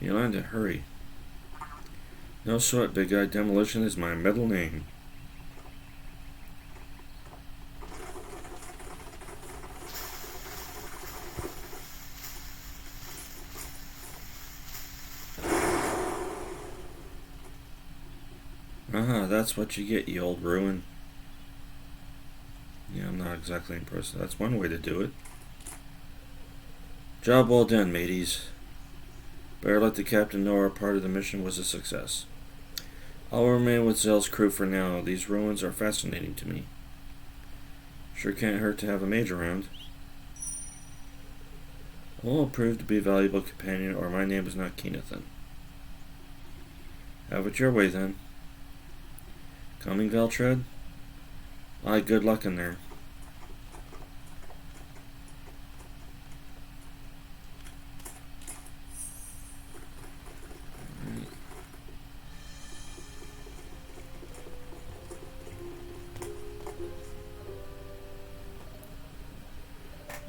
Yolanda, hurry. No sweat, big guy. Demolition is my middle name. That's what you get, you old ruin. Yeah, I'm not exactly impressed. That's one way to do it. Job well done, mateys. Better let the captain know our part of the mission was a success. I'll remain with Zell's crew for now. These ruins are fascinating to me. Sure can't hurt to have a mage around. Will prove to be a valuable companion, or my name is not Kennethan. Have it your way, then. Coming, Veltred? Aye, good luck in there.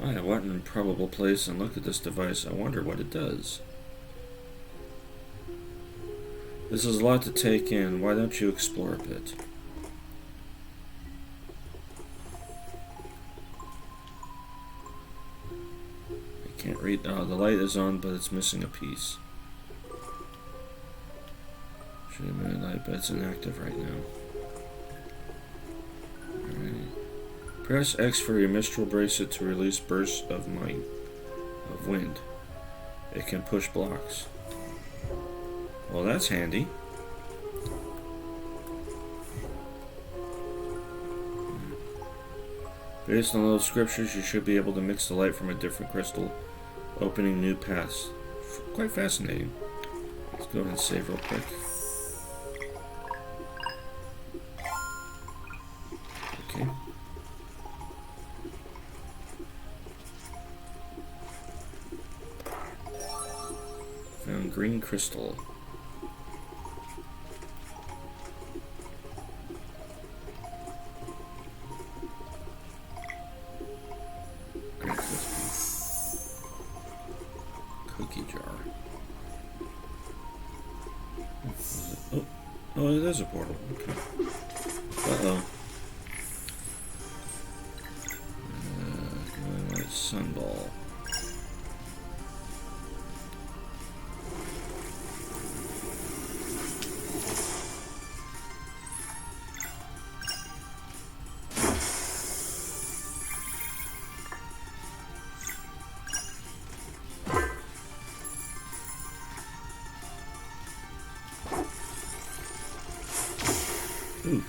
I went in an improbable place and look at this device. I wonder what it does. This is a lot to take in. Why don't you explore a bit? I can't read. The light is on, but it's missing a piece. Should have been a light, but it's inactive right now. Alright. Press X for your Mistral bracelet to release bursts of wind. It can push blocks. Well, that's handy. Based on those scriptures, you should be able to mix the light from a different crystal, opening new paths. Quite fascinating. Let's go ahead and save real quick. Okay. Found green crystal. Green crystal. Cookie jar. Oh, it is a portal. Okay. Uh-oh. Sunball. Ooh.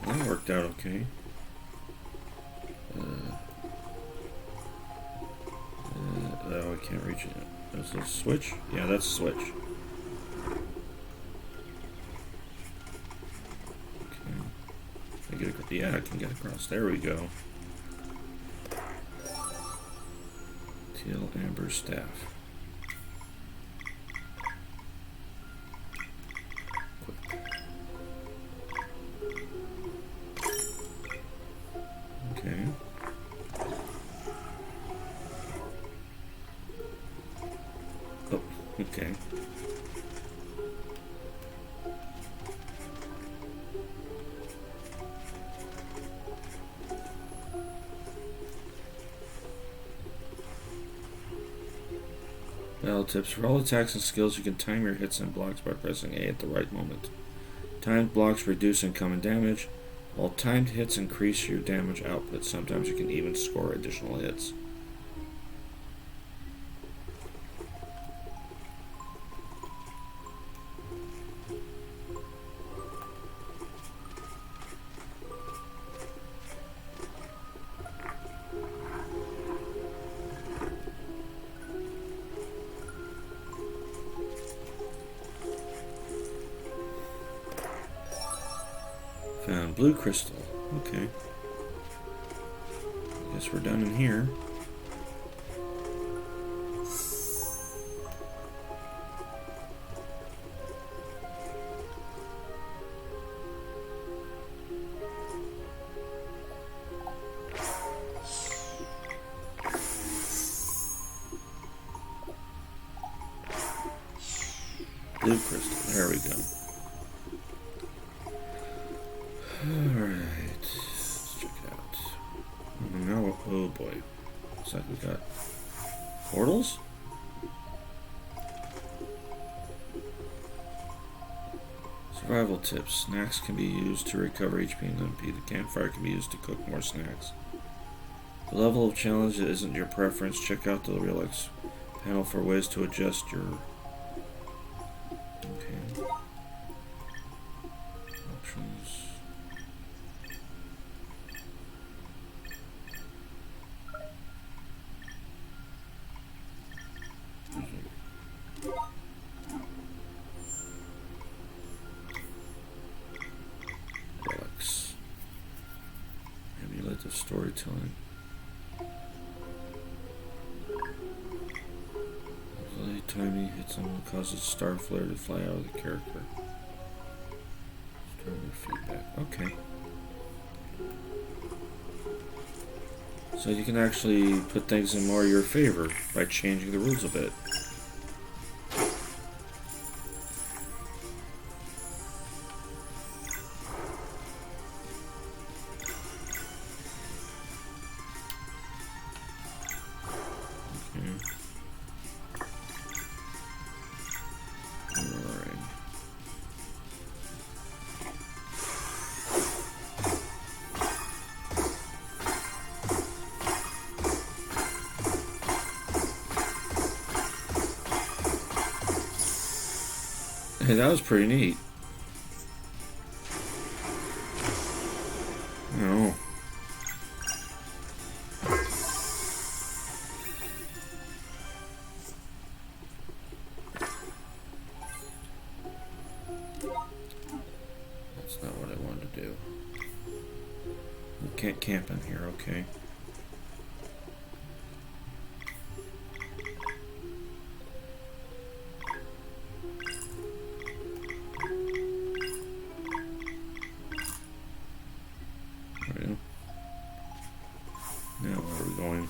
That worked out okay. Oh, I can't reach it. That's a switch? Yeah, that's a switch. Okay. Yeah, I can get across. There we go. Teal amber staff. Okay. Oh, okay. Battle tips. For all attacks and skills, you can time your hits and blocks by pressing A at the right moment. Timed blocks reduce incoming damage, while timed hits increase your damage output. Sometimes you can even score additional hits. Found blue crystal. Okay. I guess we're done in here. Blue crystal. There we go. Alright, let's check it out. Now, oh boy. Looks like we got portals? Survival tips. Snacks can be used to recover HP and MP. The campfire can be used to cook more snacks. The level of challenge isn't your preference. Check out the Relax panel for ways to adjust your... Okay. Options. Relics. Amulet of storytelling. Tiny hit someone causes star flare to fly out of the character. feedback. Okay. So you can actually put things in more your favor by changing the rules a bit. Hey, that was pretty neat. No. That's not what I wanted to do. You can't camp in here, okay. Now where are we going?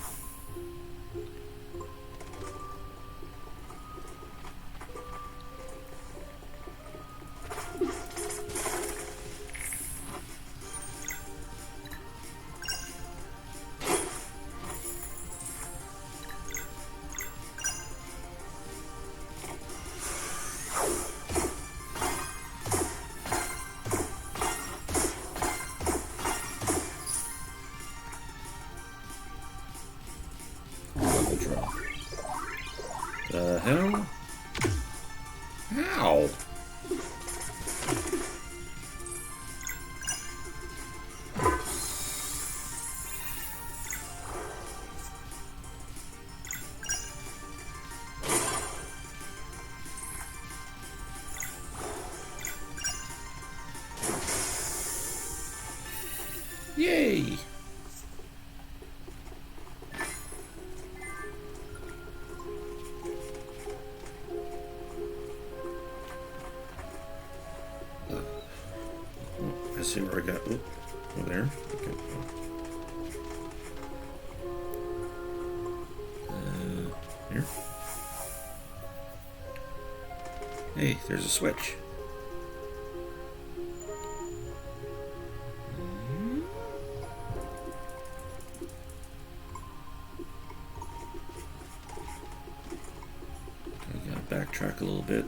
The hell? How? Yay! I see where I got. Oop, over there. Okay. Here. Hey, there's a switch. I gotta backtrack a little bit.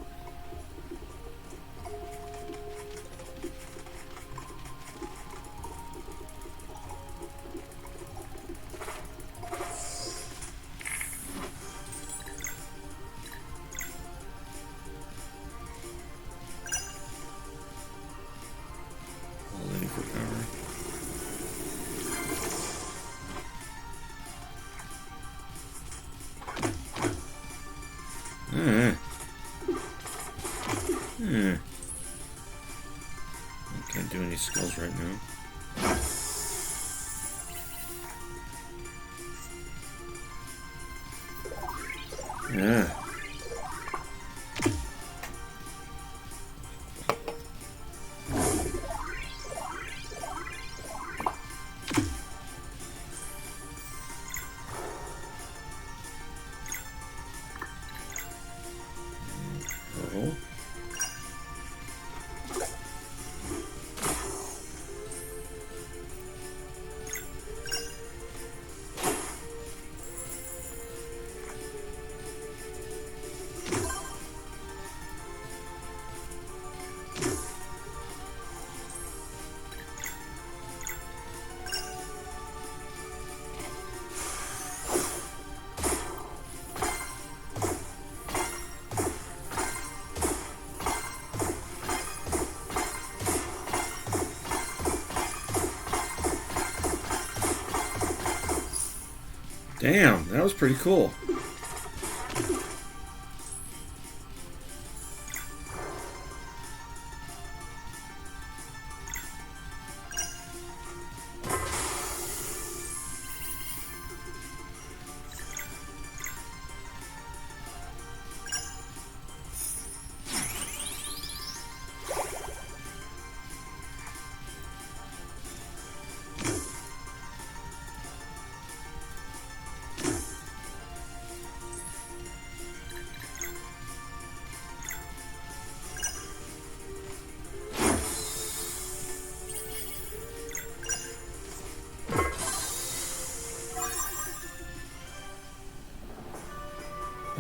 For power. I can't do any skills right now. Yeah. Oh. Damn, that was pretty cool.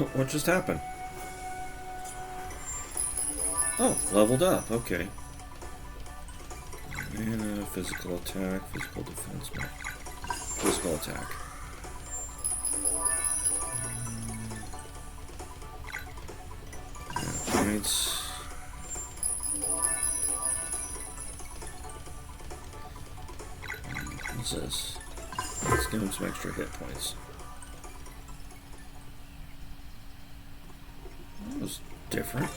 What just happened? Oh, leveled up. Okay. Mana, physical attack, physical defense, physical attack. Points. What's this? Let's give him some extra hit points. That was different.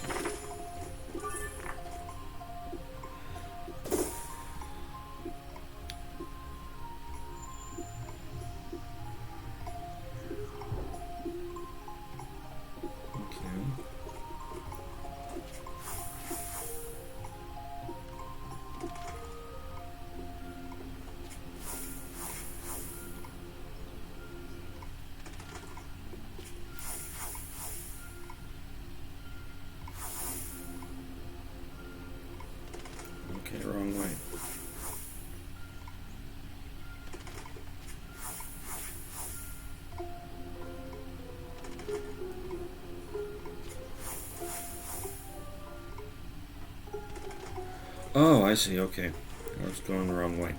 Okay, wrong way. Oh, I see, okay. I was going the wrong way.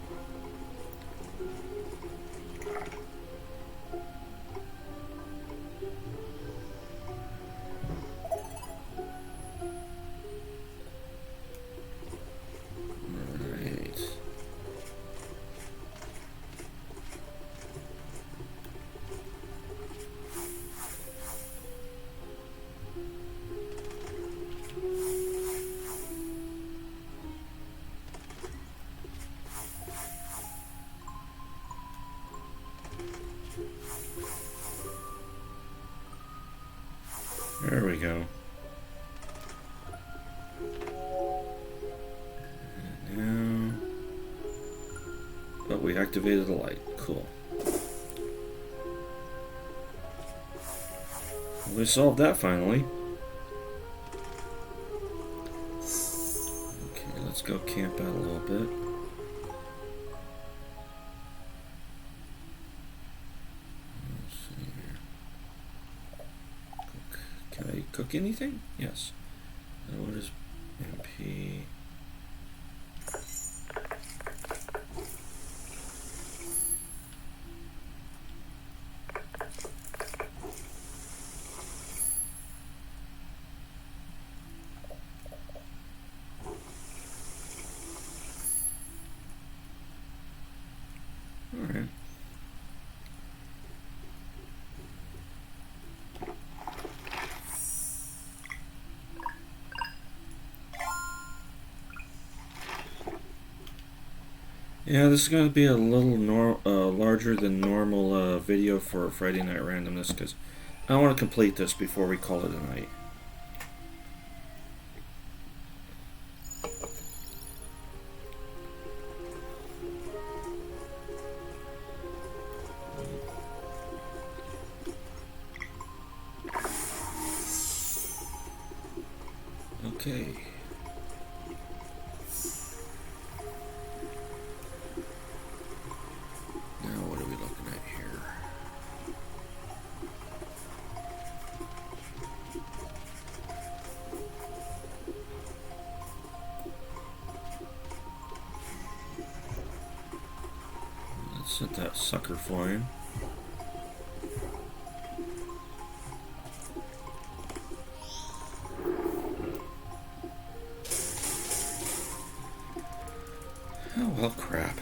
There we go. And now... Oh, we activated the light. Cool. Well, we solved that finally. Okay, let's go camp out a little bit. Can I cook anything? Yes. Now what is MP? All right. Yeah, this is going to be a little larger than normal video for Friday Night Randomness because I want to complete this before we call it a night. Okay. Now what are we looking at here? Let's set that sucker flying. Oh, well, crap.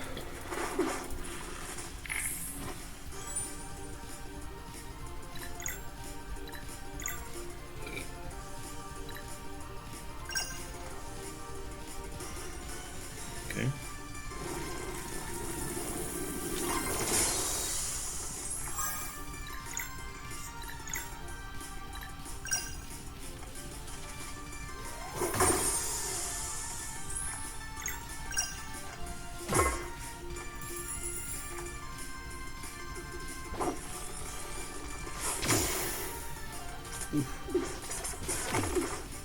Okay.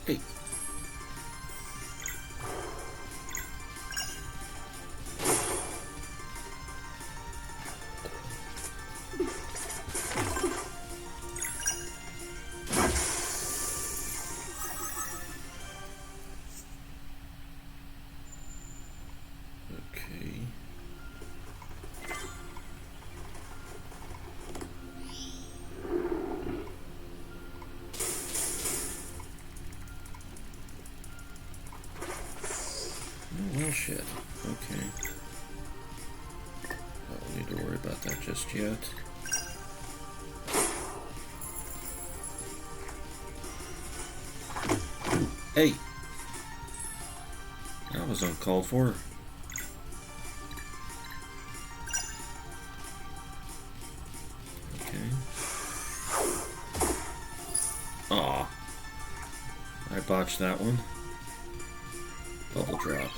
Hey. yet. Hey! That was uncalled for. Okay. Aw. I botched that one. Bubble drop.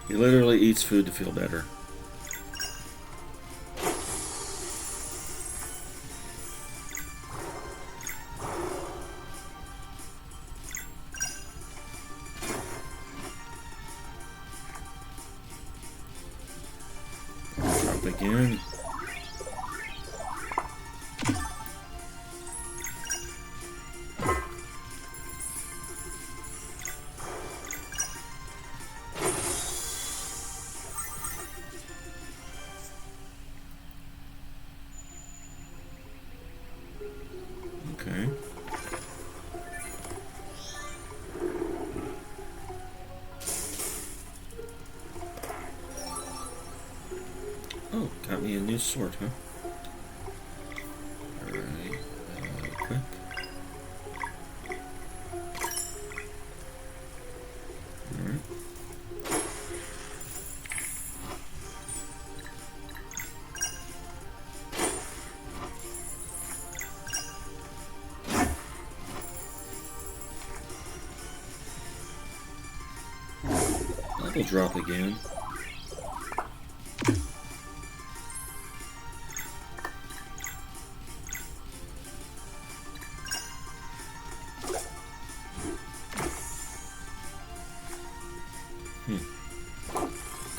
He literally eats food to feel better. Drop again. Okay. Oh, got me a new sword, huh? Alright, equip. Alright. Double drop again.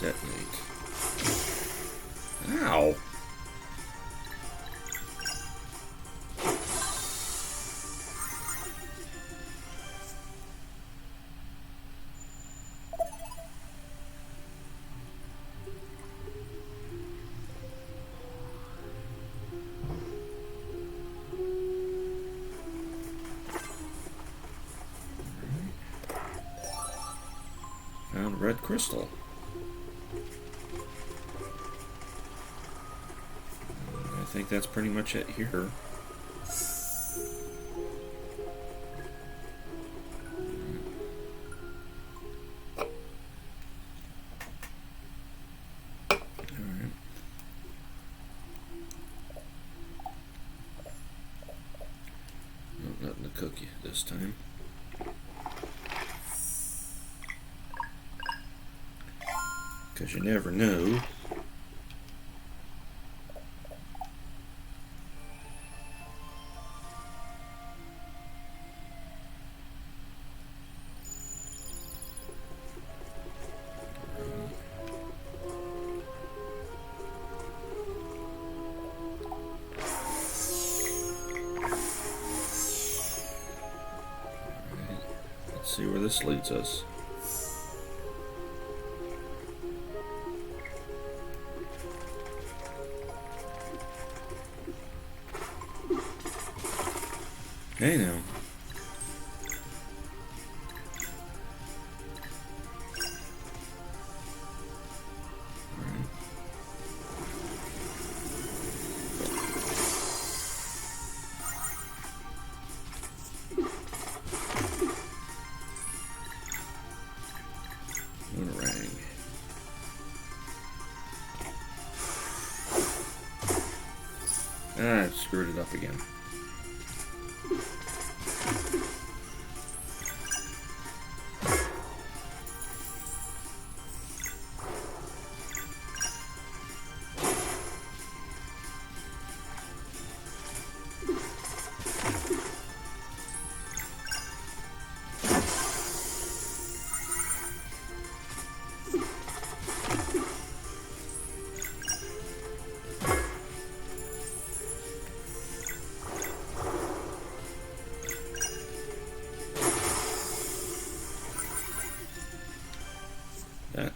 Detonate. Ow! Found red crystal. I think that's pretty much it here. Alright. Nope, nothing to cook you this time. Because you never know. Let's see where this leads us. Hey now. Alright. Boomerang. Ah, I screwed it up again.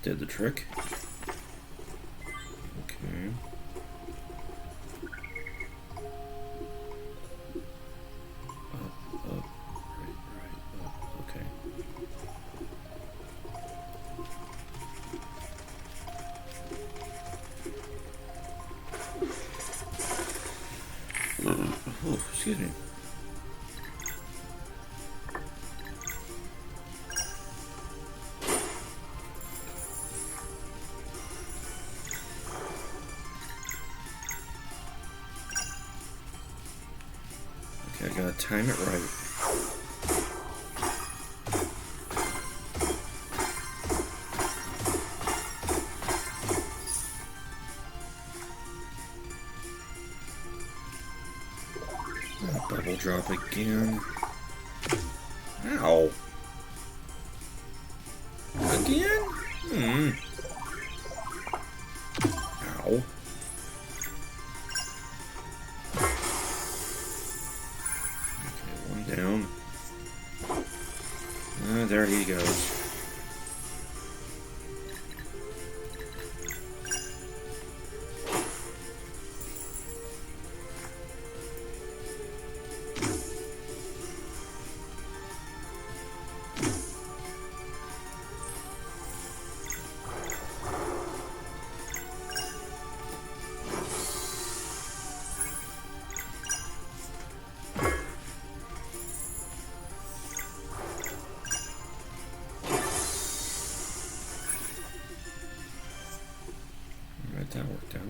did the trick. Okay. Up, right, up. Okay. Oh, excuse me. Okay, I gotta time it right. Bubble drop again. Ow. Again? Ow. Okay, one down. There he goes. Alright, that worked out.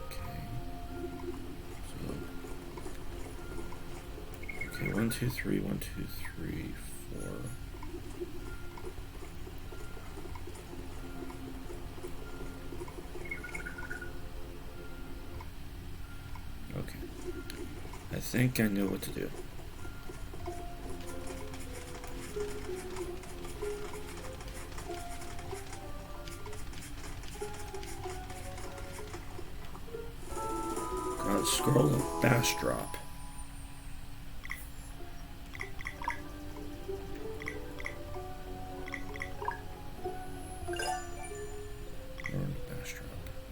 Okay. Okay, 1, 2, 3, 1, 2, 3, 4. Okay. I think I know what to do. Gotta scroll a bass drop.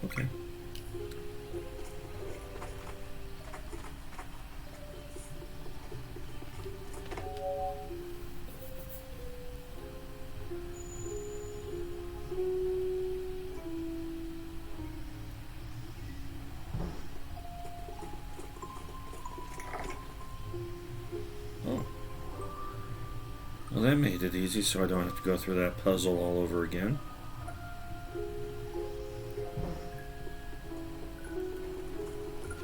Okay. Oh. Well, that made it easy, so I don't have to go through that puzzle all over again.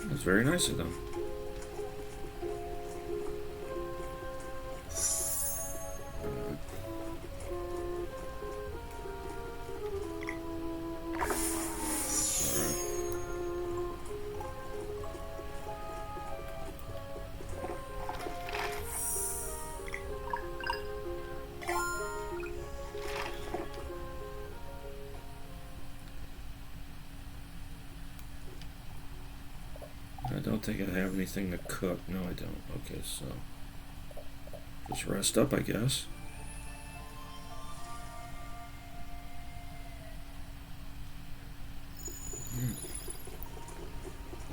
That's very nice of them. I don't think I have anything to cook. No, I don't. Okay, so just rest up, I guess.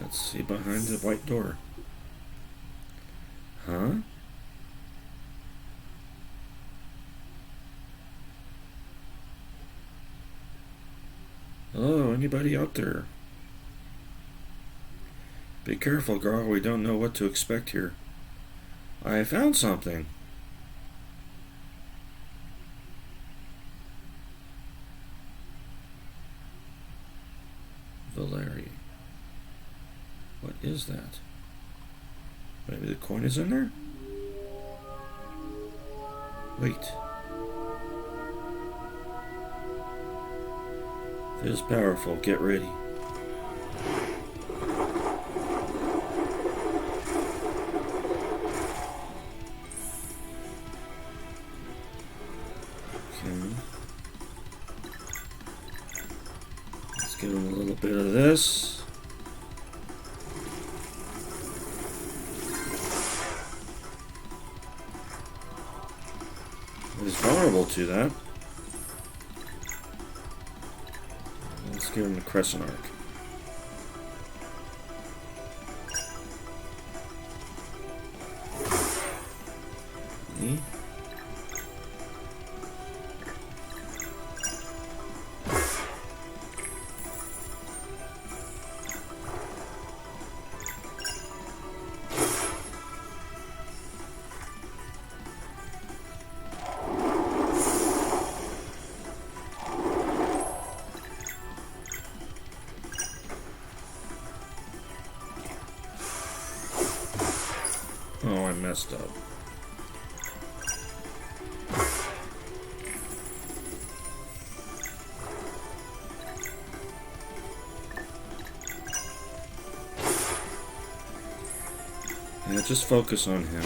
Let's see behind the white door. Huh? Hello, anybody out there? Be careful, girl. We don't know what to expect here. I found something. Valeri. What is that? Maybe the coin is in there? Wait. It is powerful. Get ready. little bit of this. He's vulnerable to that. Let's give him the crescent arc. Oh, I messed up. Yeah, just focus on him.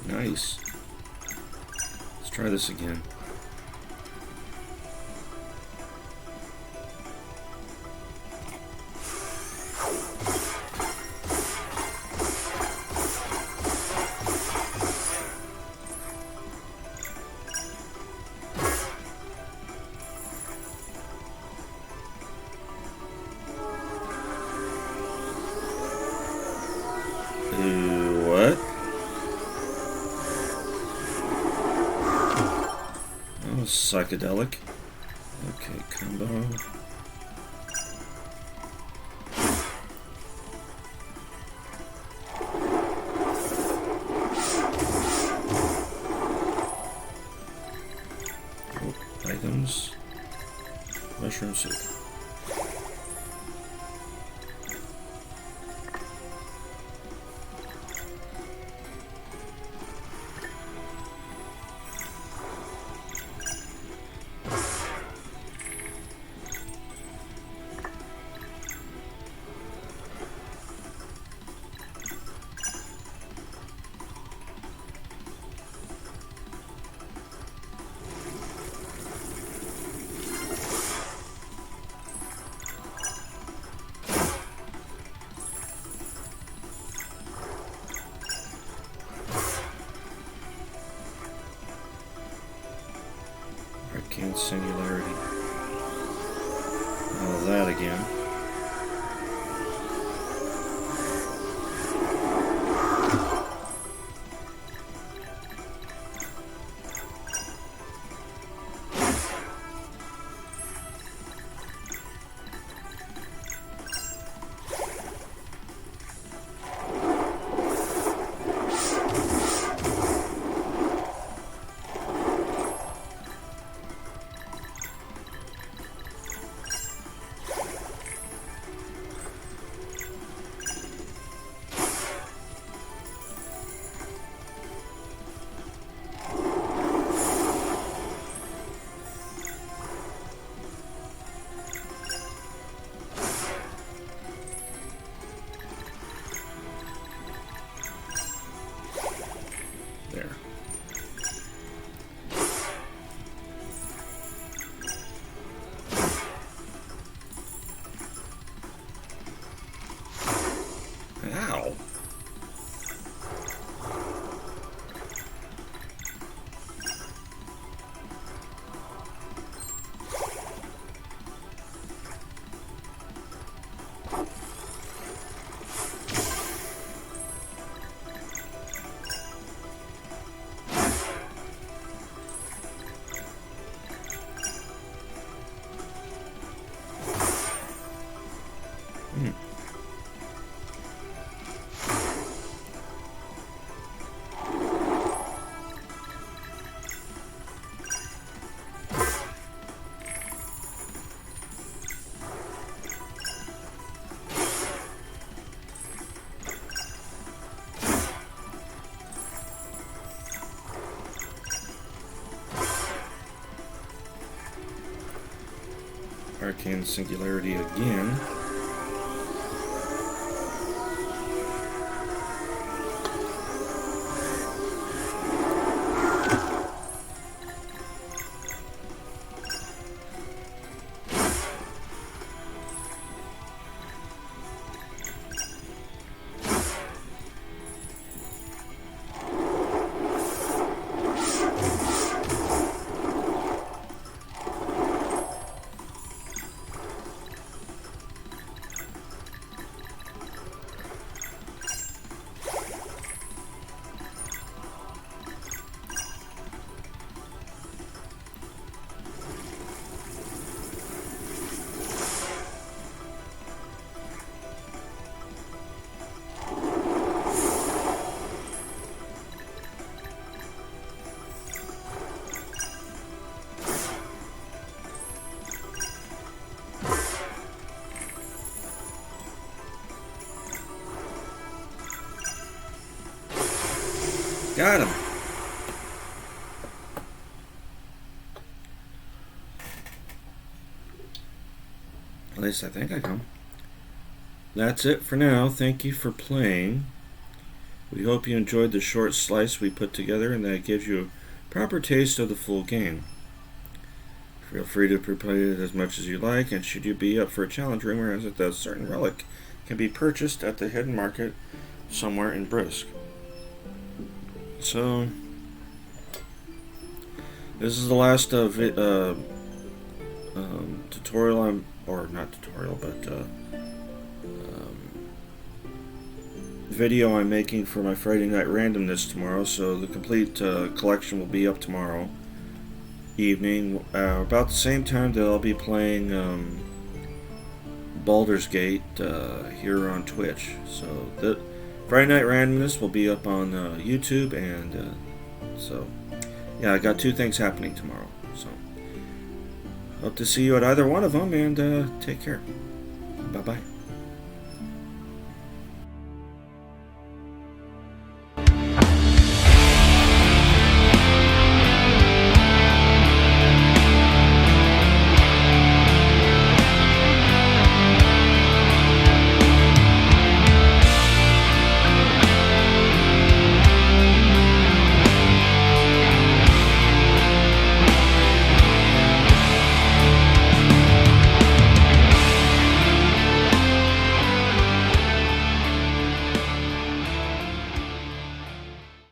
Nice. Let's try this again. What? Oh, psychedelic. Okay, combo. Oh, items. Mushroom soup. Arcane singularity. Oh, that again. There. Ow. Arcane Singularity again. Got him. At least I think I can. That's it for now. Thank you for playing. We hope you enjoyed the short slice we put together and that it gives you a proper taste of the full game. Feel free to replay it as much as you like, and should you be up for a challenge, rumor has it that a certain relic can be purchased at the hidden market somewhere in Brisk. So, this is the last tutorial or not tutorial, but video I'm making for my Friday Night Randomness tomorrow. So the complete collection will be up tomorrow evening, about the same time that I'll be playing Baldur's Gate here on Twitch. So the Friday Night Randomness will be up on YouTube, and so yeah, I got two things happening tomorrow. So hope to see you at either one of them, and take care. Bye bye.